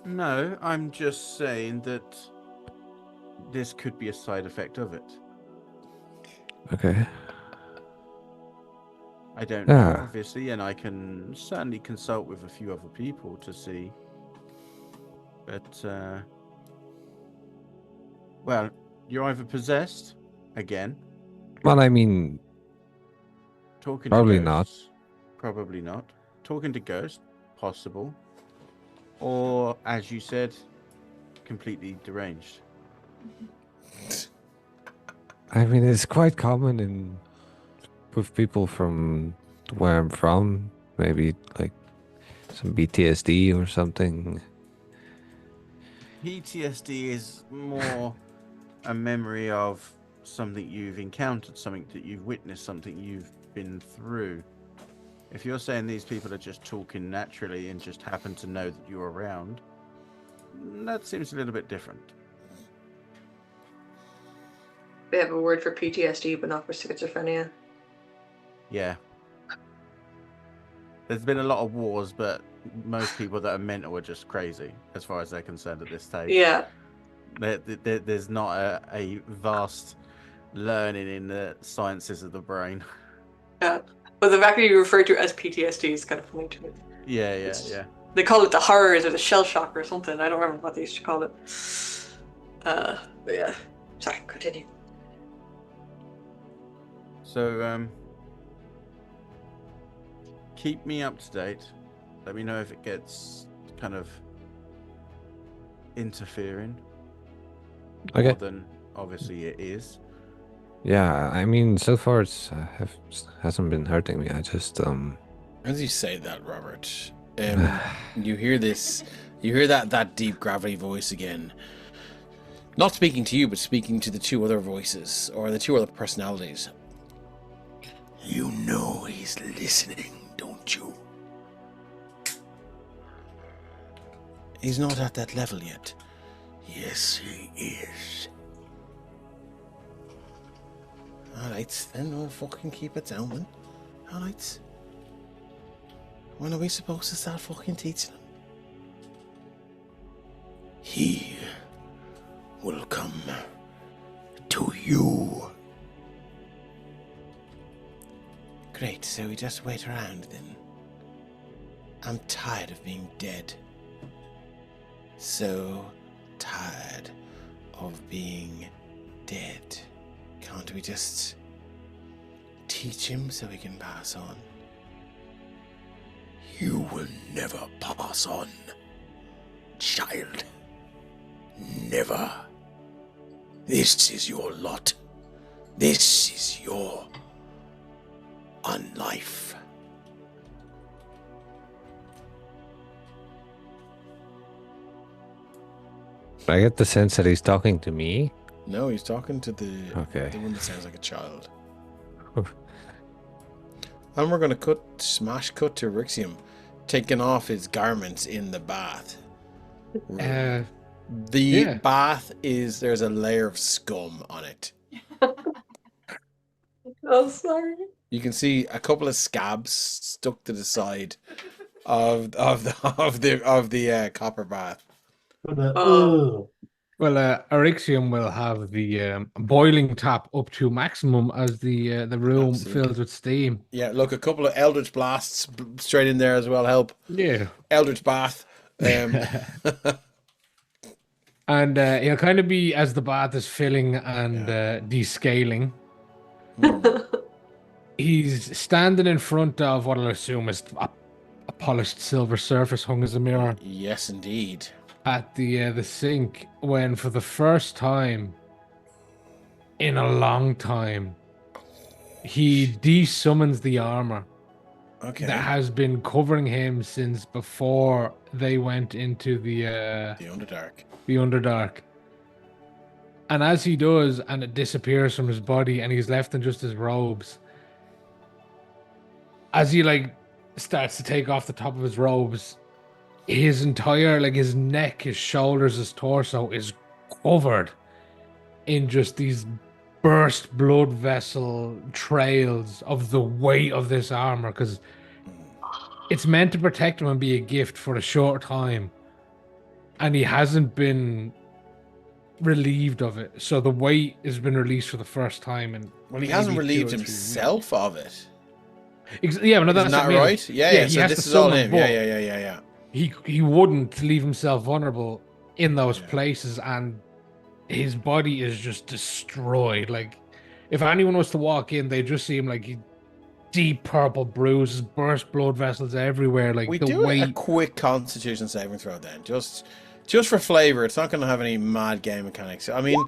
No, I'm just saying that this could be a side effect of it. Okay. I don't know, Yeah. obviously, and I can certainly consult with a few other people to see. But, well, you're either possessed, again. Well, I mean, Talking probably to not. ghosts, probably not. Talking to ghosts, possible. Or, as you said, completely deranged. I mean, it's quite common with people from where I'm from. Maybe like some PTSD or something. PTSD is more a memory of something you've encountered, something that you've witnessed, something you've been through. If you're saying these people are just talking naturally and just happen to know that you're around, that seems a little bit different. They have a word for PTSD, but not for schizophrenia. Yeah. There's been a lot of wars, but most people that are mental are just crazy, as far as they're concerned at this stage. Yeah. There's not a vast learning in the sciences of the brain. Yeah. But the fact that you refer to it as PTSD is kind of funny to me. Yeah. They call it the horrors or the shell shock or something. I don't remember what they used to call it. But yeah. Sorry, continue. So, keep me up to date. Let me know if it gets kind of interfering. Okay. More than obviously it is. Yeah, I mean, so far it's hasn't been hurting me. I just As you say that, Robert, you hear this, you hear that deep gravity voice again. Not speaking to you, but speaking to the two other voices, or the two other personalities. You know he's listening, don't you? He's not at that level yet. Yes, he is. Alright, then we'll fucking keep it down then. Alright. When are we supposed to start fucking teaching him? He will come to you. Great, so we just wait around then. I'm tired of being dead. So tired of being dead. Can't we just teach him so he can pass on? You will never pass on, child. Never. This is your lot. This is your unlife. I get the sense that he's talking to me. No, he's talking to the Okay. one that sounds like a child. And we're gonna cut to Rixium taking off his garments in the bath. The yeah. bath there's a layer of scum on it. Oh, sorry. You can see a couple of scabs stuck to the side of the copper bath. Oh. Well, Arixium will have the boiling tap up to maximum as the room Absolutely. fills with steam. Yeah, look, a couple of Eldritch blasts straight in there as well help. Yeah. Eldritch bath. And he'll kind of be, as the bath is filling and descaling, he's standing in front of what I'll assume is a polished silver surface hung as a mirror Yes, indeed. at the sink, when for the first time in a long time he de-summons the armor Okay. that has been covering him since before they went into the Underdark. Underdark. And as he does, and it disappears from his body, and he's left in just his robes, as he starts to take off the top of his robes, his entire his neck, his shoulders, his torso is covered in just these burst blood vessel trails of the weight of this armor, because it's meant to protect him and be a gift for a short time, and he hasn't been relieved of it, so the weight has been released for the first time. And Well, he hasn't relieved himself of it. Yeah, no, that's Isn't that right? Yeah. he So has this to is all summon, him. but Yeah. he wouldn't leave himself vulnerable in those places, and his body is just destroyed. If anyone was to walk in, they'd just see him deep purple bruises, burst blood vessels everywhere. We the do a weight. quick Constitution saving throw then, just for flavor. It's not going to have any mad game mechanics. I mean,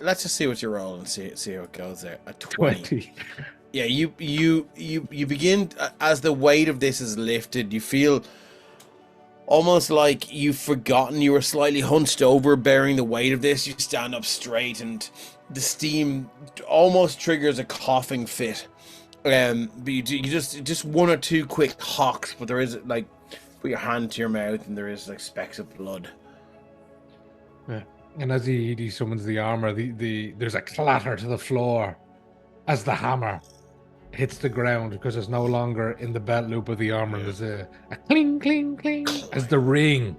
let's just see what you roll and see how it goes there. A 20. Yeah, you begin, as the weight of this is lifted, you feel almost like you've forgotten you were slightly hunched over bearing the weight of this. You stand up straight, and the steam almost triggers a coughing fit. But you just one or two quick hocks, but there is put your hand to your mouth and there is specks of blood. Yeah. And as he summons the armor, there's a clatter to the floor as the hammer hits the ground, because it's no longer in the belt loop of the armor. Yeah. There's a cling, cling, cling as the ring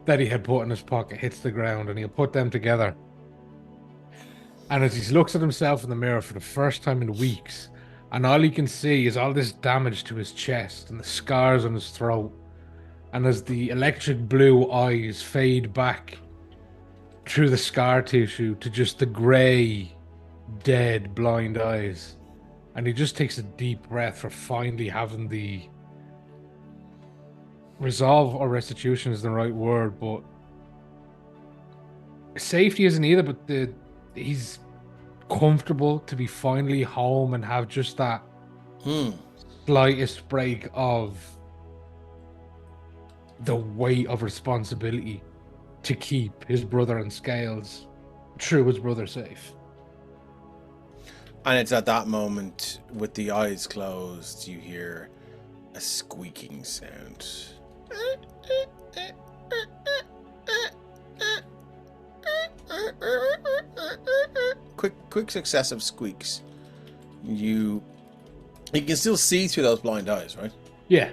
that he had put in his pocket hits the ground, and he'll put them together. And as he looks at himself in the mirror for the first time in weeks, and all he can see is all this damage to his chest and the scars on his throat, and as the electric blue eyes fade back through the scar tissue to just the grey, dead, blind eyes, and he just takes a deep breath for finally having the resolve, or restitution is the right word, but safety isn't either, but he's comfortable to be finally home and have just that slightest break of the weight of responsibility to keep his brother and Scales, true his brother, safe. And it's at that moment, with the eyes closed, you hear a squeaking sound. Quick successive squeaks. You can still see through those blind eyes, right? Yeah.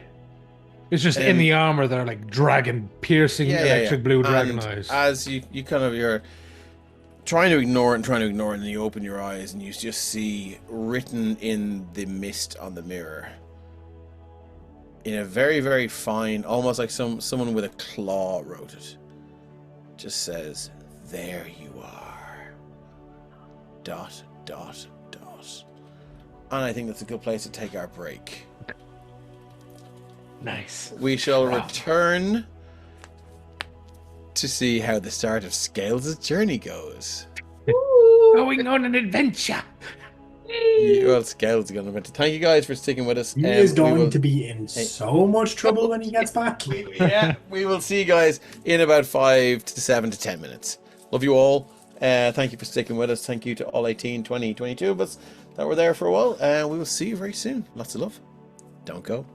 It's just in the armor, they're dragon, piercing electric blue dragon eyes. As you're trying to ignore it, and you open your eyes and you just see written in the mist on the mirror, in a very, very fine, almost like someone with a claw wrote it, just says, "There you are. dot. And I think that's a good place to take our break. Nice. We shall return to see how the start of Scales' journey goes. Going on an adventure. Well, Scales is going to adventure. Thank you guys for sticking with us. He is we going will- to be in so much trouble when he gets back. Yeah, we will see you guys in about 5 to 7 to 10 minutes. Love you all. Thank you for sticking with us. Thank you to all 18, 20, 22 of us that were there for a while. And we will see you very soon. Lots of love. Don't go.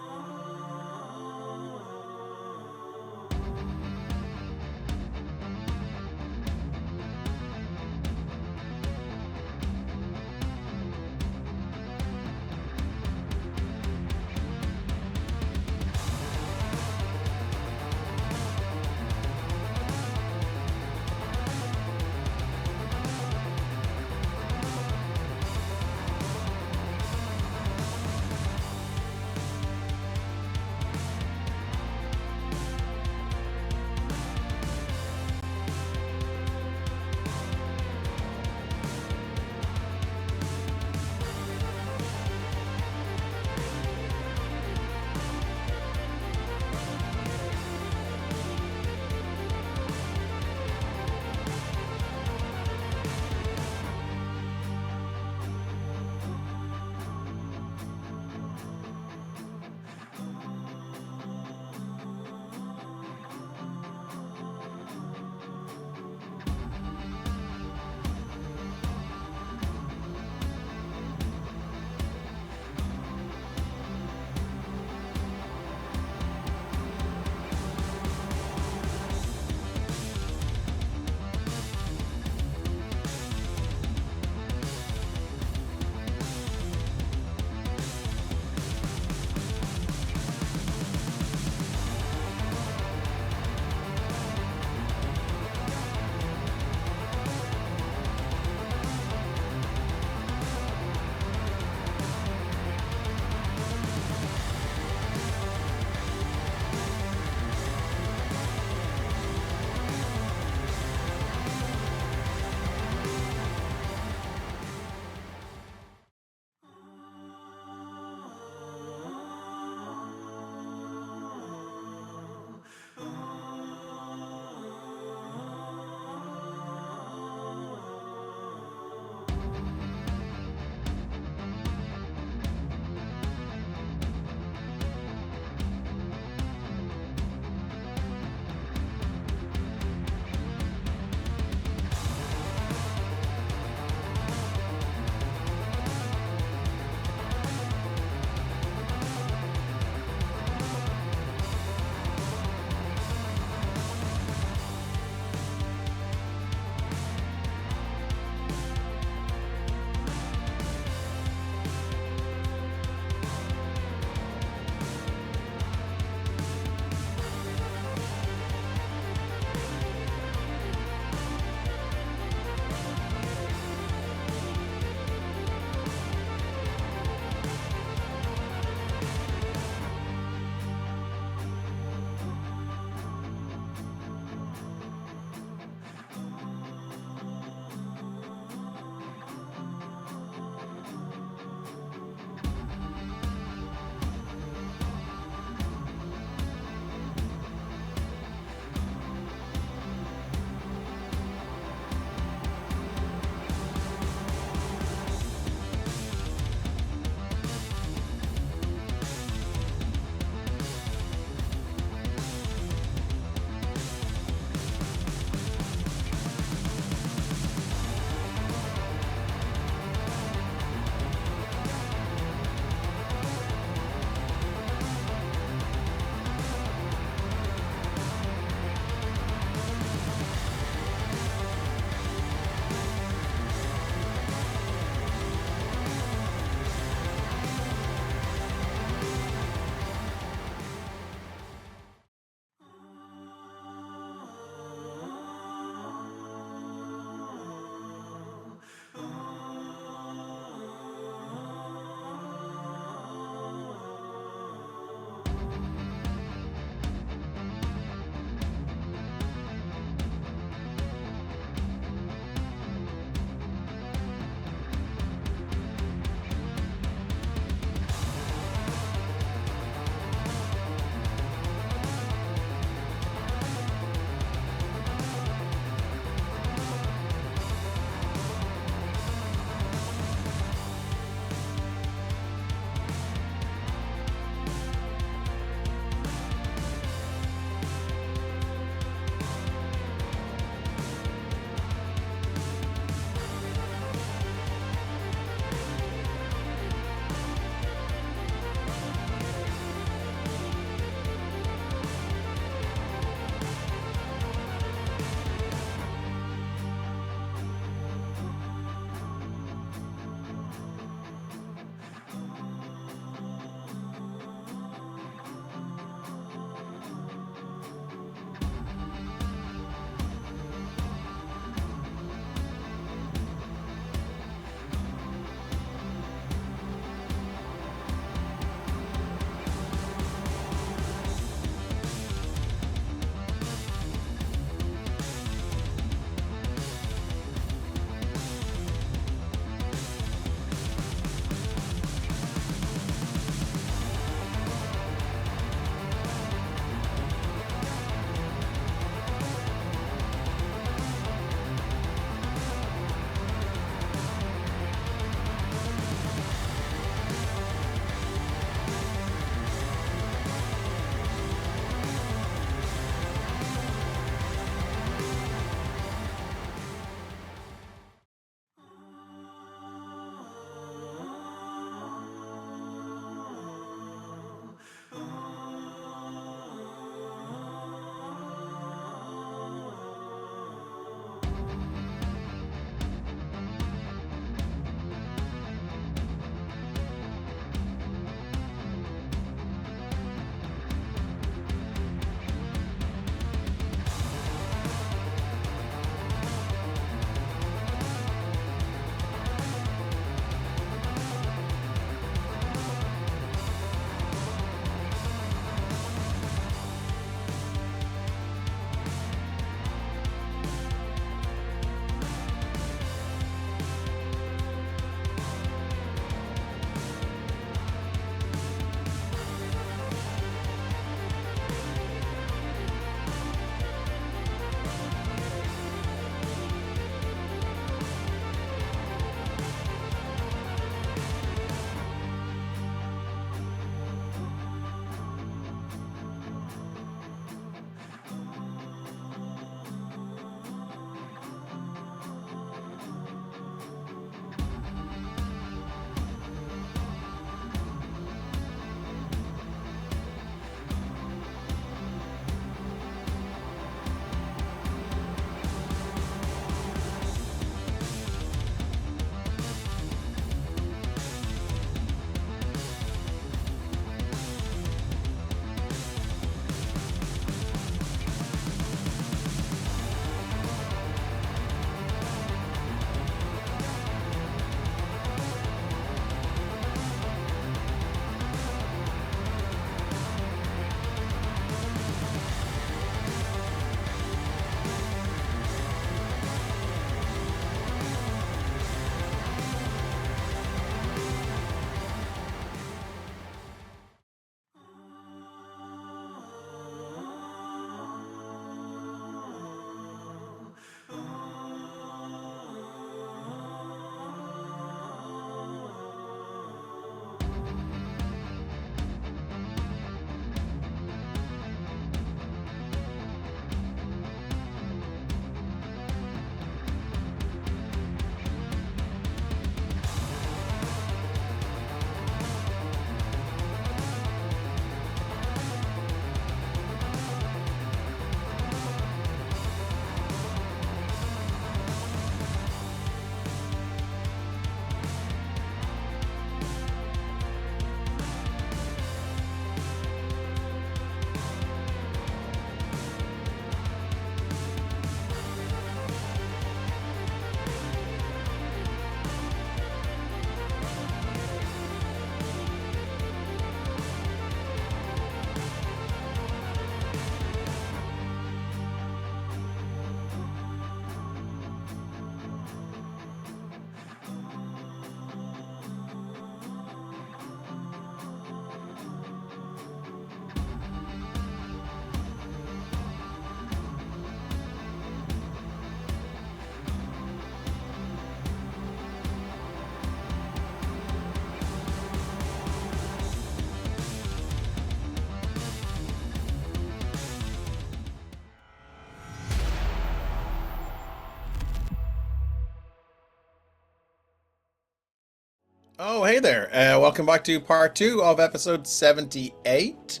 Oh, hey there. Welcome back to part 2 of episode 78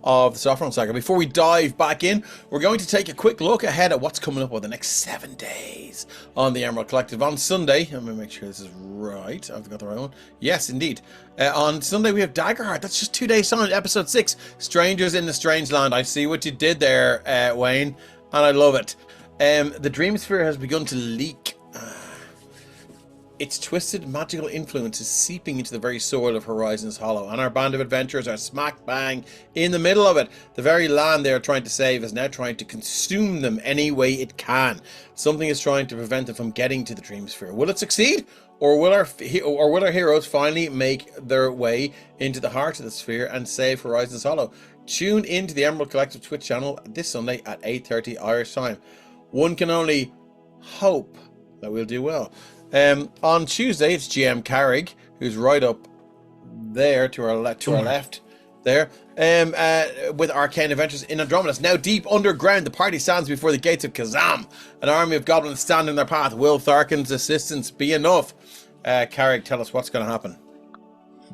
of the Sopherone Saga. Before we dive back in, we're going to take a quick look ahead at what's coming up over the next 7 days on the Emerald Collective. On Sunday, I'm going to make sure this is right. I've got the right one. Yes, indeed. On Sunday, we have Daggerheart. That's just 2 days on episode 6, Strangers in the Strange Land. I see what you did there, Wayne, and I love it. The Dream Sphere has begun to leak. Its twisted magical influence is seeping into the very soil of Horizons Hollow, and our band of adventurers are smack bang in the middle of it. The very land they are trying to save is now trying to consume them any way it can. Something is trying to prevent them from getting to the Dream Sphere. Will it succeed? Or will our heroes finally make their way into the heart of the sphere and save Horizons Hollow? Tune into the Emerald Collective Twitch channel this Sunday at 8:30 Irish time. One can only hope that we'll do well. On Tuesday, it's GM Carrig, who's right up there to our left there, with Arcane Adventures in Andromedas. Now deep underground, the party stands before the gates of Kazam. An army of goblins stand in their path. Will Tharkin's assistance be enough? Carrig, tell us what's going to happen.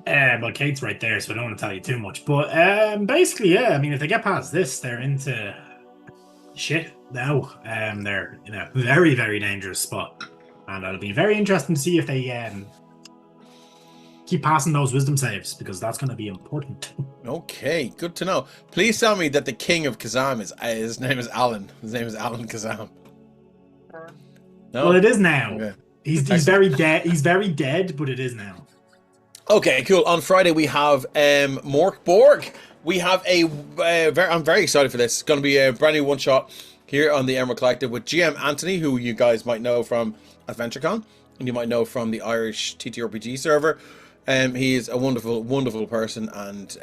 Well, Kate's right there, so I don't want to tell you too much. But basically, yeah, I mean, if they get past this, they're into shit now. They're in a very, very dangerous spot. And it'll be very interesting to see if they keep passing those wisdom saves, because that's going to be important. Okay, good to know. Please tell me that the king of Kazam his name is Alan. His name is Alan Kazam. No? Well, it is now. Okay. He's very dead. He's very dead, but it is now. Okay, cool. On Friday we have Mork Borg. We have I'm very excited for this. It's going to be a brand new one shot here on the Emerald Collective with GM Anthony, who you guys might know from AdventureCon, and you might know from the Irish TTRPG server. He is a wonderful, wonderful person, and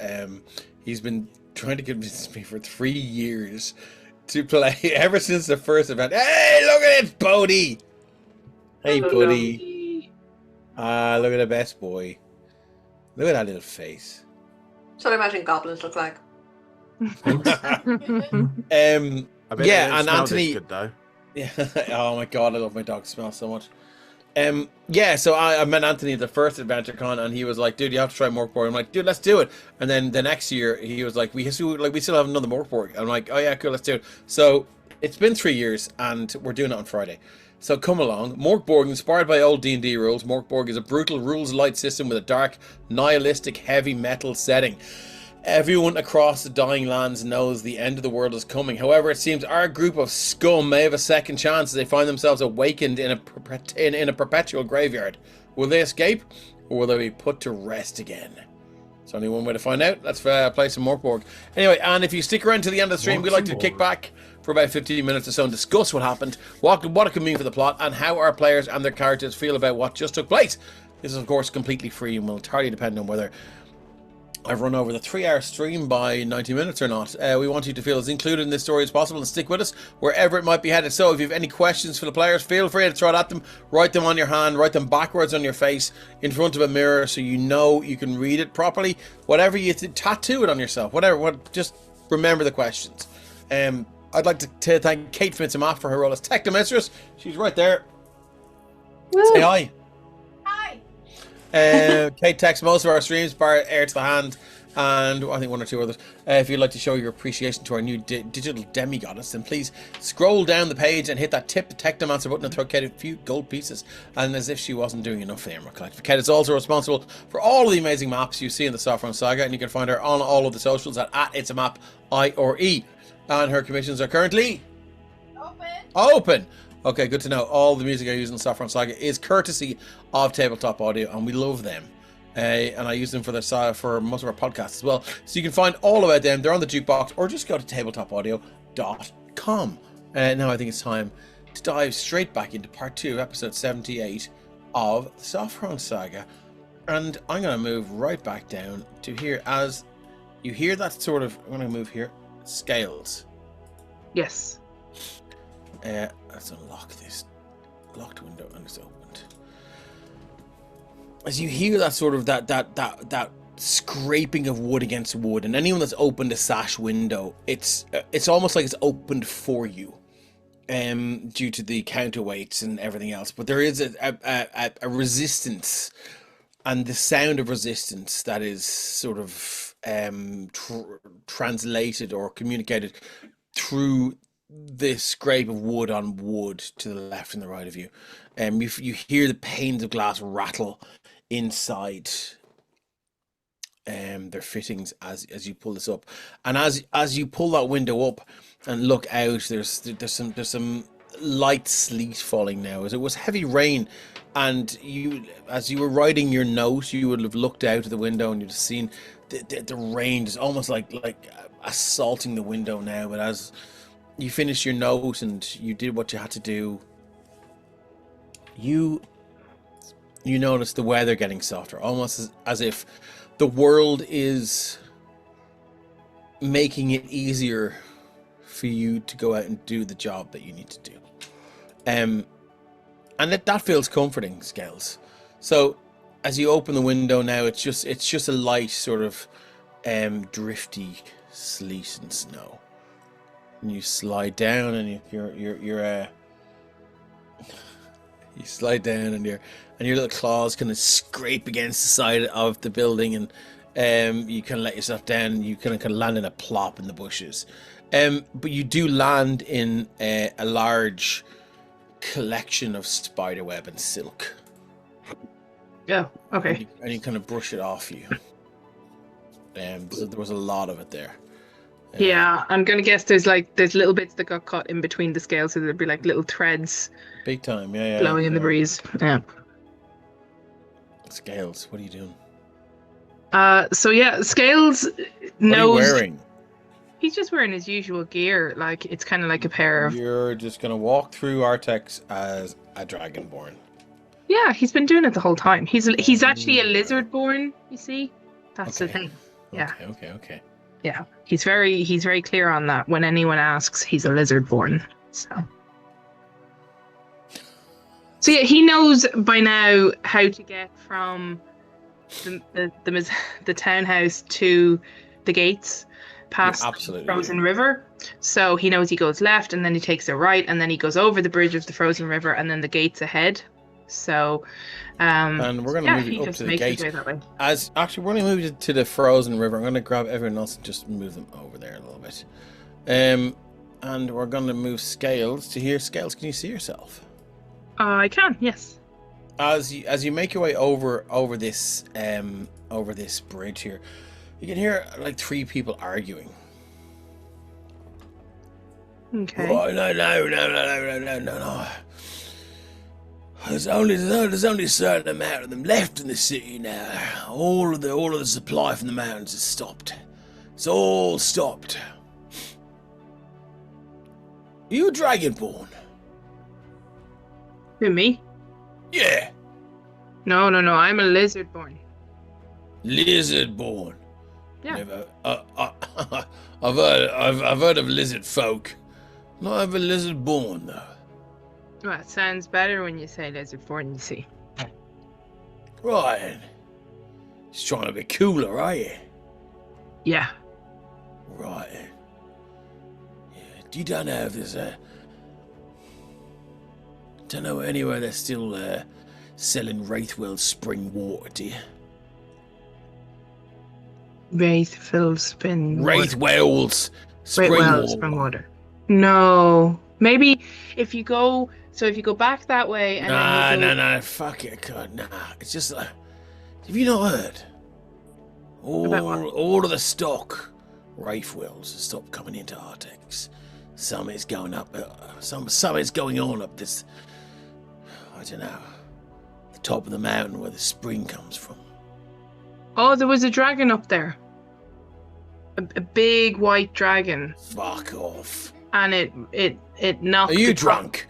he's been trying to convince me for 3 years to play ever since the first event. Hey, look at it, Bodie! Hey, buddy. Look at the best boy. Look at that little face. That's what I imagine goblins look like. I bet Yeah, it and smells Anthony. good though. Yeah. Oh my god, I love my dog smell so much. Yeah, so I met Anthony at the first AdventureCon, and he was like, "Dude, you have to try Morkborg." I'm like, "Dude, let's do it." And then the next year, he was like, "We still have another Morkborg." I'm like, "Oh yeah, cool, let's do it." So it's been 3 years, and we're doing it on Friday. So come along. Morkborg, inspired by old D&D rules, Morkborg is a brutal rules-light system with a dark, nihilistic, heavy metal setting. Everyone across the dying lands knows the end of the world is coming. However, it seems our group of scum may have a second chance as they find themselves awakened in a perpetual graveyard. Will they escape, or will they be put to rest again? There's only one way to find out. Let's play some Morkborg. Anyway, and if you stick around to the end of the stream, we like to kick back for about 15 minutes or so and discuss what happened, what it could mean for the plot, and how our players and their characters feel about what just took place. This is, of course, completely free and will entirely depend on whether I've run over the 3-hour stream by 90 minutes or not. We want you to feel as included in this story as possible and stick with us wherever it might be headed. So if you have any questions for the players, feel free to throw it at them. Write them on your hand, write them backwards on your face in front of a mirror so you know you can read it properly. Whatever you tattoo it on yourself, just remember the questions. I'd like to thank Kate Fitzmath for her role as Technomistress. She's right there. Woo. Say hi. Kate texts most of our streams, bar Air to the Hand, and I think 1 or 2 others. If you'd like to show your appreciation to our new digital demigoddess, then please scroll down the page and hit that tip the Technomancer button and throw Kate a few gold pieces. And as if she wasn't doing enough for the Emerald Collective, Kate is also responsible for all of the amazing maps you see in the Sopherone Saga, and you can find her on all of the socials at It's a Map I-or-E. And her commissions are currently open. Okay, good to know. All the music I use in the Sopherone Saga is courtesy of Tabletop Audio, and we love them. And I use them for most of our podcasts as well. So you can find all about them. They're on the jukebox, or just go to tabletopaudio.com. Now I think it's time to dive straight back into part 2, episode 78 of the Sopherone Saga. And I'm going to move right back down to here as you hear that sort of... I'm going to move here. Scales. Yes. Let's unlock this locked window, and it's opened. As you hear that sort of that scraping of wood against wood, and anyone that's opened a sash window, it's almost like it's opened for you, due to the counterweights and everything else. But there is a resistance and the sound of resistance that is sort of translated or communicated through the scrape of wood on wood to the left and the right of you. You hear the panes of glass rattle inside their fittings as you pull this up, and as you pull that window up and look out, there's some light sleet falling now, as it was heavy rain. And as you were writing your note, you would have looked out of the window and you'd have seen the rain is almost like assaulting the window now. But as you finished your note and you did what you had to do, you notice the weather getting softer, almost as if the world is making it easier for you to go out and do the job that you need to do. And that feels comforting, Scales. So as you open the window now, it's just a light sort of drifty sleet and snow. And you slide down, and you slide down, and your little claws kind of scrape against the side of the building, and you kind of let yourself down, and you kind of land in a plop in the bushes. But you do land in a large collection of spiderweb and silk. Yeah. Okay. And you kind of brush it off you. So there was a lot of it there. Yeah, I'm gonna guess there's little bits that got caught in between the scales, so there'd be like little threads Big time, yeah. blowing in the breeze. Yeah. Scales, what are you doing? So yeah, Scales knows. What are you wearing? He's just wearing his usual gear. Like, it's kind of like a pair of. You're just gonna walk through Artex as a dragonborn. Yeah, he's been doing it the whole time. He's actually a lizardborn. You see, that's the thing. Yeah. Okay. Yeah, he's very clear on that. When anyone asks, he's a lizardborn. So yeah, he knows by now how to get from the townhouse to the gates past the frozen river. So he knows he goes left, and then he takes a right, and then he goes over the bridge of the frozen river, and then the gates ahead. So and we're gonna move it up to the gate. We're gonna move it to the frozen river. I'm gonna grab everyone else and just move them over there a little bit. And we're gonna move Scales to here. Scales, can you see yourself? I can, yes. As you make your way over this bridge here, you can hear like 3 people arguing. Okay. Oh, no. There's only a certain amount of them left in the city now. All of the supply from the mountains is stopped. It's all stopped. Are you a dragonborn? Who, me? Yeah. No. I'm a lizardborn. Lizardborn. Yeah. Never. I've heard of lizard folk. Not of a lizardborn though. Well, it sounds better when you say lizardborn. You see. Right. Just trying to be cooler, are you? Yeah. Right. Yeah. You don't know if there's don't know anywhere they're still selling Wraithwell's spring water, do you? Wraithwell's spring water. No. Maybe if you go back that way and No, fuck it, God, nah. It's just have you not heard? All of the stock Wraithwells has stopped coming into Artex. Something's going up. Something's going on up this. I don't know. The top of the mountain where the spring comes from. Oh, there was a dragon up there. A big white dragon. Fuck off. And it knocked. Are you drunk?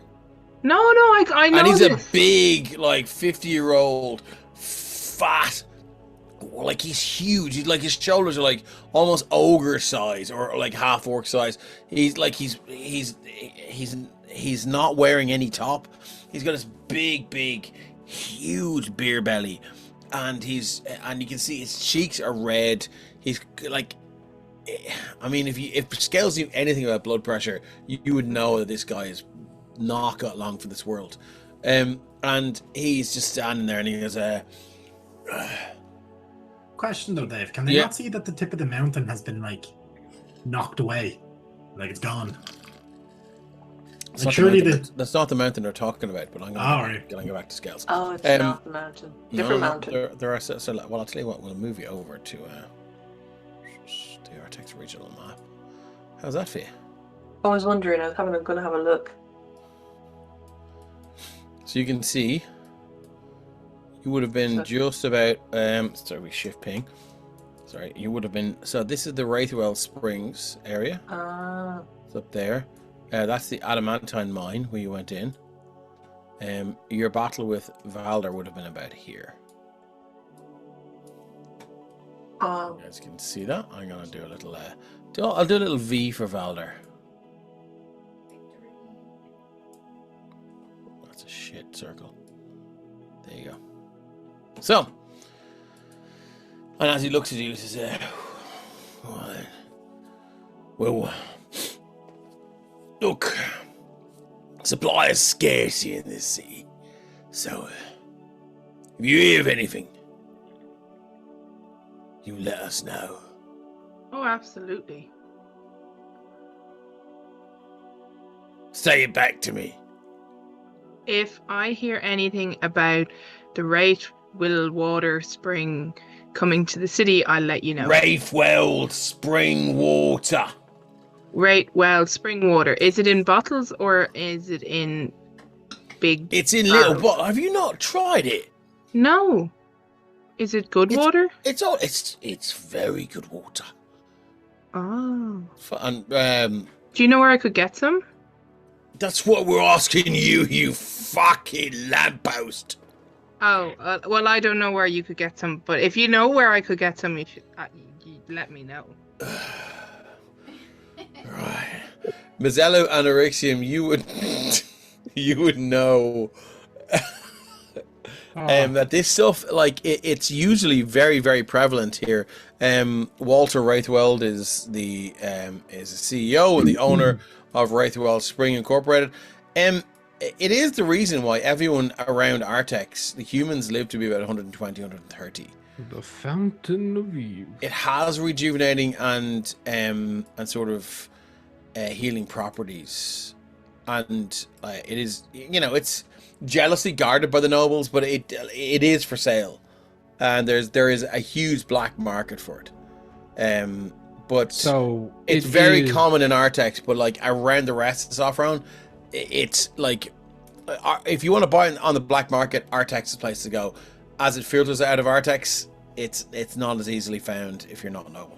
No, I know. And he's a big, like 50-year-old, fat. Like he's huge. He's like his shoulders are like almost ogre size or like half orc size. He's not wearing any top. He's got this big, huge beer belly, and you can see his cheeks are red. He's like, I mean, if Scales knew anything about blood pressure, you would know that this guy is not got long for this world. And he's just standing there, and he goes, Question though, Dave. Can they Yeah. not see that the tip of the mountain has been like knocked away? Like it's gone. It's Like not surely the mountain, that's not the mountain they're talking about, but I'm Alright. going to go back to scales. Oh, it's Um, not the mountain. Different mountain. There are so, well, I'll tell you what, we'll move you over to the Artex regional map. How's that for you? I was wondering. I was going to have a look. So you can see you would have been just about sorry, we shift ping. Sorry, you would have been, so this is the Wraithwell Springs area. Ah. It's up there. That's the adamantine mine where you went in. Your battle with Valder would have been about here. You guys can see that. I'm gonna do a little I'll do a little V for Valder. That's a shit circle. There you go. So, and as he looks at you, he says, well, look, supply is scarce here in this city. So, if you hear of anything, you let us know. Oh, absolutely. Say it back to me. If I hear anything about the Wraithwell Spring coming to the city, I'll let you know. Wraithwell Spring Water. Wraithwell Spring water. Is it in bottles or is it in big? It's in little barrels? bottles. Have you not tried it? No. Is it good water? It's very good water. Oh. And Do you know where I could get some? that's what we're asking you, you fucking lamppost. Oh, well, I don't know where you could get some, but if you know where I could get some, you should you let me know. Right. Mezelus Anorexium, you would know that this stuff, like, it's usually very, very prevalent here. Walter Wraithweld is the CEO and the owner of Wraithwell Spring Incorporated. It is the reason why everyone around Artex, the humans, live to be about 120, 130. The Fountain of Youth. It has rejuvenating and sort of healing properties, and it is, it's jealously guarded by the nobles, but it is for sale, and there is a huge black market for it. But So it's very common in Artex, but like around the rest of Sopherone, it's like, if you want to buy it on the black market, Artex is the place to go. As it filters out of Artex, it's not as easily found if you're not noble.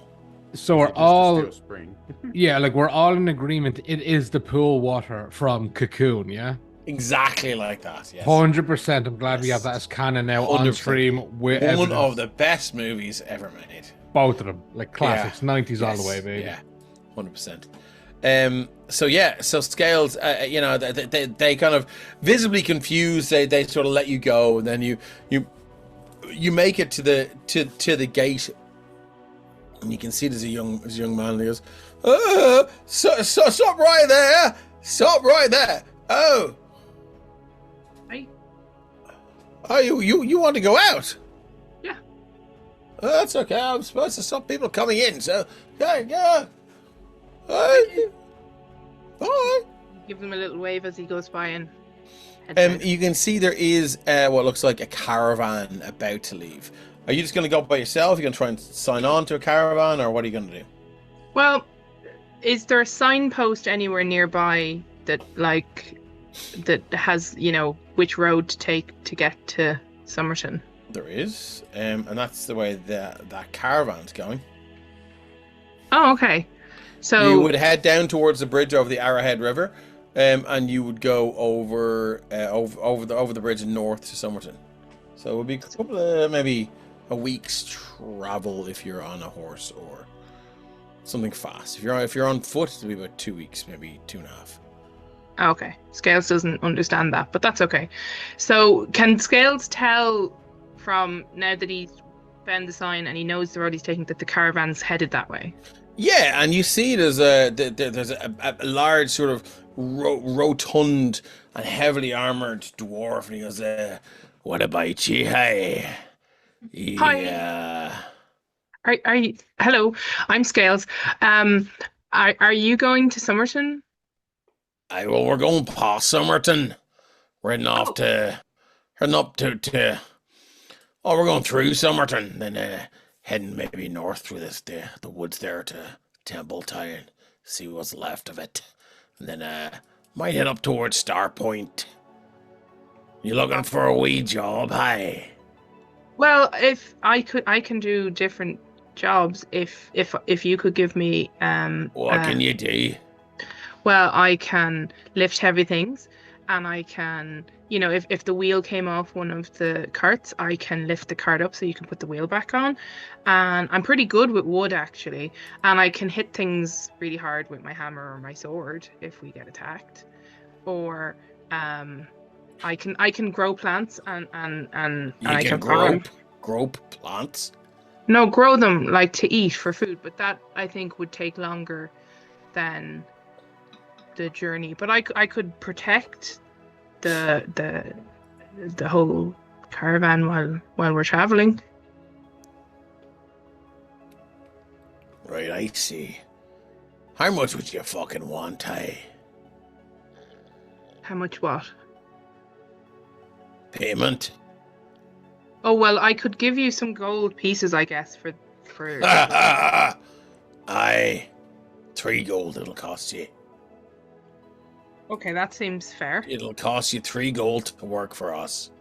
So we're Just a all steel spring. yeah, like we're all in agreement. It is the pool water from Cocoon, yeah. Exactly like that. Yes. 100%. I'm glad we Yes. have that as canon now on 100%. stream with One evidence. of the best movies ever made. Both of them, like classics, 90s all the Yes, way, baby. Yeah, 100%. So Scales, they kind of visibly confused. They sort of let you go, and then you make it to the gate, and you can see there's a young man, and he goes, stop right there, stop right there. Oh, Hey. oh, you want to go out? Yeah. Oh, that's okay. I'm supposed to stop people coming in, so yeah. Bye. Give them a little wave as he goes by and heads out. You can see there is what looks like a caravan about to leave. Are you just going to go by yourself? Are you going to try and sign on to a caravan, or what are you going to do? Well, is there a signpost anywhere nearby that has, which road to take to get to Somerton? There is, and that's the way that caravan's going. Oh, okay. So You would head down towards the bridge over the Arrowhead River, and you would go over the bridge north to Somerton. So it would be a couple of, maybe a week's travel if you're on a horse or something fast. If you're on foot, it'll be about 2 weeks, maybe 2.5. okay, Scales doesn't understand that, but that's okay. So can Scales tell from now that he's found the sign and he knows the road he's taking that the caravan's headed that way? Yeah, and you see there's a large sort of rotund and heavily armored dwarf, and he goes, "What about you? Hey, Yeah. Are you? Hello, I'm Scales. Are you going to Somerton? Well, we're going past Somerton. We're heading up to. Oh, we're going through Somerton, then heading maybe north through the woods there to Templetown, see what's left of it, and then might head up towards Star Point. You looking for a wee job, hey? Well, if I could, I can do different jobs. If you could give me What can you do? well, I can lift heavy things, and I can, if the wheel came off one of the carts, I can lift the cart up so you can put the wheel back on. And I'm pretty good with wood, actually, and I can hit things really hard with my hammer or my sword if we get attacked. Or I can grow plants and I can farm. grow plants. No, grow them like to eat for food, but that I think would take longer than the journey. But I could protect the whole caravan while we're traveling. Right, I see. How much would you fucking want, hey? How much what? Payment? Oh well, I could give you some gold pieces, I guess, for. Aye. 3 gold it'll cost you. Okay, that seems fair. It'll cost you 3 gold to work for us.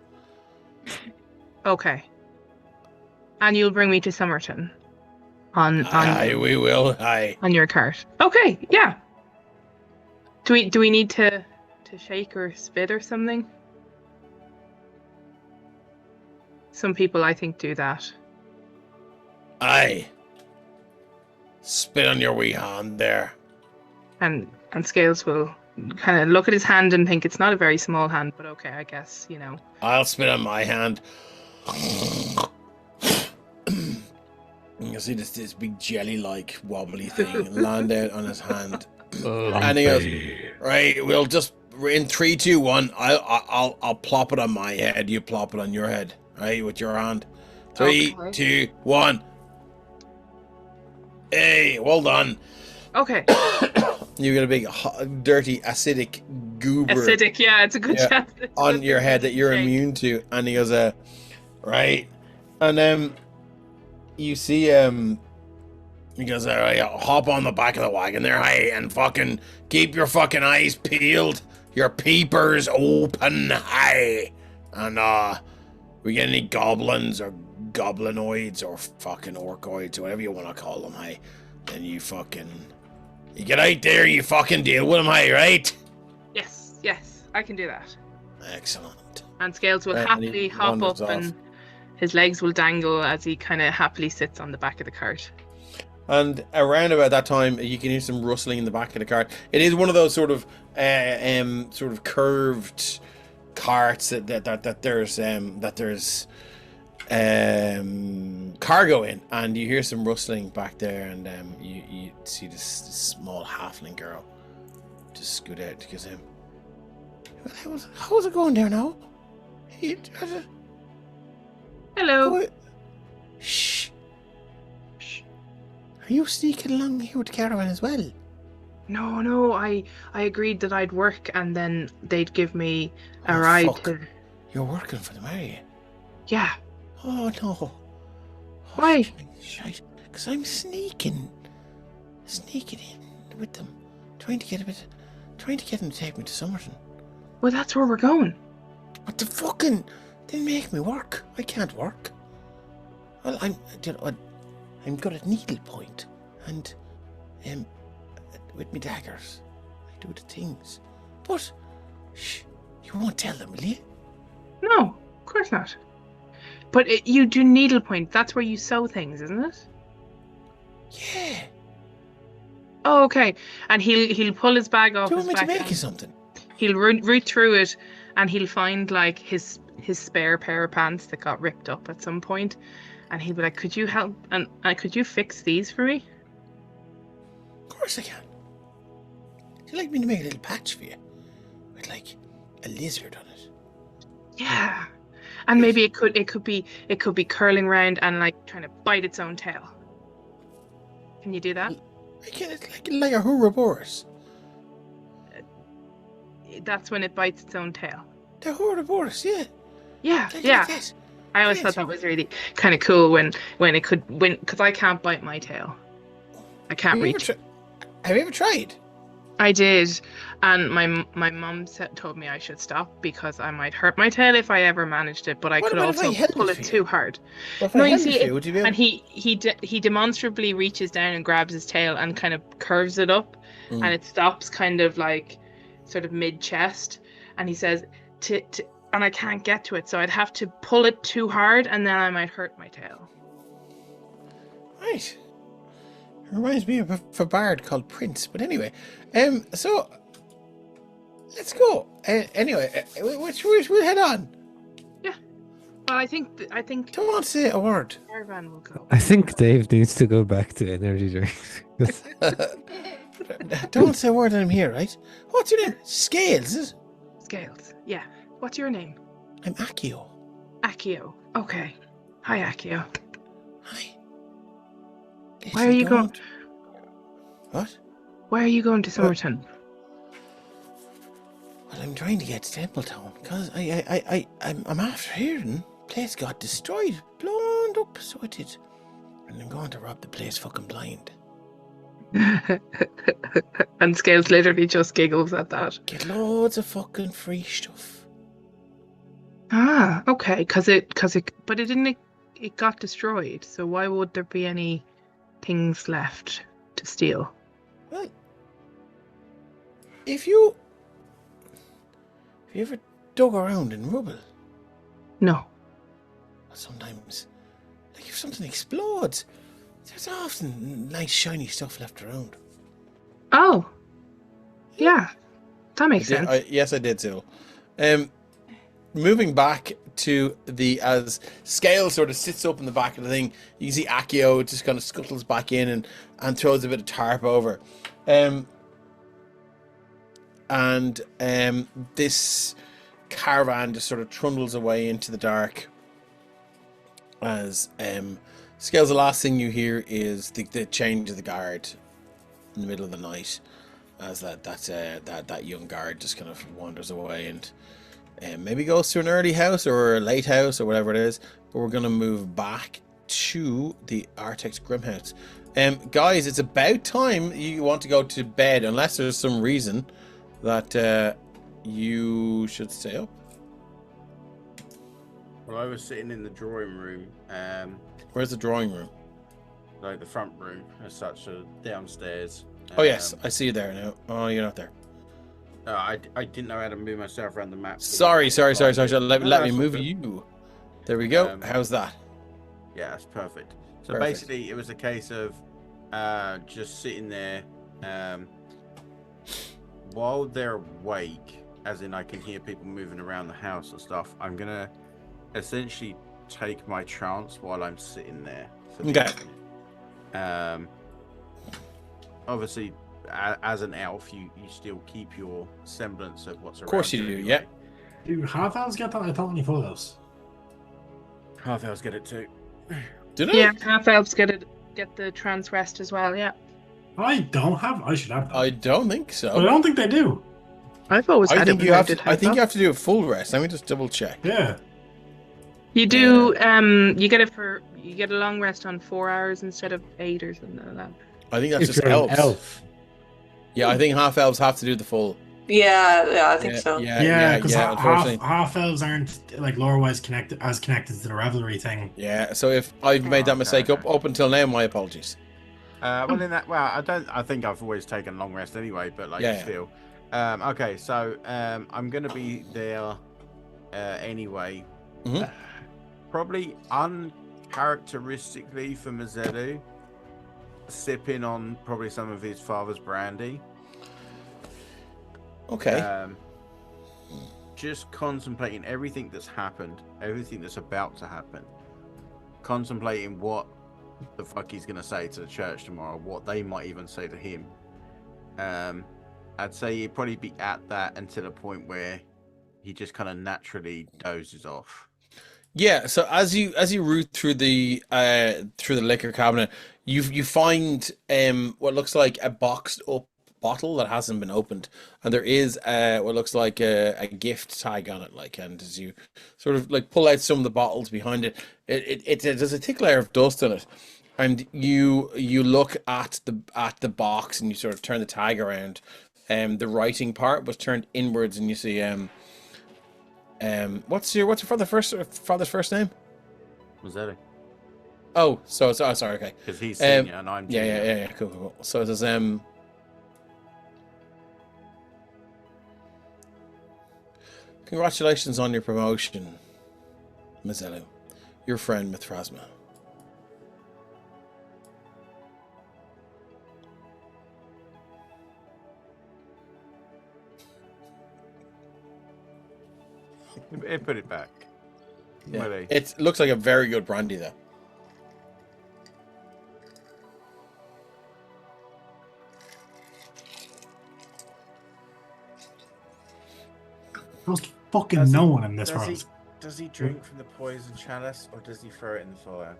Okay. And you'll bring me to Somerton on Aye, we will. Aye. on your cart. Okay, yeah. Do we need to shake or spit or something? Some people, I think, do that. Aye. Spit on your wee hand there. And Scales will kind of look at his hand and think it's not a very small hand, but okay, I guess, I'll spit on my hand. You see this big jelly-like wobbly thing land out on his hand. And he goes, right, we'll just, in 3, 2, 1, I'll plop it on my head, you plop it on your head, right, with your hand. 3, Okay. 2, 1. Hey, well done. Okay. You get a big, dirty, acidic goober. Acidic, yeah, it's a good chance. On your head that you're Shake. immune to. And he goes, right. And you see, he goes, all right, hop on the back of the wagon there, hey, and fucking keep your fucking eyes peeled, your peepers open, hey. And we get any goblins or goblinoids or fucking orcoids or whatever you want to call them, hey, then you get out there, you fucking deal with them, hey, right? Yes, I can do that. Excellent. And Scales will And happily he hop wanders up off. and his legs will dangle as he kind of happily sits on the back of the cart. And around about that time, you can hear some rustling in the back of the cart. It is one of those sort of curved carts that there's cargo in, and you hear some rustling back there, and you see this small halfling girl just scoot out to him. How's it going there now? Hello. Shh. Are you sneaking along here with the caravan as well? No, I agreed that I'd work and then they'd give me a ride fuck. to... You're working for them, are you? Yeah. Oh no. Oh, Why? Shite. Because I'm sneaking in with them, trying to get them to take me to Somerton. Well, that's where we're going. What the fucking? They make me work. I can't work. Well, I'm good at needlepoint and with me daggers, I do the things. But shh, you won't tell them, will you? No, of course not. But you do needlepoint. That's where you sew things, isn't it? Yeah. Oh, okay. And he'll pull his bag off Do you his want me to back make and you something? he'll root through it, and he'll find like his spare pair of pants that got ripped up at some point, and he'll be like, "Could you help? And could you fix these for me?" Of course I can. Would you like me to make a little patch for you with like a lizard on it? Yeah. And maybe it could be curling round and like trying to bite its own tail. Can you do that? It's like a Ouroboros. That's when it bites its own tail. The Ouroboros, yeah. Yeah, Like yeah. this. I always thought that was really kind of cool when because I can't bite my tail. I can't reach. Have you ever tried? I did, and my mum told me I should stop because I might hurt my tail if I ever managed it. But I What could about if also I held pull it it for too you? hard. Well, if No, I you held see, it for you, would you be able? and he demonstrably reaches down and grabs his tail and kind of curves it up, Mm. and it stops kind of like sort of mid chest, and he says and I can't get to it, so I'd have to pull it too hard, and then I might hurt my tail. Right. It reminds me of a bard called Prince. But anyway, so let's go. Anyway, which we'll head on. Well, I think Don't want to say a word. Caravan will go. I think Dave needs to go back to energy drinks. Don't want to say a word. I'm here, right? What's your name? Scales. Is it? Scales. Yeah. What's your name? I'm Akio. Akio. Okay. Hi, Akio. Hi. Where are you going? What? Where are you going to Summerton? Well, I'm trying to get to Templetown because I'm after hearing place got destroyed, blown up, so it did, and I'm going to rob the place fucking blind. And Scales literally just giggles at that. Get loads of fucking free stuff. Ah, okay. But it got destroyed. So why would there be any things left to steal? Well, if you ever dug around in rubble, No. sometimes, like if something explodes, there's often nice shiny stuff left around. Oh. Yeah. That makes sense. Yes, I did so. Moving back to as Scale sort of sits up in the back of the thing, you can see Akio just kind of scuttles back in and throws a bit of tarp over. This caravan just sort of trundles away into the dark as Scales, the last thing you hear is the change of the guard in the middle of the night as that young guard just kind of wanders away and maybe goes to an early house or a late house or whatever it is. But we're going to move back to the Arctic's Grimhouse. Guys, it's about time you want to go to bed unless there's some reason that you should stay up. Well, I was sitting in the drawing room. Where's the drawing room? Like the front room as such, downstairs. Oh yes, I see you there now. Oh, you're not there. I didn't know how to move myself around the map. Sorry. Let No, me that's move all good. you. There we go. How's that? Yeah, that's perfect. So Perfect. basically, it was a case of just sitting there while they're awake, as in I can hear people moving around the house and stuff. I'm gonna essentially take my chance while I'm sitting there. For the Okay. evening. Obviously, as an elf, you still keep your semblance of what's around. Of course you do. Yeah. Do half elves get that? I thought only full elves. Half elves get it too. Did I? Yeah, half elves get the trans rest as well. Yeah. I don't have. I should have that. I don't think so. But I don't think they do. I've always I had think it. you have to. without I think half you have to do a full rest. Let me just double check. Yeah. You do. You get a long rest on 4 hours instead of 8 or something like that. I think that's If just you're an elves. elf. Yeah, I think half elves have to do the full. Yeah, I think so. Yeah, because unfortunately. half elves aren't like lore-wise connected to the revelry thing. Yeah, so if I've made that mistake up until now, my apologies. Well, in that, I think I've always taken long rest anyway, but like Yeah. still. Okay, so I'm gonna be there anyway. Mhm. Probably uncharacteristically for Mezelus, sipping on probably some of his father's brandy. Okay. Just contemplating everything that's happened, everything that's about to happen. Contemplating what the fuck he's gonna say to the church tomorrow, what they might even say to him. I'd say he'd probably be at that until a point where he just kind of naturally dozes off. Yeah, so as you root through the liquor cabinet, you find what looks like a boxed up bottle that hasn't been opened, and there is what looks like a gift tag on it. Like, and as you sort of like pull out some of the bottles behind it, there's a thick layer of dust on it, and you look at the box and you sort of turn the tag around. The writing part was turned inwards, and you see what's your father's first name? Mezelus. Oh, so sorry, okay. Because he's senior and I'm Yeah, junior. yeah, cool. So it says congratulations on your promotion, Mezelus. Your friend Mithrasma. Put it back. Yeah. Really? It looks like a very good brandy though. There's fucking Does he- no one in this does world. Does he drink from the poison chalice or does he throw it in the fire?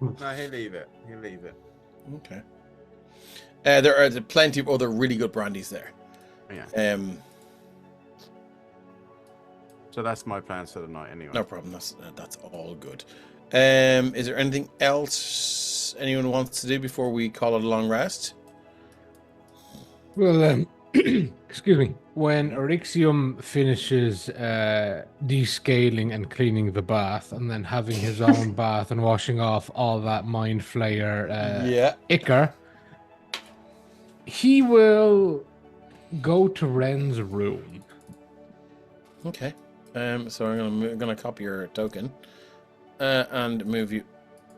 No, he'll leave it. He'll leave it. Okay. There are plenty of other really good brandies there. Yeah. So that's my plans for the night anyway. No problem. That's all good. Is there anything else anyone wants to do before we call it a long rest? Well, excuse me. When Erixium finishes descaling and cleaning the bath, and then having his own bath and washing off all that mind flayer ichor, he will go to Ren's room. Okay. So I'm gonna copy your token and move you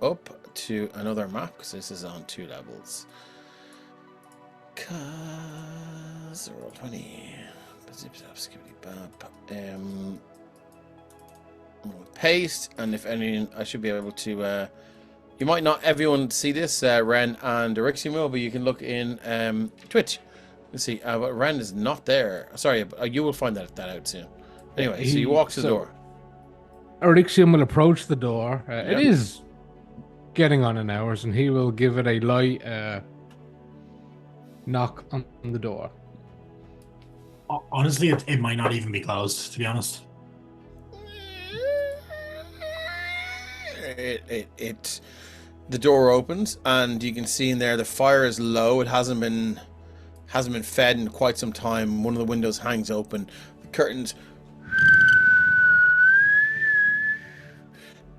up to another map because this is on 2 levels. Cause roll 20. Paste, and if any, I should be able to. You might not everyone see this, Ren and Erixium will, but you can look in Twitch. Let's see. But Ren is not there. Sorry, but you will find that out soon. Anyway, so you walk to the door. Erixium will approach the door. Yep. It is getting on in hours, and he will give it a light knock on the door. Honestly, it might not even be closed, to be honest. The door opens, and you can see in there the fire is low. It hasn't been fed in quite some time. One of the windows hangs open. The curtains,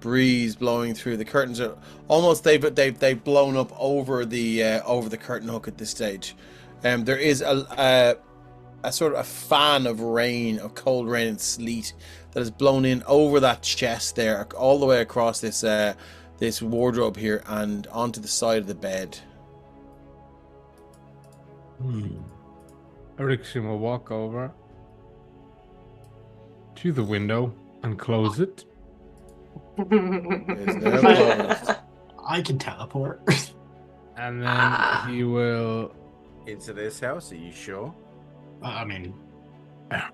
breeze blowing through. The curtains are almost they've blown up over the curtain hook at this stage. There is a sort of a fan of rain, of cold rain and sleet that has blown in over that chest there, all the way across this wardrobe here and onto the side of the bed. Erixium will walk over to the window and close it. It's now closed. I can teleport. And then he will Into this house, are you sure? I mean,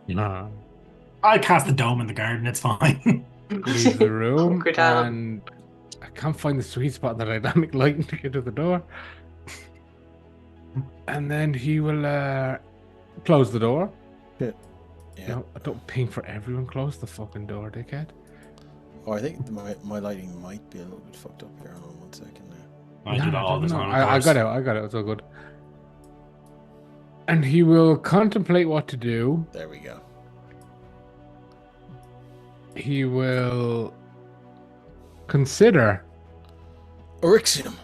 leave I cast the dome in the garden. It's fine. the room. Good job. And I can't find the sweet spot in the dynamic lighting to get to the door. And then he will close the door. Yeah. No, I don't ping for everyone. Close the fucking door, dickhead. Oh, I think my lighting might be a little bit fucked up here. Hold on 1 second now. I do that all the No, time. I got it. It's all good. And he will contemplate what to do. There we go. He will consider. Erixium.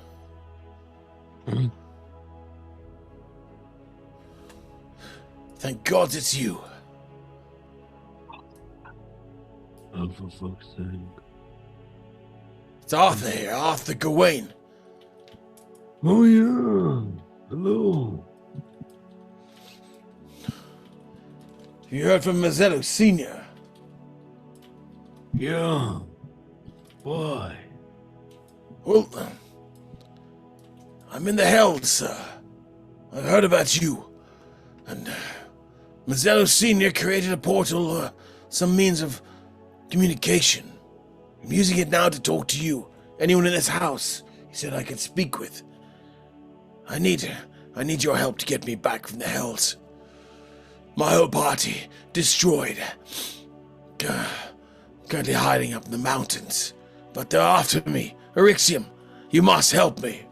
Thank God it's you. Oh, for fuck's sake. It's Arthur here, Arthur Gawain. Oh, yeah. Hello. You heard from Mezelus Senior. Yeah. Why? Well, I'm in the hell, sir. I've heard about you, and Mezelus Senior created a portal, some means of communication. I'm using it now to talk to you. Anyone in this house, he said I could speak with. I need your help to get me back from the hells. My whole party destroyed. Currently hiding up in the mountains. But they're after me. Erixium, you must help me.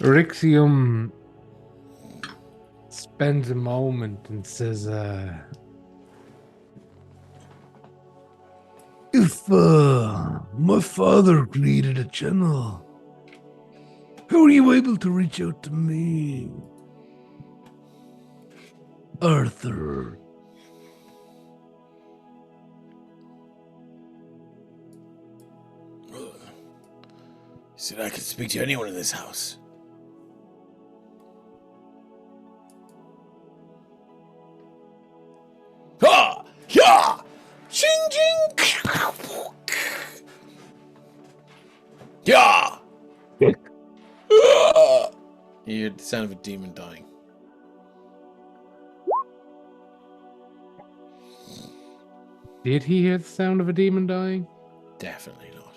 Rixium spends a moment and says, If my father created a channel, how were you able to reach out to me? Arthur. He said I could speak to anyone in this house. Ha! Ya! Ching ching! Ya! You hear the sound of a demon dying. did he hear the sound of a demon dying? Definitely not.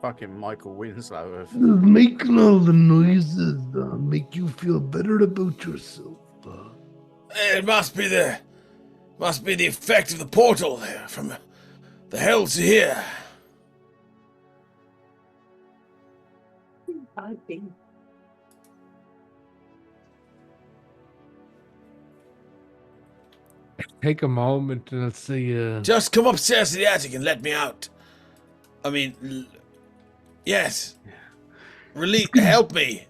Fucking Michael Winslow of. Making all the noises make you feel better about yourself. It must be the effect of the portal from the hells here. Take a moment and I'll say, Just come upstairs to the attic and let me out. I mean, yes. Help me.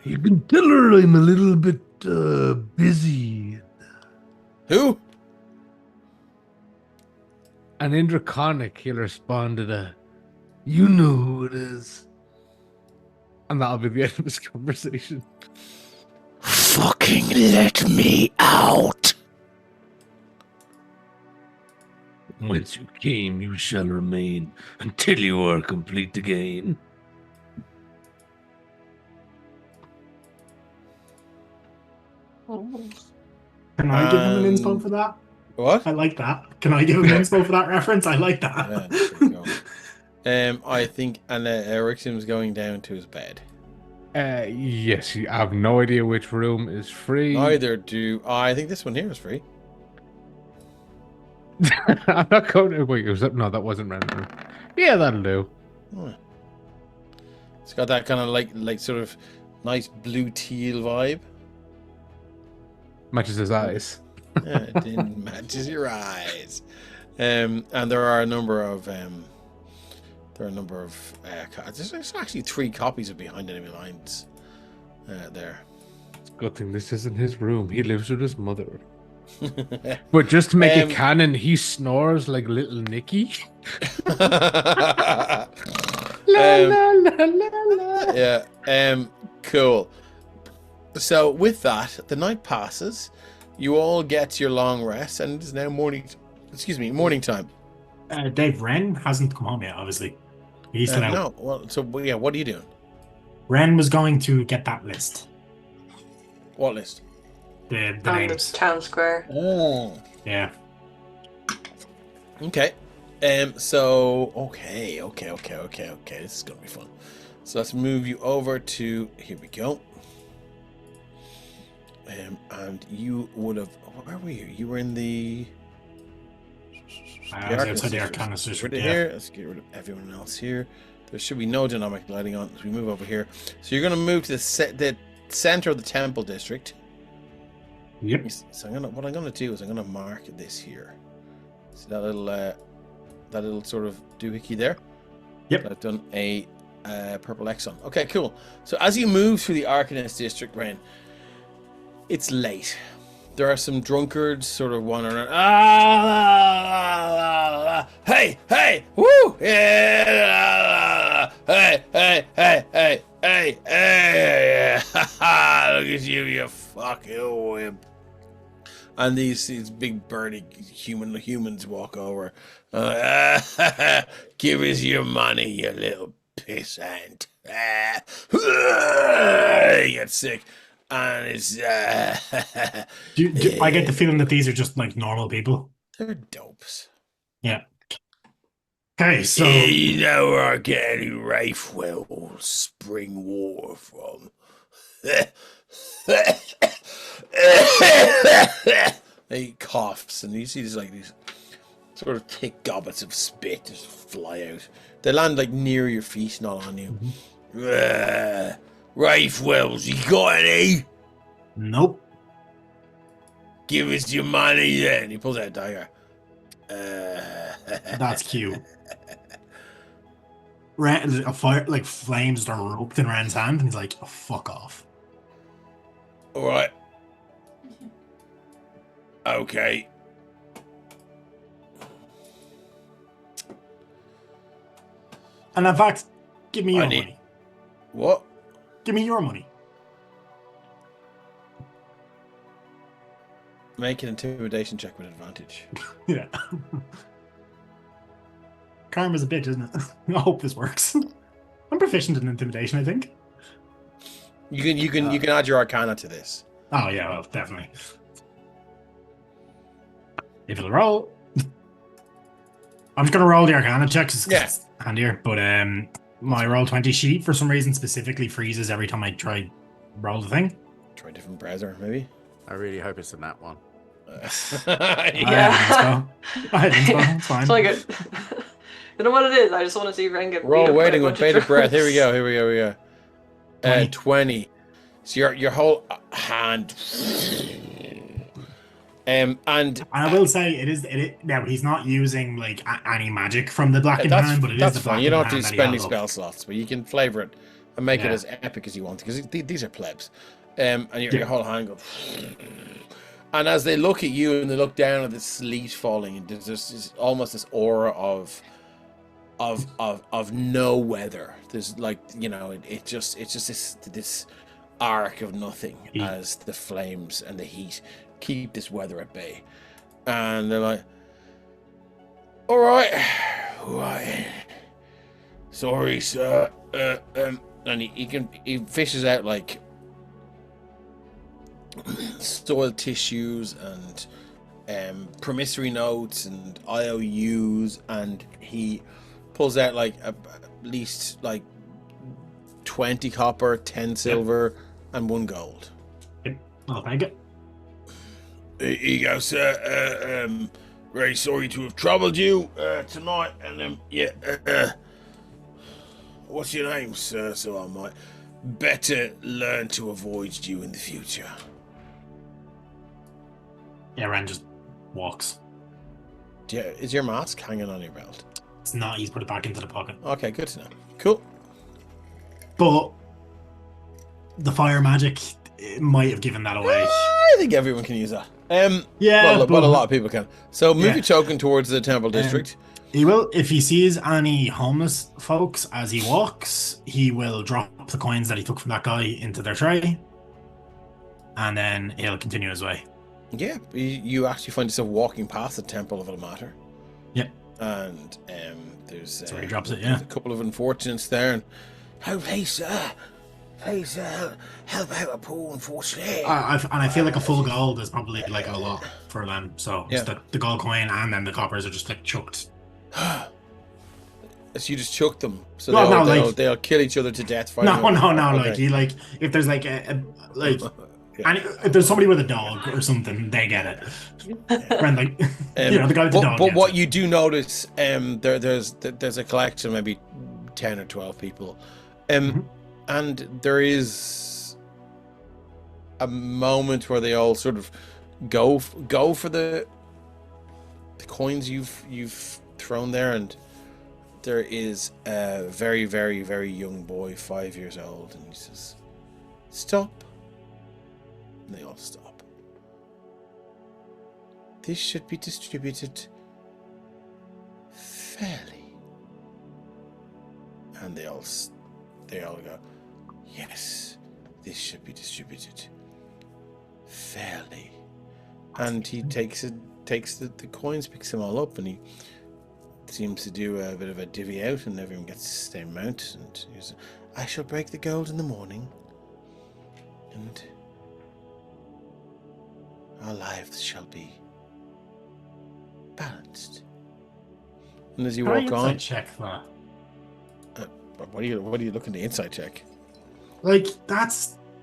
You can tell her I'm a little bit busy. Who? and in Draconic he'll respond to the, You know who it is. and that'll be the end of this conversation. Fucking let me out. Whence you came, you shall remain until you are complete again. Can I give him an inspo for that? What? I like that. Can I give him an inspo for that reference? I like that. Yeah, there you go. I think, and Ericsson's going down to his bed. Yes, I have no idea which room is free. Neither do I. Think this one here is free. I'm not going to. Wait, was that? No, that wasn't random. Yeah, that'll do. Hmm. It's got that kind of like sort of nice blue teal vibe. Matches his eyes. Yeah, it didn't matches your eyes. And there are a number of there's actually 3 copies of Behind Enemy Lines there. Good thing this isn't his room. He lives with his mother. But just to make it canon, he snores like little Nicky. La, la, la, la, la. Yeah. Cool. So with that, the night passes. You all get your long rest, and it's now morning time. Dave, Ren hasn't come home yet, obviously. He's still out. No. Well, so yeah, what are you doing? Ren was going to get that list. What list? The On the names. town square. Oh. Yeah. Okay. So okay. This is gonna be fun. So let's move you over to here we go. And you would have. Where were you? You were in the. I was outside the Arcana District. Rid of here. Let's get rid of everyone else here. There should be no dynamic lighting on as we move over here. So you're going to move to the center of the temple district. Yep. So what I'm gonna do is I'm gonna mark this here. See that little sort of doohickey there? Yep. I've done a purple X on. Okay, cool. So as you move through the Arcanist district, Ren, it's late. There are some drunkards sort of wandering around. Hey, woo! Yeah, hey. Look at you fucking wimp. And these big burly humans walk over. Give us your money, you little pissant. He gets sick. And it's... I get the feeling that these are just like normal people. They're dopes. Yeah. Okay, so... You know where I get any Rafewell spring water from? He coughs, and you see these sort of thick gobbets of spit just fly out. They land like near your feet, not on you. Rafe Wells, you got any? Nope. Give us your money then. He pulls out a dagger. That's cute. A fire, like flames are roped in Rand's hand, and he's like, oh, fuck off. Alright. Okay. And in fact, give me your money. What? Give me your money. Make an intimidation check with advantage. Yeah. Karma's a bitch, isn't it? I hope this works. I'm proficient in intimidation, I think. You can add your arcana to this. Oh yeah, well, definitely. If it'll roll. I'm just gonna roll the arcana check because it's handier, but my roll 20 sheet for some reason specifically freezes every time I try roll the thing. Try a different browser, maybe. I really hope it's in that one. Yeah. I think so. It's fine. It's like it. You know what it is? I just want to see if I can get. Roll waiting with bated breath. Here we go. 20. So your whole hand. And I will say it now he's not using like any magic from the blackened hand, but that's the fine. You don't have to blackened spend any hand spell slots, but you can flavor it and make it as epic as you want because these are plebs. And your whole hand goes. And as they look at you and they look down at the sleet falling, there's almost this aura of no weather. There's like, you know, it's just this arc of nothing as the flames and the heat keep this weather at bay. And they're like, all right, sorry, sir. And he fishes out like soiled tissues and promissory notes and IOUs, and he pulls out like at least like 20 copper, 10 silver, and 1 gold. I'll take it. Here you go, sir. Very sorry to have troubled you tonight, and what's your name, sir? So I might better learn to avoid you in the future. Yeah, Rand just walks. Yeah, is your mask hanging on your belt? It's not. He's put it back into the pocket. Okay, good to know. Cool. But the fire magic might have given that away. I think everyone can use that. Yeah, but a lot of people can. So move your token towards the temple district. He will, if he sees any homeless folks as he walks, he will drop the coins that he took from that guy into their tray, and then he'll continue his way. Yeah, you actually find yourself walking past the temple of Ilmater. Yeah. And there's that's where he drops it, a couple of unfortunates there, and please, help out a poor unfortunate. I feel like a full gold is probably like a lot for them. So just the gold coin and then the coppers are just like chucked. So you just chuck them, so they'll kill each other to death. No. Okay. Like if there's like and if there's somebody with a dog or something, they get it. And like the guy with the dog. But what you do notice, there's a collection, maybe 10 or 12 people, and there is a moment where they all sort of go for the coins you've thrown there, and there is a very, very, very young boy, 5 years old, and he says, "Stop." And they all stop. This should be distributed fairly. And they all go, "Yes, this should be distributed fairly." And he takes the coins, picks them all up, and he seems to do a bit of a divvy out, and everyone gets the same amount. And he says, I shall break the gold in the morning, and our lives shall be balanced. And as you walk on, check that. what are you looking to inside check? Like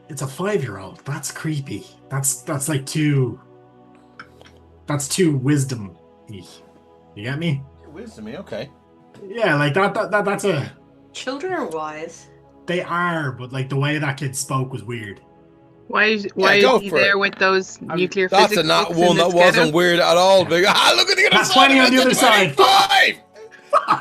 it's a 5-year-old. That's creepy. That's like too. That's too wisdom. You get me? Wisdom, okay. Yeah, like that's a. Children are wise. They are, but like the way that kid spoke was weird. Why is go he for there it. with those nuclear That's physics a not books one in that his wasn't getup? weird at all. Big. Look at the other That's side. 20 on the other side. 25!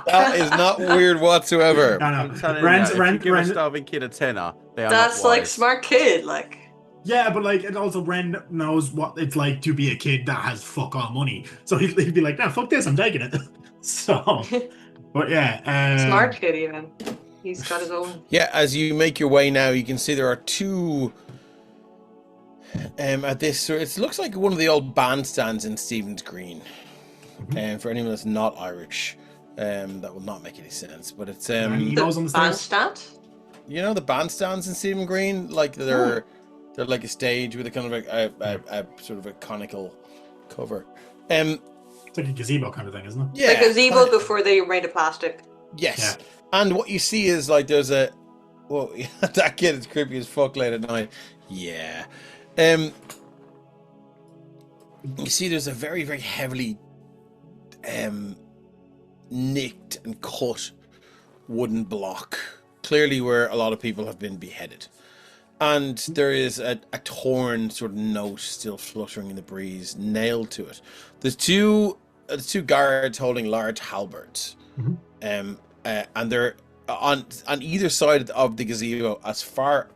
That is not weird whatsoever. No, I'm no. telling Rent, you, if you give a starving kid a tenner, they are That's not like wise. smart kid. Like Yeah, but like, and also Ren knows what it's like to be a kid that has fuck all money. So he'd be like, nah, fuck this, I'm taking it. So, but yeah. smart kid even. He's got his own. Yeah, as you make your way now, you can see there are two. At this, so it looks like one of the old bandstands in Stephen's Green. And for anyone that's not Irish, that will not make any sense. But it's He goes on the stairs. Bandstand? you know the bandstands in Stephen Green, like they're like a stage with a kind of a sort of a conical cover. It's like a gazebo kind of thing, isn't it? Yeah, Like a gazebo before they were made of plastic. yes. And what you see is like there's a that kid is creepy as fuck late at night. Yeah. You see there's a very, very heavily nicked and cut wooden block, clearly where a lot of people have been beheaded. And there is a torn sort of note still fluttering in the breeze, nailed to it. There's two guards holding large halberds. And they're on either side of the gazebo, as far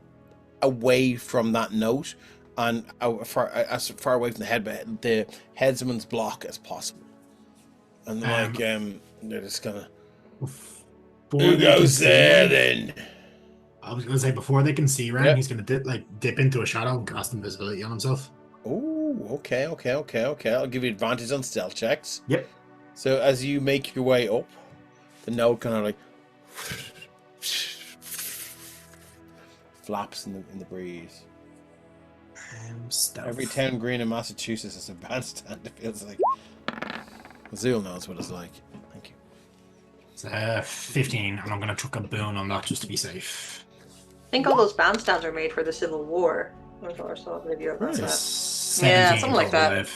away from that note and as far away from the headsman's block as possible. And they're just gonna. Who goes there then? I was gonna say before they can see Ren, he's gonna dip into a shadow and cast invisibility on himself. Oh, okay. I'll give you advantage on stealth checks. Yep. So as you make your way up, the note kind of like flaps in the breeze. Every town green in Massachusetts is a bandstand. It feels like. Azul knows what it's like. Thank you. It's 15, and I'm gonna chuck a boon on that just to be safe. I think all those bandstands are made for the Civil War. I saw a video about that. 17 Yeah, something like that. What's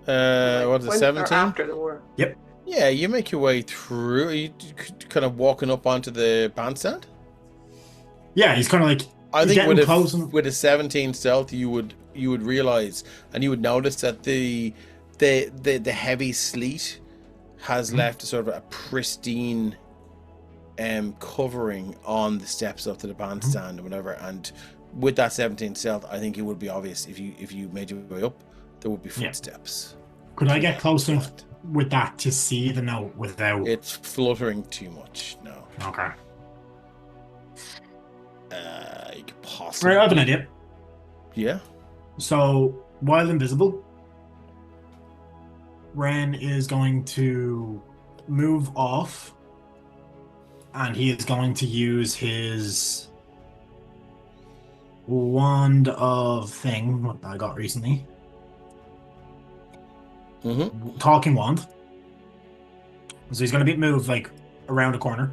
it, When- or 17? after the war. Yep. Yeah, you make your way through. Are you kind of walking up onto the bandstand? Yeah, he's kind of like. I he's think getting close and... with a 17 stealth, you would realize, and you would notice that the heavy sleet has left a sort of a pristine covering on the steps up to the bandstand or whatever. And with that 17 stealth, I think it would be obvious if you made your way up, there would be footsteps. Could I get close enough with that to see the note without? It's fluttering too much. No. Okay. You could possibly. Right, I have an idea. Yeah. So while invisible, Ren is going to move off, and he is going to use his wand of thing what I got recently. Talking wand. So he's going to move like around a corner.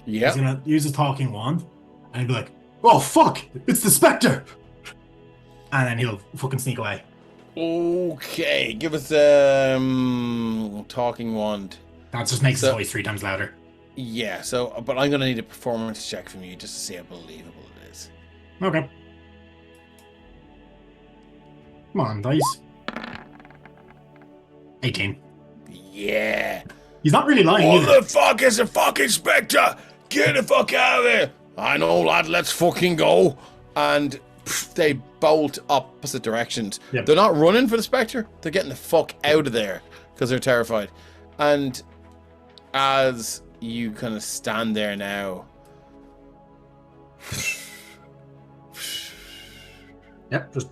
Yeah. He's going to use his talking wand, and he'll be like, "Oh fuck! It's the Spectre!" And then he'll fucking sneak away. Okay, give us talking wand. That just makes his voice 3 times louder. Yeah, so but I'm gonna need a performance check from you just to see how believable it is. Okay. Come on, dice. 18. Yeah. He's not really lying What either. the fuck is a fucking Spectre? Get the fuck out of here! I know, lad, let's fucking go. And they bolt opposite directions. Yep. They're not running for the Spectre, they're getting the fuck out of there because they're terrified. And as you kind of stand there now, Yep, just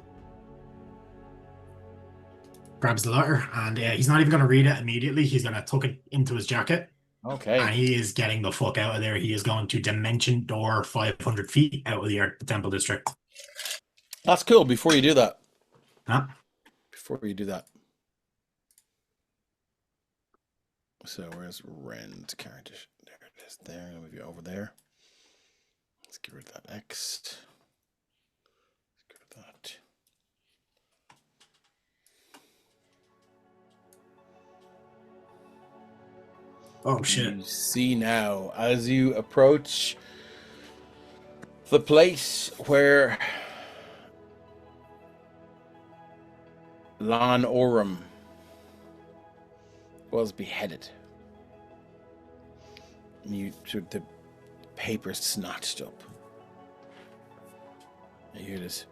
grabs the letter, and he's not even going to read it immediately. He's going to tuck it into his jacket. Okay. And he is getting the fuck out of there. He is going to dimension door 500 feet out of the Temple District. That's cool. Before you do that. Huh? Before you do that. So where's Ren's character? There it is. There. I'll move you over there. Let's get rid of that X. Let's get rid of that. Oh shit. You see now, as you approach the place where Lan Oram was beheaded. You took the paper snatched up. You hear this.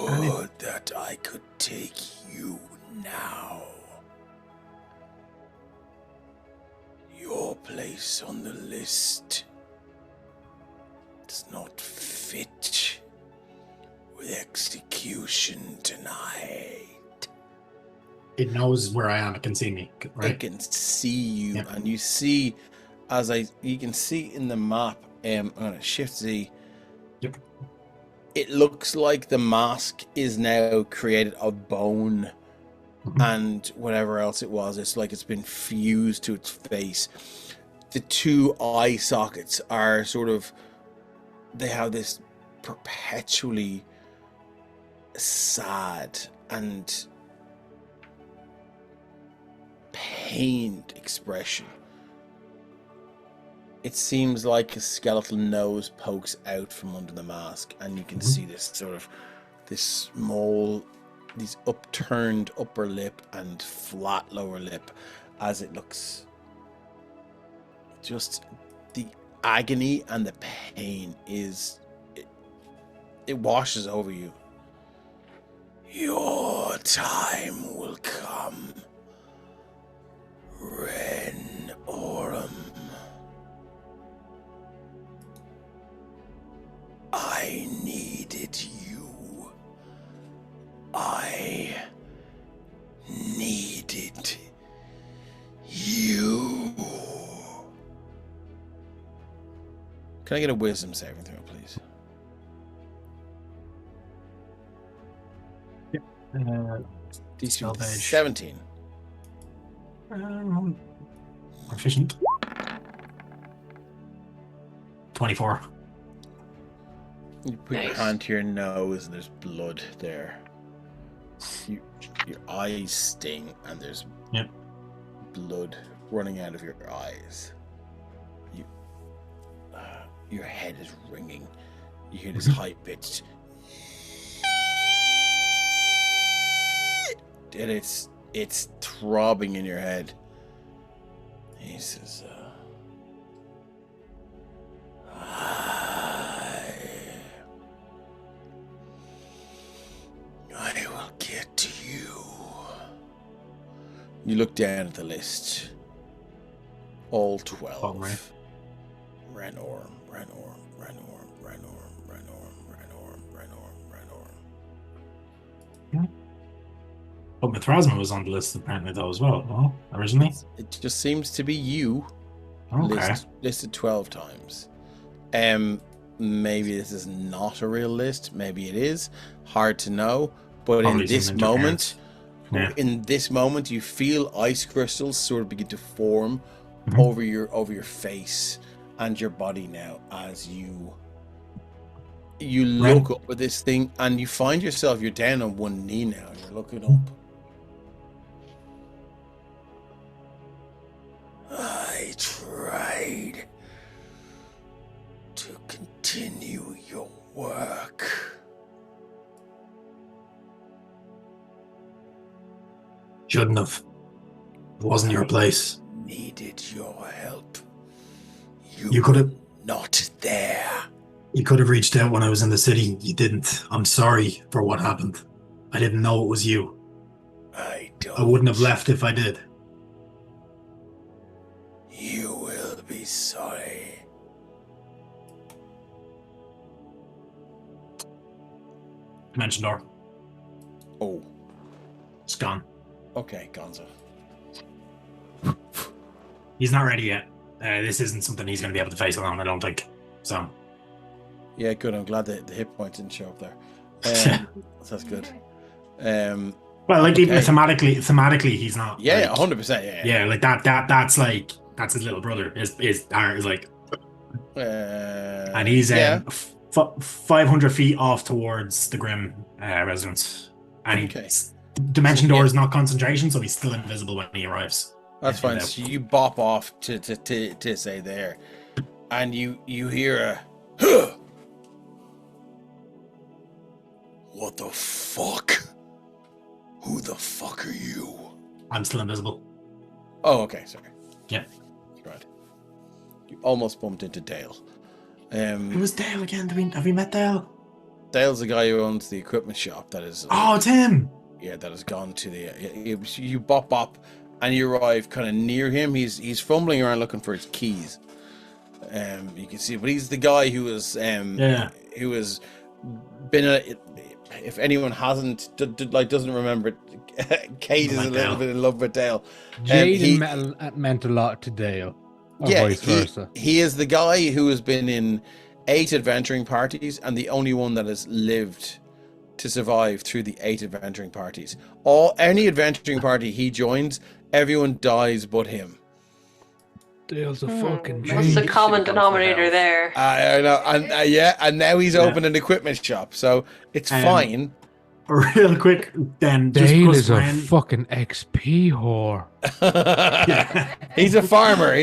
Would that I could take you now. Your place on the list does not fit with execution tonight. It knows where I am. It can see me, right? It can see you, and you see, you can see in the map. I'm gonna shift Z. Yep. It looks like the mask is now created of bone and whatever else it was. It's like it's been fused to its face. The two eye sockets are sort of, they have this perpetually sad and pained expression. It seems like a skeletal nose pokes out from under the mask, and you can see this sort of, this these upturned upper lip and flat lower lip as it looks. Just the agony and the pain it washes over you. Your time will come, Ren Oram. I needed you. I needed you. Can I get a wisdom saving throw, please? DC 17. Efficient. 24. You put your hand to your nose and there's blood there. Your eyes sting and there's blood running out of your eyes. Your head is ringing. You hear this high-pitched, and it's throbbing in your head. He says, I will get to you. You look down at the list. All 12. Oh, right. Renorm. But Mithrasma was on the list apparently though as well, no? Originally? It just seems to be you. Okay. Listed 12 times. Maybe this is not a real list. Maybe it is. Hard to know. But Probably in this some moment, interference. you feel ice crystals sort of begin to form over your face and your body now as you look up at this thing, and you find yourself, you're down on one knee now, and you're looking up. I tried to continue your work. Shouldn't have. It wasn't your place. Needed your help. You could have. Not there. You could have reached out when I was in the city. You didn't. I'm sorry for what happened. I didn't know it was you. I don't. I wouldn't have left if I did. You will be sorry. Dimension door. Oh. It's gone. Okay, Gonzo. He's not ready yet. This isn't something he's going to be able to face alone, I don't think. So. Yeah, good. I'm glad the hit point didn't show up there. That's good. Well, like okay. even thematically, he's not. Yeah, like, 100%. Yeah, like that's like that's his little brother. His heart is like, and he's 500 feet off towards the Grim residence, and dimension door is not concentration, so he's still invisible when he arrives. That's fine. So you bop off to say there, and you hear a. Huh! What the fuck? Who the fuck are you? I'm still invisible. Oh, okay, sorry. Yeah. Right. You almost bumped into Dale. Who was Dale again? Have we met Dale? Dale's the guy who owns the equipment shop that is... Oh, it's him! Yeah, that has gone to the... You bop, and you arrive kind of near him. He's fumbling around looking for his keys. You can see, but he's the guy who was... Who has been... if anyone doesn't remember, Kate is a little bit in love with Dale. Jaden meant a lot to Dale. Or vice versa. He is the guy who has been in 8 adventuring parties and the only one that has lived to survive through the 8 adventuring parties. Any adventuring party he joins, everyone dies but him. Dale's a fucking What's genius. the common denominator there? I know, and now he's opened an equipment shop, so it's fine. Real quick, then. Dale is a fucking XP whore. He's a farmer.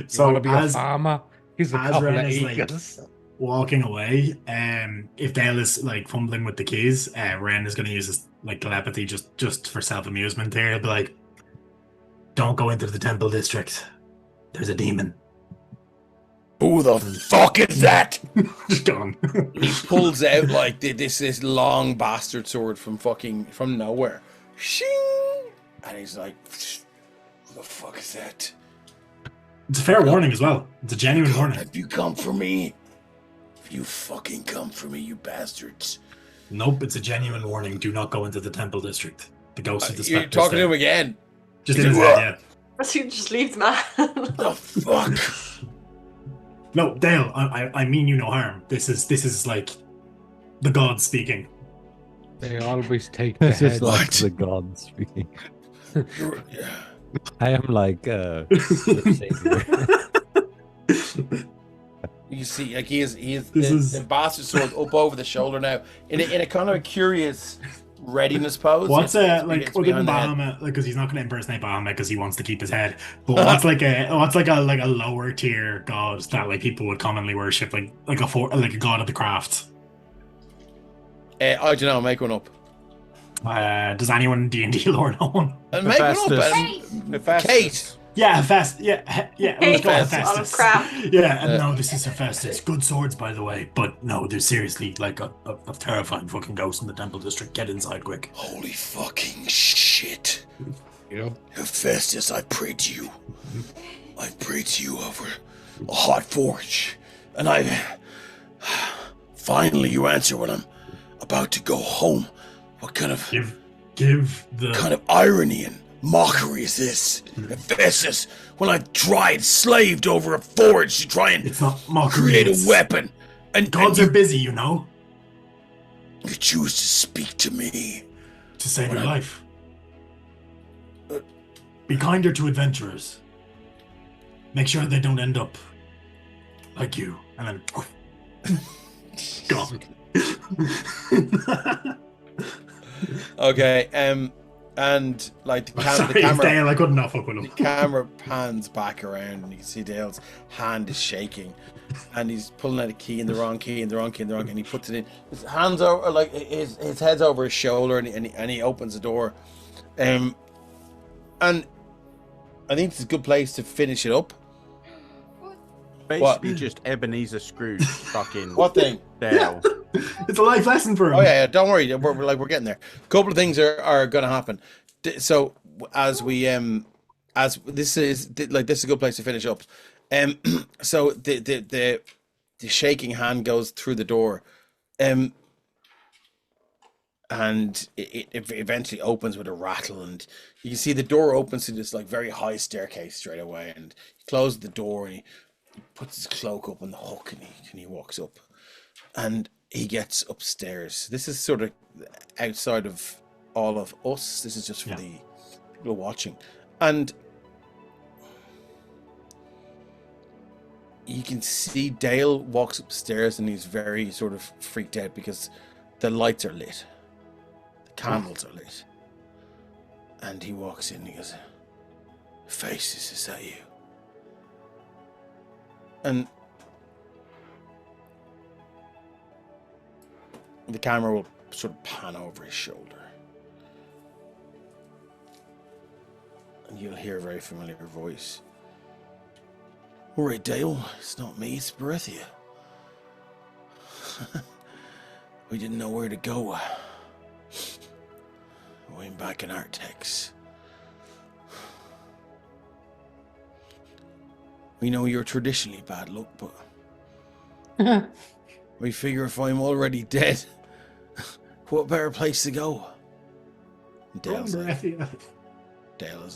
So want to be a farmer? He's a couple of acres. Walking away, if Dale is like fumbling with the keys, Ren is going to use his like telepathy just for self-amusement here. He'll be like, "Don't go into the temple district. There's a demon." Who the fuck is that? Just gone. He pulls out like this long bastard sword from nowhere. Shing! And he's like, "Who the fuck is that?" It's a fair warning as well. It's a genuine warning. Have you come for me? If you fucking come for me, you bastards. Nope, it's a genuine warning. Do not go into the temple district. The ghost of the You're spectre. talking to him again. Just in his head, yeah. So you just leave the man. The fuck? No, Dale, I mean you no harm. This is like the gods speaking. They always take the This is head. like the god speaking. I am like You see, like he is the bastard sword up over the shoulder now, in a kind of a curious readiness pose. What's like other than Bahamut, like because he's not going to impersonate Bahamut because he wants to keep his head. But what's like a lower tier god that like people would commonly worship, like a god of the craft. I don't know. Make one up. Does anyone D&D lore know one? Make one up. Kate. Yeah, Hephaestus. Yeah. Let's go Hephaestus. Hephaestus. Yeah, and no, this is Hephaestus. Good swords, by the way. But no, there's seriously like a terrifying fucking ghost in the temple district. Get inside quick. Holy fucking shit. Yep. Hephaestus, I pray to you. I pray to you over a hot forge. And finally you answer when I'm about to go home. What kind of give the kind of irony and mockery is this? Hephaestus, when I slaved over a forge to try and it's not mockery, create a weapon. And gods are busy, you know. You choose to speak to me. To save your life. Be kinder to adventurers. Make sure they don't end up like you. And then gone. Okay, and like the camera, Dale, I couldn't fuck with him. The camera pans back around, and you can see Dale's hand is shaking, and he's pulling out a key in the wrong key, and he puts it in. His hands over, like his head's over his shoulder, and he opens the door, and I think it's a good place to finish it up. Basically, just Ebenezer Scrooge fucking What thing? Dale. It's a life lesson for him. Oh yeah, don't worry. We're getting there. A couple of things are going to happen. So as this is a good place to finish up. So the shaking hand goes through the door, and it eventually opens with a rattle, and you can see the door opens to this like very high staircase straight away, and he closes the door and he puts his cloak up on the hook, and he walks up, and he gets upstairs. This is sort of outside of all of us. This is just for the people watching, and you can see Dale walks upstairs, and he's very sort of freaked out because the lights are lit. Candles are lit, and he walks in and he goes, "Faces, is that you?" And the camera will sort of pan over his shoulder, and you'll hear a very familiar voice. "All right, Dale, it's not me, it's Berethia. We didn't know where to go. Way back in Artex. We know you're traditionally bad luck, but we figure if I'm already dead, what better place to go?" And Dale is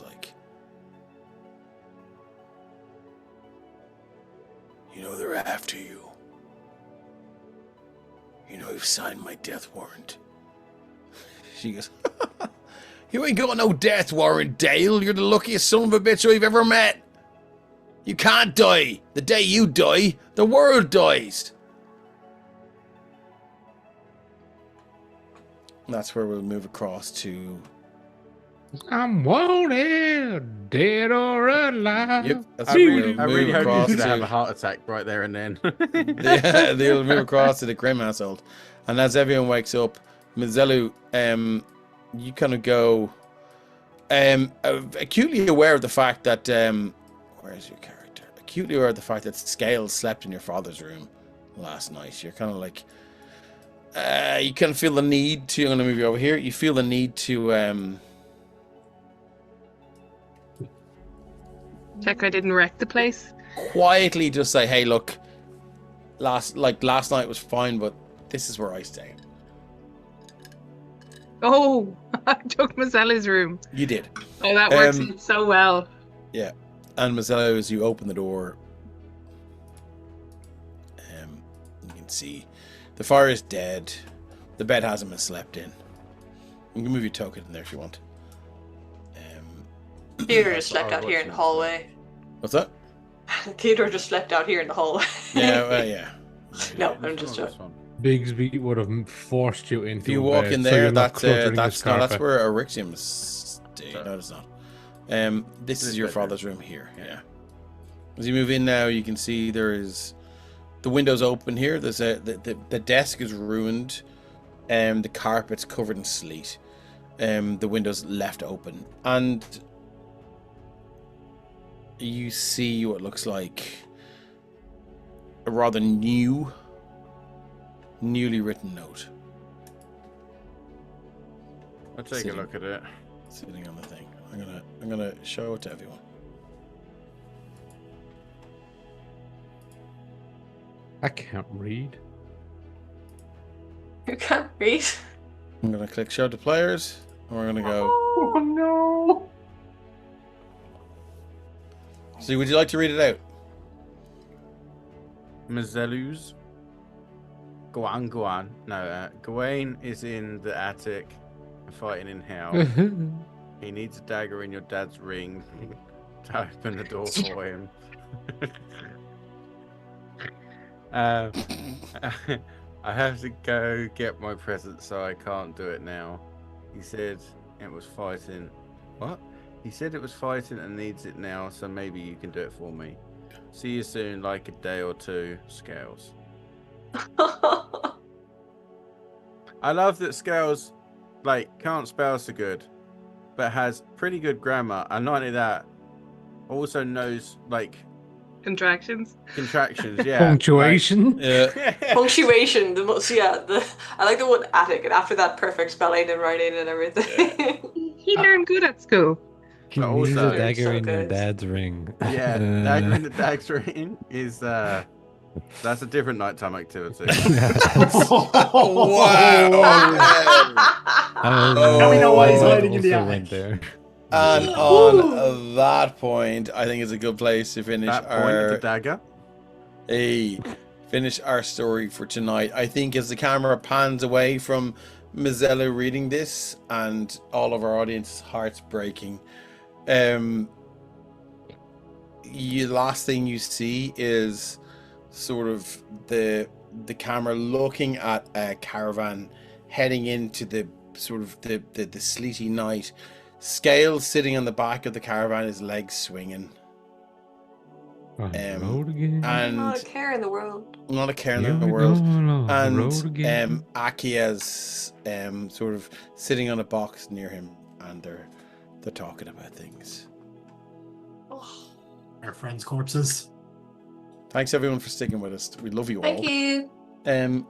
like, "You know they're after you. You know you've signed my death warrant." She goes, "You ain't got no death warrant, Dale. You're the luckiest son of a bitch I've ever met. You can't die. The day you die, the world dies." And that's where we'll move across to... I'm wanted, dead or alive. Yep, that's I where really we'll move hope across you're gonna have to... a heart attack right there and then. They'll move across to the Grim household. And as everyone wakes up, Mizelu, you kind of go acutely aware of the fact that where is your character? Acutely aware of the fact that Scales slept in your father's room last night. You're kind of like you kind of feel the need to... I'm going to move you over here. You feel the need to Check I didn't wreck the place. quietly just say, "Hey, look, last night was fine, but this is where I stay." Oh, I took Mezelus' room. You did. Oh, that works out so well. Yeah. And Mezelus, as you open the door, you can see the fire is dead. The bed hasn't been slept in. You can move your token in there if you want. Theodore just slept out here in the hallway. What's that? Theodore just slept out here in the hallway. Yeah, yeah. No, I'm just joking. Bigsby would have forced you into. If you walk bed, in so there, you're not that's cluttering that's his no, that's carpet. where Erixium stay. No, it's not. This is your father's room here. Yeah. As you move in now, you can see there is the windows open here. There's the desk is ruined, the carpet's covered in sleet, the windows left open, and you see what looks like a rather newly written note. I'll take a look at it. Sitting on the thing. I'm gonna show it to everyone. I can't read. You can't read. I'm gonna click show to players, and we're gonna go. Oh no! So, would you like to read it out? Mezelus. Go on. No, Gawain is in the attic fighting in hell. He needs a dagger in your dad's ring to open the door for him. I have to go get my present, so I can't do it now. He said it was fighting. What? He said it was fighting and needs it now, so maybe you can do it for me. See you soon, like a day or two, Scales. I love that Scales, can't spell so good, but has pretty good grammar, and not only that, also knows, Contractions. Contractions, yeah. Punctuation. Yeah. Punctuation, the most, I like the one attic, and after that, perfect spelling and writing and everything. He learned good at school. He But needs also- a dagger So in your good. dad's ring. Yeah, dagger in the dag's ring is that's a different nighttime activity. Now we know why he's hiding in the also attic. went there. And on that point, I think it's a good place to finish That point of the our dagger. finish our story for tonight. I think as the camera pans away from Mizella reading this and all of our audience hearts breaking, last thing you see is sort of the camera looking at a caravan heading into the sort of the sleety night. Scales sitting on the back of the caravan, his legs swinging. On the road again. And Not a care in the world. not a care in Here the we world. go on the And road again. Akia's sort of sitting on a box near him, and they're talking about things. Oh, Our friends' corpses. Thanks everyone for sticking with us. We love you all. thank you.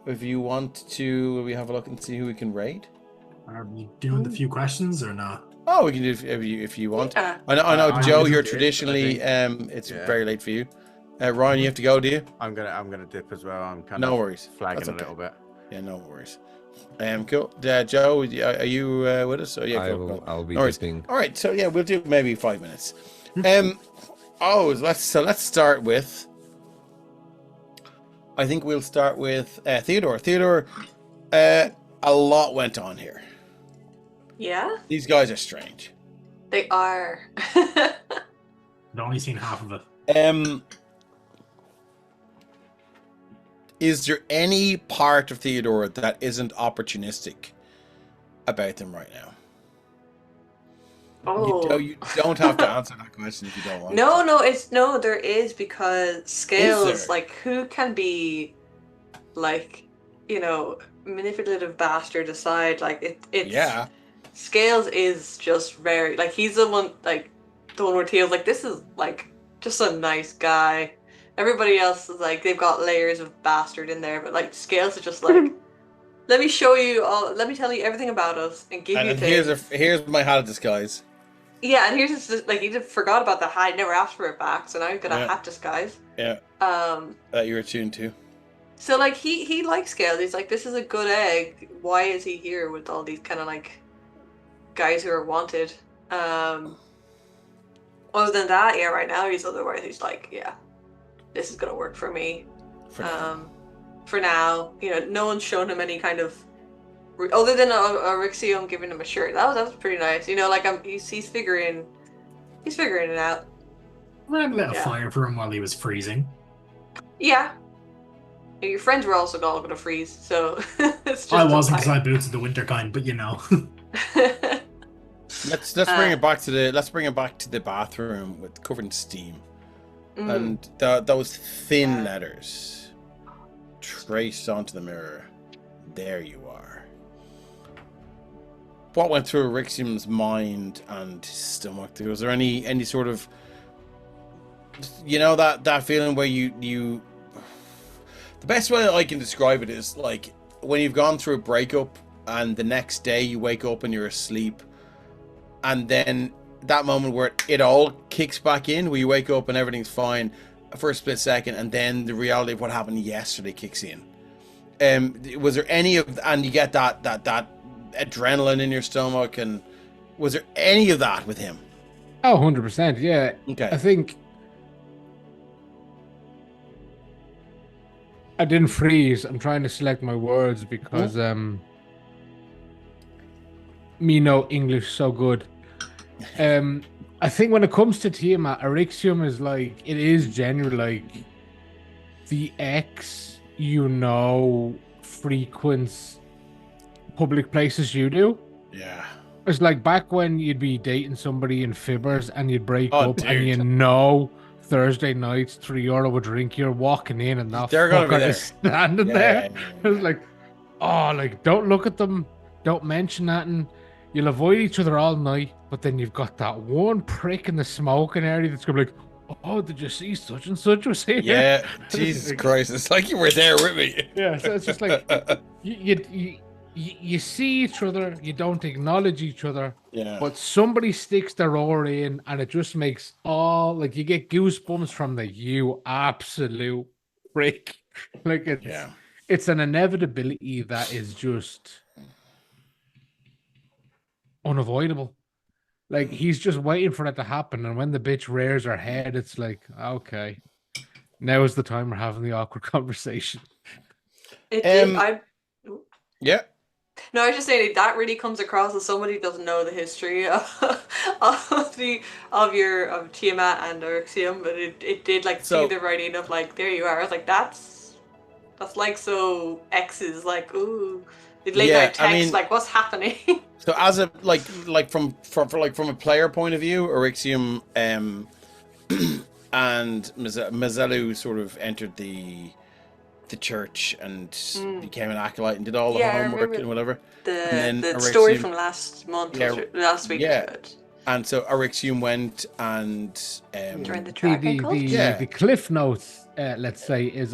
If you want to, we have a look and see who we can raid. Are we doing the few questions or not? Oh, we can do if you want. Yeah. I know, I Joe. usually You're did, traditionally I it's Yeah. very late for you. Ryan, you have to go, do you? I'm gonna dip as well. I'm kind No of worries. flagging That's a okay. little bit. Yeah, no worries. Cool. Joe, are you with us? Oh, yeah, cool. I'll be No worries. dipping. All right, so yeah, we'll do maybe 5 minutes. Let's start with. I think we'll start with Theodore. Theodore, a lot went on here. Yeah, These guys are strange. they are. I've only seen half of it. Is there any part of Theodore that isn't opportunistic about them right now? Oh. You don't have to answer that question if you don't want. No, there is, because Scales, there? like, who can be, like, manipulative bastard aside, like, it's Yeah. Scales is just very, like, he's the one where Theo's like, this is, like, just a nice guy. Everybody else is like, they've got layers of bastard in there, but, like, Scales is just like, let me show you all, let me tell you everything about us and give you And things. here's my hat of disguise. Yeah, and here's just, like, he just forgot about the hat, never asked for it back, so now he's got a Yeah. hat disguise. Yeah. That you're attuned to. So, like, he likes Scales. He's like, this is a good egg. Why is he here with all these kind of, like, guys who are wanted? Other than that, yeah, right now he's like, yeah, this is gonna work for me. For now, no one's shown him any kind of, other than Rixium giving him a shirt. That was pretty nice. Like, he's figuring it out. Ran a little Yeah. fire for him while he was freezing. Yeah. Your friends were also all gonna freeze, so it's just I wasn't, because fine. I booted the winter kind, but Let's bring it back to the bathroom with covered in steam. Mm. And those thin letters traced onto the mirror. There you are. What went through Rixium's mind and his stomach? Was there any sort of, that feeling where you the best way I can describe it is like when you've gone through a breakup and the next day you wake up and you're asleep, and then that moment where it all kicks back in, where you wake up and everything's fine for a split second, and then the reality of what happened yesterday kicks in. Was there any of, and you get that adrenaline in your stomach, and was there any of that with him? Oh, 100%. Yeah. Okay. I think I didn't freeze. I'm trying to select my words because me know English so good. I think when it comes to Tiamat, Arixium is like, it is generally like the ex frequents public places you do. Yeah. It's like back when you'd be dating somebody in Fibbers and you'd break Oh, up, and dude. Thursday nights, €3 a drink, you're walking in and that They're gonna be fucker there. is standing Yeah, there. yeah, It was like, oh, like, don't look at them, don't mention that, and you'll avoid each other all night, but then you've got that one prick in the smoking area that's gonna be like, oh, did you see such and such was here? Yeah, Jesus Christ, it's like you were there with me. Yeah, so it's just like you see each other, you don't acknowledge each other, Yeah. but somebody sticks their oar in, and it just makes all like you get goosebumps from the you absolute prick. Like it's an inevitability that is just unavoidable. Like he's just waiting for that to happen, and when the bitch rears her head, it's like, okay, now is the time we're having the awkward conversation. It did. Yeah. No, I was just saying that really comes across as somebody who doesn't know the history of Tiamat and Eryxium, but it did like see the writing of like there you are. I was like that's like so X's like ooh. They laid out text like what's happening. So as a from a player point of view, Eryxium and Mezelus sort of entered the church and became an acolyte and did all the homework and whatever. The story from last month, last week. Yeah. And so Eryxium went and joined the dragon cult. The cliff notes, let's say, is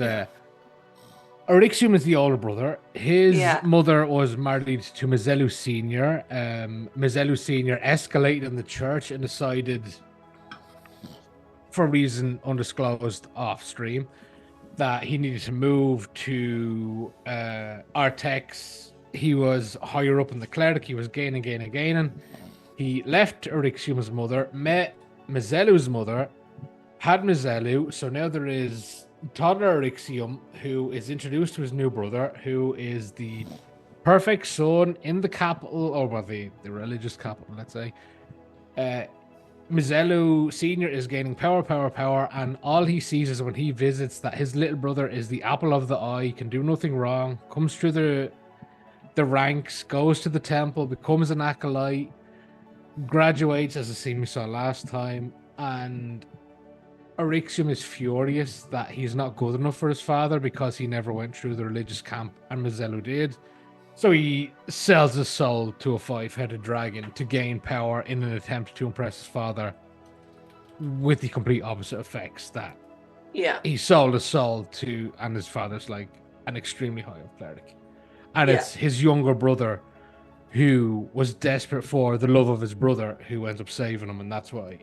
Eryxium is the older brother. His mother was married to Mezelus Senior. Mezelus Senior escalated in the church and decided, for a reason undisclosed off stream, that he needed to move to Artex. He was higher up in the cleric. He was gaining. He left Eryxium's mother, met Mezelus' mother, had Mezelu. So now there is toddler Eryxium, who is introduced to his new brother, who is the perfect son in the capital, or the religious capital, let's say. Mezelus Senior is gaining power, and all he sees is when he visits that his little brother is the apple of the eye, can do nothing wrong, comes through the ranks, goes to the temple, becomes an acolyte, graduates as a scene we saw last time, and Eryxium is furious that he's not good enough for his father because he never went through the religious camp and Mezelus did. So he sells his soul to a 5-headed dragon to gain power in an attempt to impress his father, with the complete opposite effects that he sold his soul to, and his father's like an extremely high up cleric. And it's his younger brother who was desperate for the love of his brother who ends up saving him, and that's why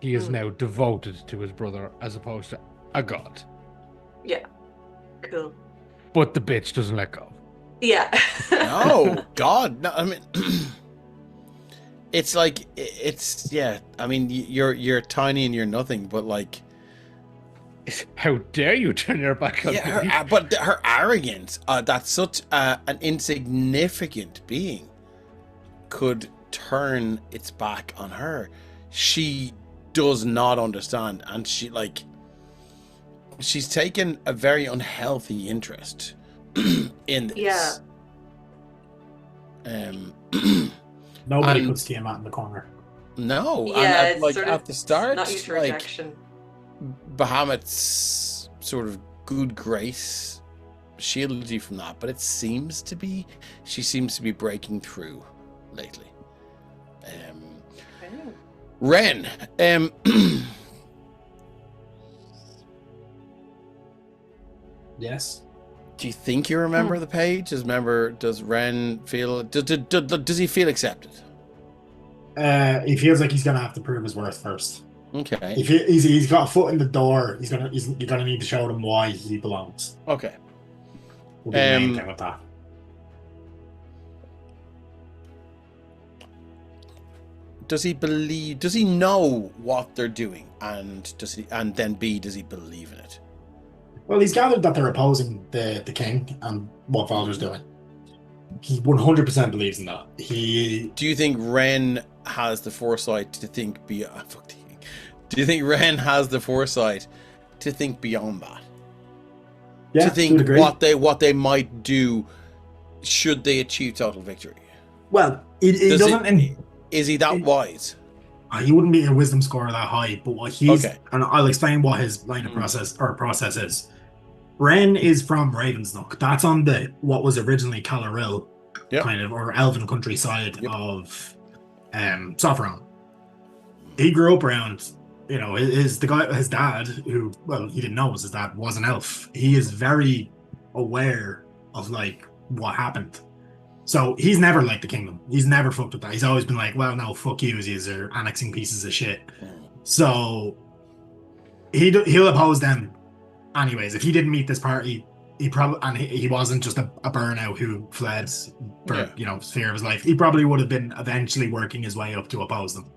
he is now devoted to his brother as opposed to a god. Yeah. Cool. But the bitch doesn't let go. Yeah. No, God. No, I mean, it's like, I mean, you're tiny and you're nothing, but like, how dare you turn your back on me? But her arrogance, that such an insignificant being could turn its back on her. She does not understand, and she's taken a very unhealthy interest in this. Nobody puts Tiamat in the corner. No, yeah, and at the start, not used to rejection. Bahamut's sort of good grace shielded you from that, but she seems to be breaking through lately. Ren, yes. Do you think you remember the page? Does Ren feel? Does he feel accepted? He feels like he's gonna have to prove his worth first. Okay. If he's got a foot in the door, you're gonna need to show him why he belongs. Okay. We'll be the main thing with that. Does he know what they're doing, and does he believe in it? Well, he's gathered that they're opposing the king and what Valder's doing. He 100% believes in that. Do you think Ren has the foresight to think beyond? Do you think Ren has the foresight to think beyond that? Yeah, to think what they might do should they achieve total victory? Well, he doesn't. Is he that wise? He wouldn't be a wisdom score that high, but what he's and I'll explain what his line of process is. Ren is from Ravensnook. That's on what was originally Calaril, kind of, or Elven countryside of Sopherone. He grew up around you know, his dad, who, well, he didn't know was his dad, was an elf. He is very aware of like what happened. So he's never liked the kingdom. He's never fucked with that. He's always been like, well, no, fuck you, these are annexing pieces of shit. So he'll oppose them anyways. If he didn't meet this party, he wasn't just a burnout who fled for fear of his life. He probably would have been eventually working his way up to oppose them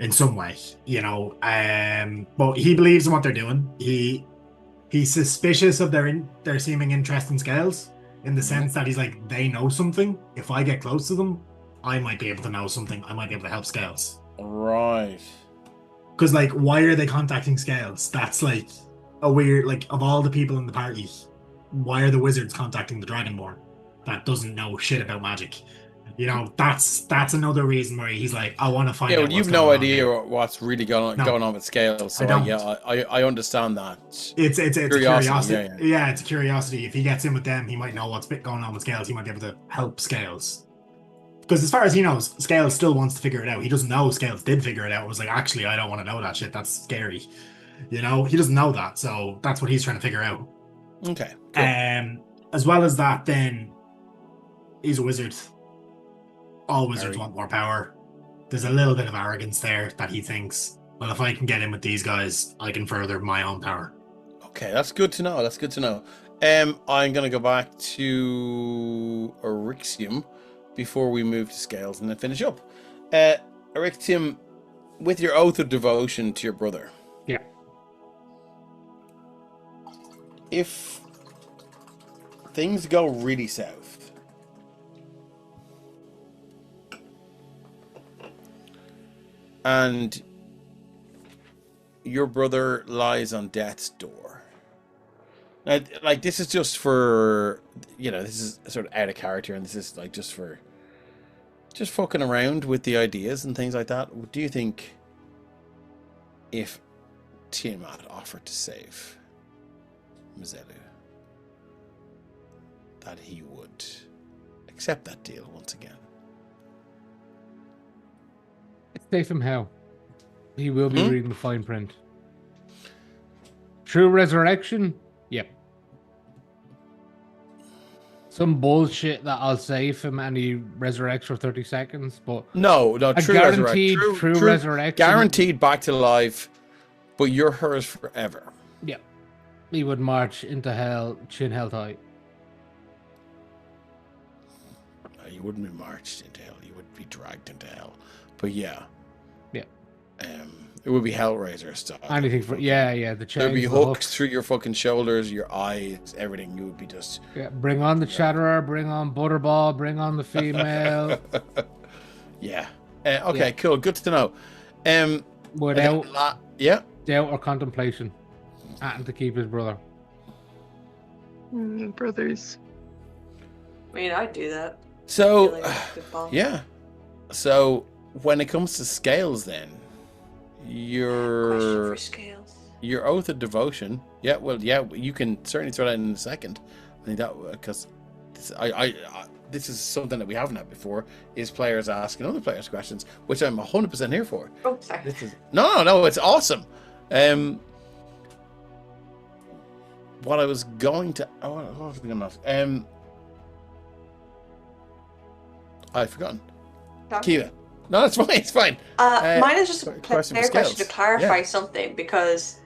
in some way, you know. But he believes in what they're doing. He's suspicious of their seeming interest in Scales, in the sense that he's like, they know something. If I get close to them, I might be able to know something. I might be able to help Scales. Right. Because, like, why are they contacting Scales? That's like a weird, like, of all the people in the party, why are the wizards contacting the Dragonborn that doesn't know shit about magic? You know, that's another reason where he's like, I want to find out. Yeah, well, you've no idea what's really going on with Scales. So I understand that. It's a curiosity. Yeah. It's a curiosity. If he gets in with them, he might know what's going on with Scales. He might be able to help Scales. Because as far as he knows, Scales still wants to figure it out. He doesn't know Scales did figure it out. It was like, actually, I don't want to know that shit. That's scary. You know, he doesn't know that. So that's what he's trying to figure out. Okay. Cool. As well as that, then he's a wizard. All wizards want more power. There's a little bit of arrogance there that he thinks, well, if I can get in with these guys, I can further my own power. Okay, that's good to know. I'm going to go back to Erixium before we move to Scales and then finish up. Erixium, with your oath of devotion to your brother. Yeah. If things go really south, and your brother lies on death's door. Now, like, this is just for, you know, this is sort of out of character, and this is like just fucking around with the ideas and things like that. Do you think if Tiamat offered to save Mezelus, that he would accept that deal once again? Save him how? He will be reading the fine print. True resurrection? Yep. Some bullshit that I'll save him and he resurrects for 30 seconds, but no, true resurrection. Guaranteed back to life, but you're hers forever. Yep. He would march into hell, chin held high. You wouldn't be marched into hell, you would be dragged into hell. But yeah. It would be Hellraiser stuff. Anything for the chains. There'd be hooks through your fucking shoulders, your eyes, everything. You would be just bring on the Chatterer, bring on Butterball, bring on the female. Okay, cool. Good to know. Without doubt or contemplation, and to keep his brother. Brothers. I mean, I'd do that. So, So, when it comes to Scales, then your oath of devotion. You can certainly throw that in a second. I think that because this is something that we haven't had before, is players asking other players questions, which I'm 100% here for. Oh, sorry. This is no, it's awesome. What I was going to what was I going to ask? I've forgotten. Kiva. No, that's fine. It's fine. Mine is just a player question to clarify something, because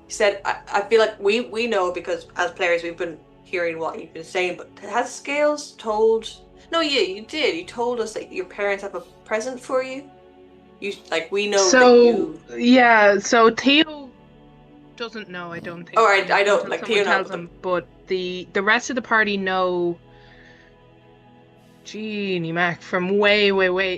you said I feel like we know, because as players we've been hearing what you've been saying, but has Scales told? No, you did. You told us that your parents have a present for you. We know. So so Theo doesn't know. I don't think. Oh, I don't. Like Theo tells him, but the rest of the party know. Genie Mac from way.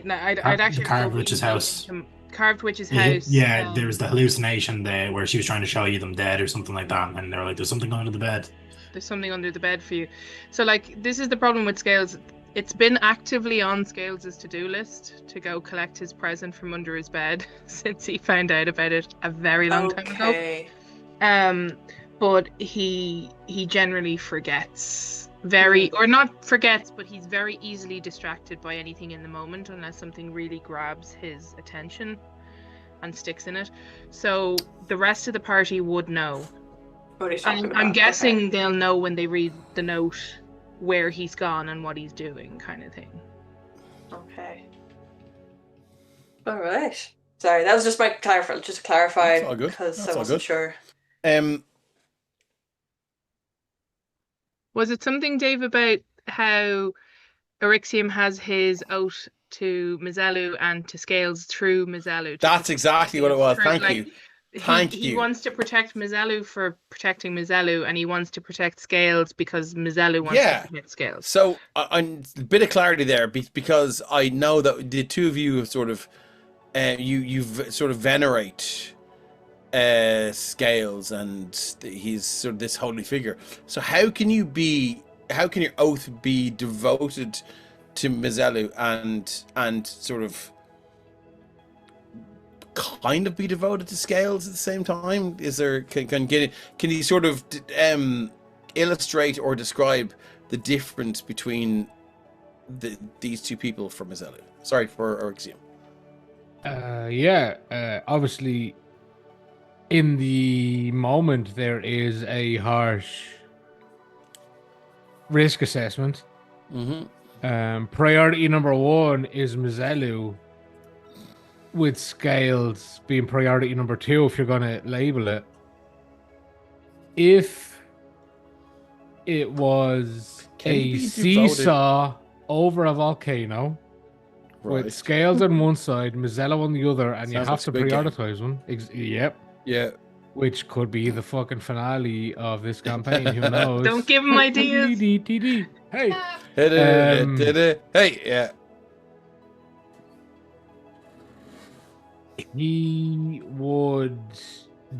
Now, I'd actually Carved Witch's house. Carved Witch's house. Yeah, there was the hallucination there where she was trying to show you them dead or something like that, and they were like, "There's something under the bed." There's something under the bed for you. So, like, this is the problem with Scales. It's been actively on Scales' to-do list to go collect his present from under his bed since he found out about it a very long time ago. But he generally forgets. Or not forgets, but he's very easily distracted by anything in the moment unless something really grabs his attention. and sticks in it. So the rest of the party would know. What he's talking about. I'm guessing Okay. they'll know when they read the note where he's gone and what he's doing, kind of thing. Okay. All right. Sorry, that was just my just to clarify. That's all good. Because That's I all wasn't good. sure. Was it something, Dave, about how Eryxium has his oath to Mizelu and to Scales through Mizelu? That's exactly what it was. Thank you. Thank He you. wants to protect Mizelu for protecting Mizelu, and he wants to protect Scales because Mizelu wants to protect Scales. So a bit of clarity there, because I know that the two of you have sort of, you sort of venerate Scales, and he's sort of this holy figure. So how can your oath be devoted to Mizelu and sort of kind of be devoted to Scales at the same time? Is there can you sort of illustrate or describe the difference between these two people for Mizelu? Sorry, for Eryxium. Obviously, in the moment, there is a harsh risk assessment. Priority number one is Mizelu, with Scales being priority number two, if you're going to label it. If it was a seesaw over a volcano, with Scales on one side, Mizelu on the other, and you have to prioritize one. Yep. Yeah. Which could be the fucking finale of this campaign. Who knows? Don't give him ideas. Hey. Hey, yeah. He would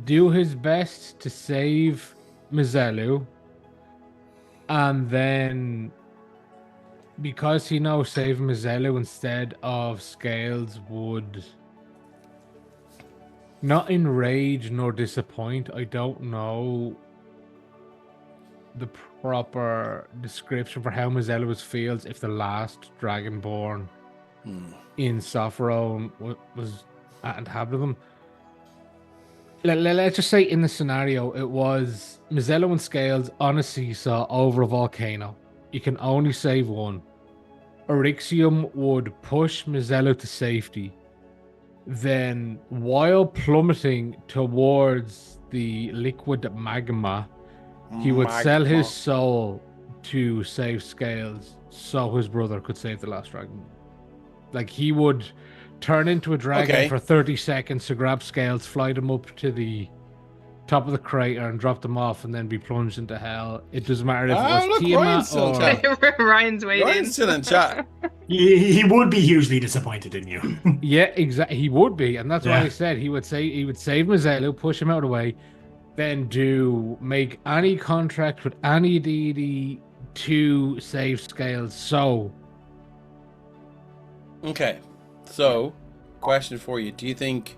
do his best to save Mizelu, and then because he now saved Mizelu instead of Scales would not enrage nor disappoint. I don't know the proper description for how Mezelus feels if the last Dragonborn in Sopherone was inhabited them. Let's just say in the scenario, it was Mizelu and Scales on a seesaw over a volcano. You can only save one. Eryxium would push Mizelu to safety. Then, while plummeting towards the liquid magma, he would sell his soul to save Scales so his brother could save the last dragon. Like, he would turn into a dragon for 30 seconds to grab Scales, fly them up to the top of the crater and drop them off, and then be plunged into hell. It doesn't matter if it was Tiamat or... Ryan's waiting. Ryan's still in chat. He would be hugely disappointed in you. Yeah, exactly. He would be, and that's why I said he would save Mizelu, push him out of the way, then make any contract with any deity to save Scales. So, okay. So, question for you: do you think?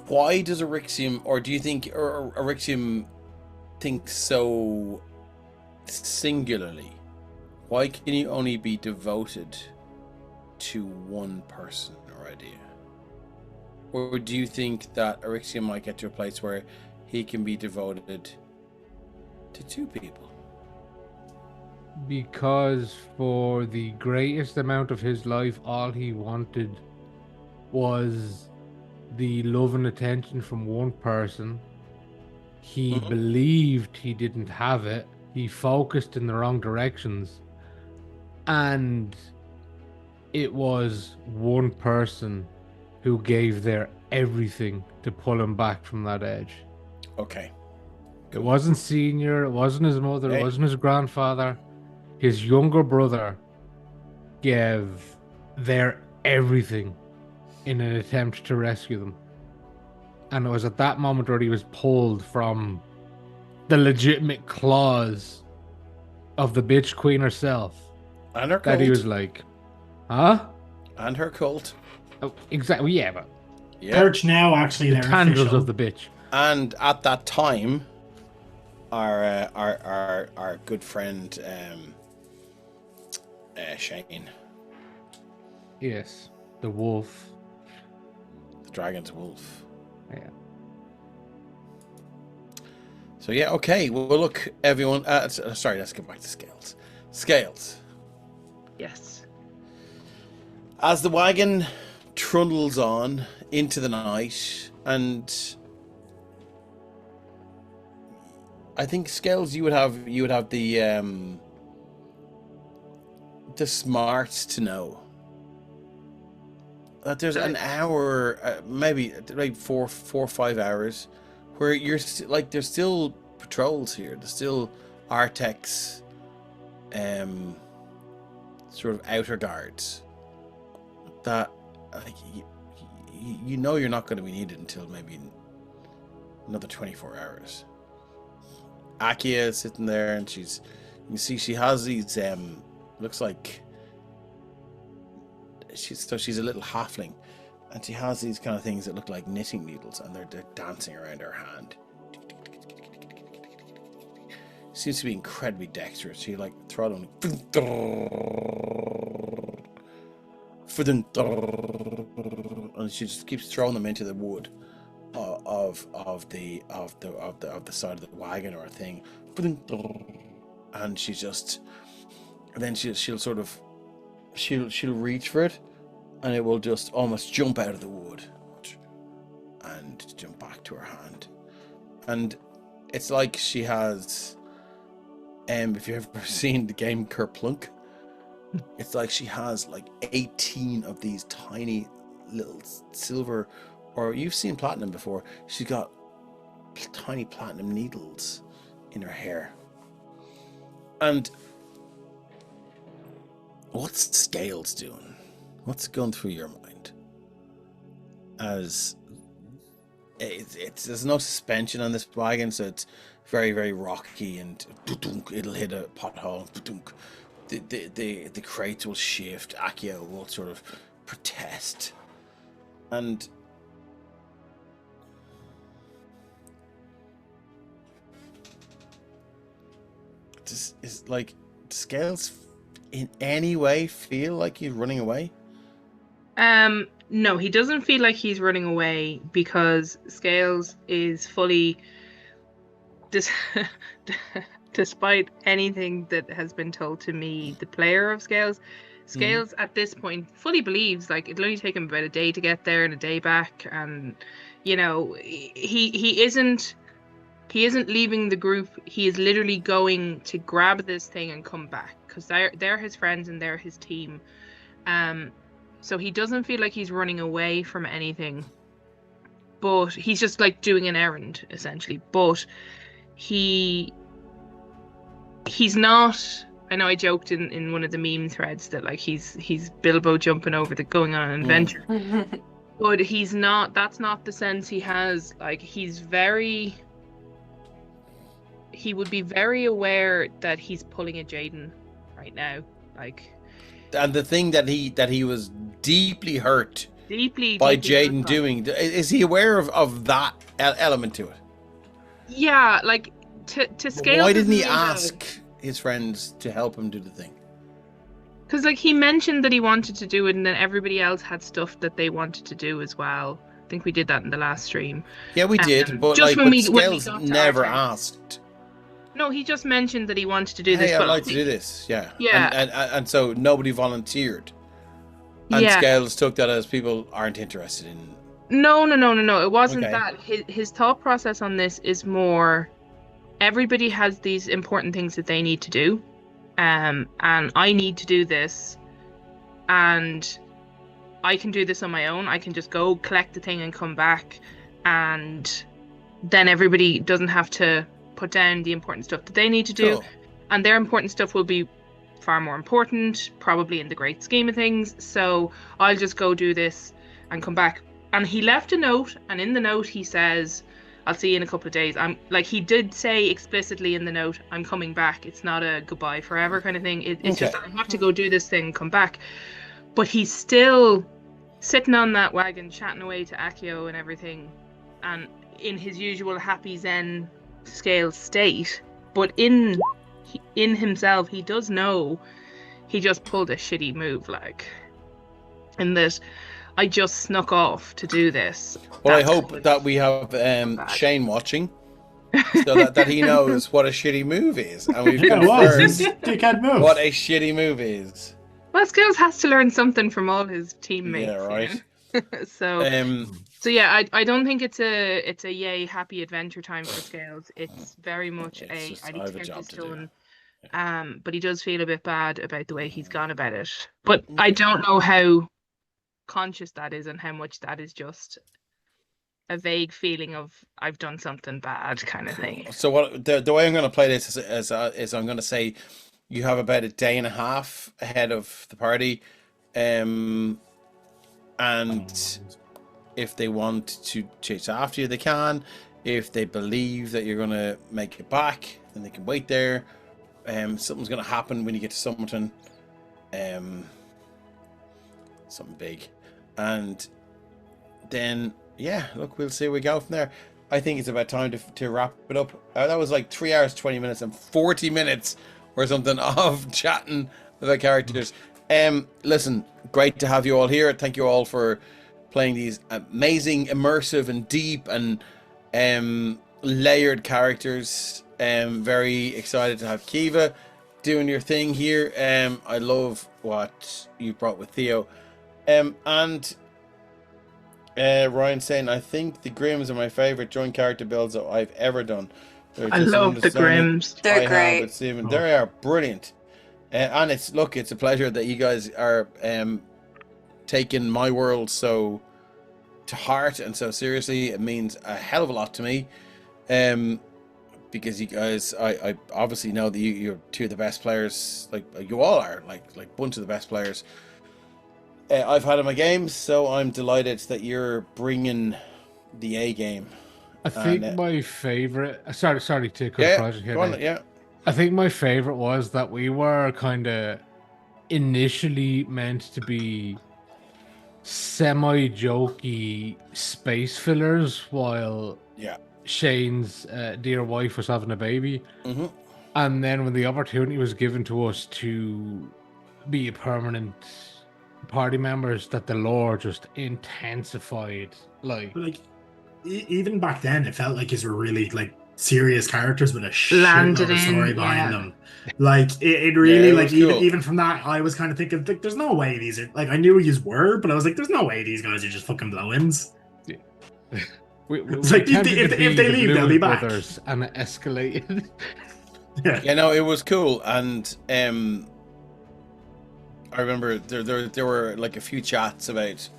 Why does Eryxium, or do you think Eryxium thinks so singularly? Why can you only be devoted to one person or idea? Or do you think that Eryxium might get to a place where he can be devoted to two people? Because for the greatest amount of his life, all he wanted was the love and attention from one person. He believed he didn't have it. He focused in the wrong directions. And it was one person who gave their everything to pull him back from that edge. Okay. It wasn't Senior, it wasn't his mother, it wasn't his grandfather. His younger brother gave their everything in an attempt to rescue them. And it was at that moment where he was pulled from the legitimate claws of the bitch queen herself. And her cult. That he was like, huh? And her cult. Oh, exactly, yeah, but... Church now, actually, the tendrils of the bitch. And at that time, our good friend, Shane. Yes, the wolf. dragon's wolf. Yeah. So yeah, okay. Well, look, everyone. Sorry, let's get back to Scales. Scales. Yes. As the wagon trundles on into the night, and I think Scales, you would have the smarts to know that there's an hour, maybe 4 or 5 hours, where you're like there's still patrols here. There's still Artex, sort of outer guards that you know you're not going to be needed until maybe another 24 hours. Akia is sitting there, and you can see she has these looks like she's a little halfling, and she has these kind of things that look like knitting needles, and they're dancing around her hand. Seems to be incredibly dexterous. She like throttling, and she just keeps throwing them into the wood of the side of the wagon or a thing, and she's just, and then she'll reach for it, and it will just almost jump out of the wood and jump back to her hand, and it's like she has, if you've ever seen the game Kerplunk, it's like she has like 18 of these tiny little silver, or you've seen platinum before, she's got tiny platinum needles in her hair. And what's Scales doing? What's going through your mind? As there's no suspension on this wagon, so it's very, very rocky, and it'll hit a pothole. The crates will shift. Akio will sort of protest, and is like Scales in any way feel like he's running away? No, he doesn't feel like he's running away, because Scales is fully despite anything that has been told to me, the player of Scales at this point fully believes like it'll only take him about a day to get there and a day back, and you know, he isn't leaving the group. He is literally going to grab this thing and come back, because they're his friends and they're his team. So he doesn't feel like he's running away from anything, but he's just like doing an errand essentially. But he's not. I know I joked in one of the meme threads that like he's Bilbo jumping over going on an adventure. But he's not. That's not the sense he has. Like he would be very aware that he's pulling a Jaden right now. Like, and the thing that he was deeply hurt by Jaden doing, is he aware of that element to it? Yeah, like to scale. Why didn't he ask his friends to help him do the thing? Because like he mentioned that he wanted to do it, and then everybody else had stuff that they wanted to do as well. I think we did that in the last stream. Yeah, we did, but just like, Scales never asked. No, he just mentioned that he wanted to do this. Hey, I'd like to do this. Yeah. Yeah. And so nobody volunteered. And Scales took that as people aren't interested in. No. It wasn't that. His thought process on this is more, everybody has these important things that they need to do. And I need to do this. And I can do this on my own. I can just go collect the thing and come back. And then everybody doesn't have to put down the important stuff that they need to do. Cool. And their important stuff will be far more important, probably in the great scheme of things. So I'll just go do this and come back. And he left a note, and in the note he says, I'll see you in a couple of days. He did say explicitly in the note, I'm coming back. It's not a goodbye forever kind of thing. It's just, I have to go do this thing, come back. But he's still sitting on that wagon, chatting away to Akio and everything, and in his usual happy zen Scale state. But in himself, he does know he just pulled a shitty move, like, in that I just snuck off to do this. Well, I That's hope that we have bad. Shane watching, so that he knows what a shitty move is, and we've Yeah, well, this confirmed dickhead move. what a shitty move is. Well, Skills has to learn something from all his teammates. Yeah, right. So yeah, I don't think it's a yay happy adventure time for Scales. It's very much It's just, I I need have to a get job this to do. done. But he does feel a bit bad about the way he's gone about it. But I don't know how conscious that is and how much that is just a vague feeling of I've done something bad kind of thing. So what the way I'm going to play this is I'm going to say you have about a day and a half ahead of the party, and if they want to chase after you, they can. If they believe that you're going to make it back, then they can wait there. Something's going to happen when you get to Summerton. Something big. And then, yeah, look, we'll see where we go from there. I think it's about time to wrap it up. That was like 3 hours, 20 minutes, and 40 minutes or something of chatting about characters. Listen, great to have you all here. Thank you all for playing these amazing, immersive, and deep and layered characters. Very excited to have Kiva doing your thing here. I love what you brought with Theo. And Ryan saying, I think the Grims are my favorite joint character builds that I've ever done. I love the Grims. They're great. Steven. They are brilliant. And it's a pleasure that you guys are taking my world so to heart and so seriously. It means a hell of a lot to me. Because you guys, I obviously know that you're two of the best players, like you all are, like bunch of the best players I've had in my games, so I'm delighted that you're bringing the A game. I think my favorite. Sorry to cut across here. Go on, yeah. I think my favorite was that we were kind of initially meant to be semi-jokey space fillers while Shane's dear wife was having a baby. Mm-hmm. And then when the opportunity was given to us to be a permanent party members, that the lore just intensified. Like even back then, it felt like these were really like serious characters with a Landed shit of story in, behind yeah. them. Like it really, Yeah, it like was even cool. even from that, I was kind of thinking, like, there's no way these are like I knew these were, but I was like, there's no way these guys are just fucking blow-ins. we It's like, attempted if to they be the leave, they'll Blues be back. Brothers, and it escalated. Yeah. No, it was cool, and I remember there were like a few chats about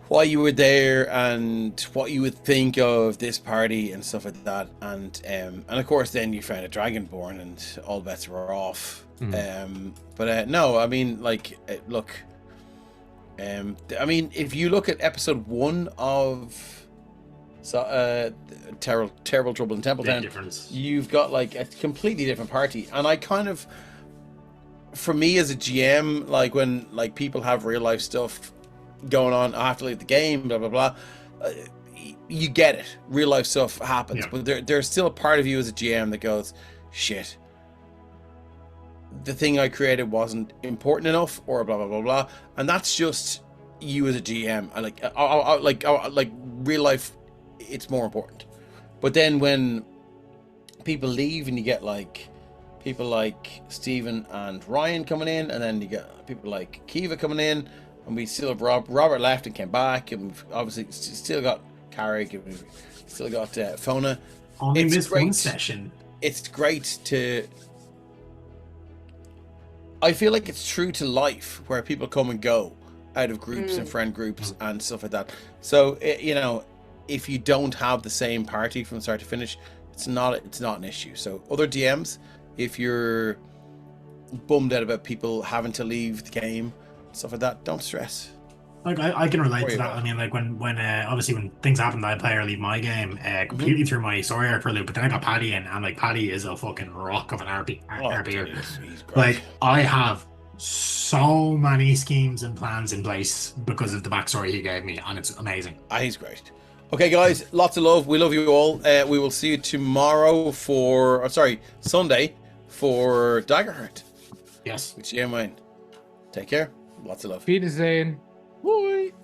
why you were there and what you would think of this party and stuff like that, and of course then you found a dragonborn and all bets were off. But no, I mean, like, look, I mean, if you look at episode 1 of Terrible Trouble in Templetown, you've got like a completely different party, and I kind of, for me as a GM, like when like people have real life stuff going on, I have to leave the game, blah blah blah. You get it, real life stuff happens, but there's still a part of you as a GM that goes, shit, the thing I created wasn't important enough, or blah blah blah blah, and that's just you as a GM. I like real life, it's more important. But then when people leave and you get like people like Stephen and Ryan coming in, and then you get people like Kiva coming in, and we still have Robert left and came back, and we've obviously still got Carrick, and we've still got Fona. Only this one session. It's great to, I feel like it's true to life where people come and go out of groups and friend groups and stuff like that. So you know, if you don't have the same party from start to finish, it's not an issue. So other DMs, if you're bummed out about people having to leave the game, stuff like that, don't stress. Like I can relate to that. I mean, like when obviously when things happen that I play or leave my game, completely threw my story arc for a loop. But then I got Paddy in, and like Paddy is a fucking rock of an RP. He's great. Like I have so many schemes and plans in place because of the backstory he gave me, and it's amazing. He's great. Okay, guys, lots of love. We love you all. We will see you tomorrow Sunday for Daggerheart. Yes. With GM Wayne. Take care. Lots of love. Wiedersehen. Boy.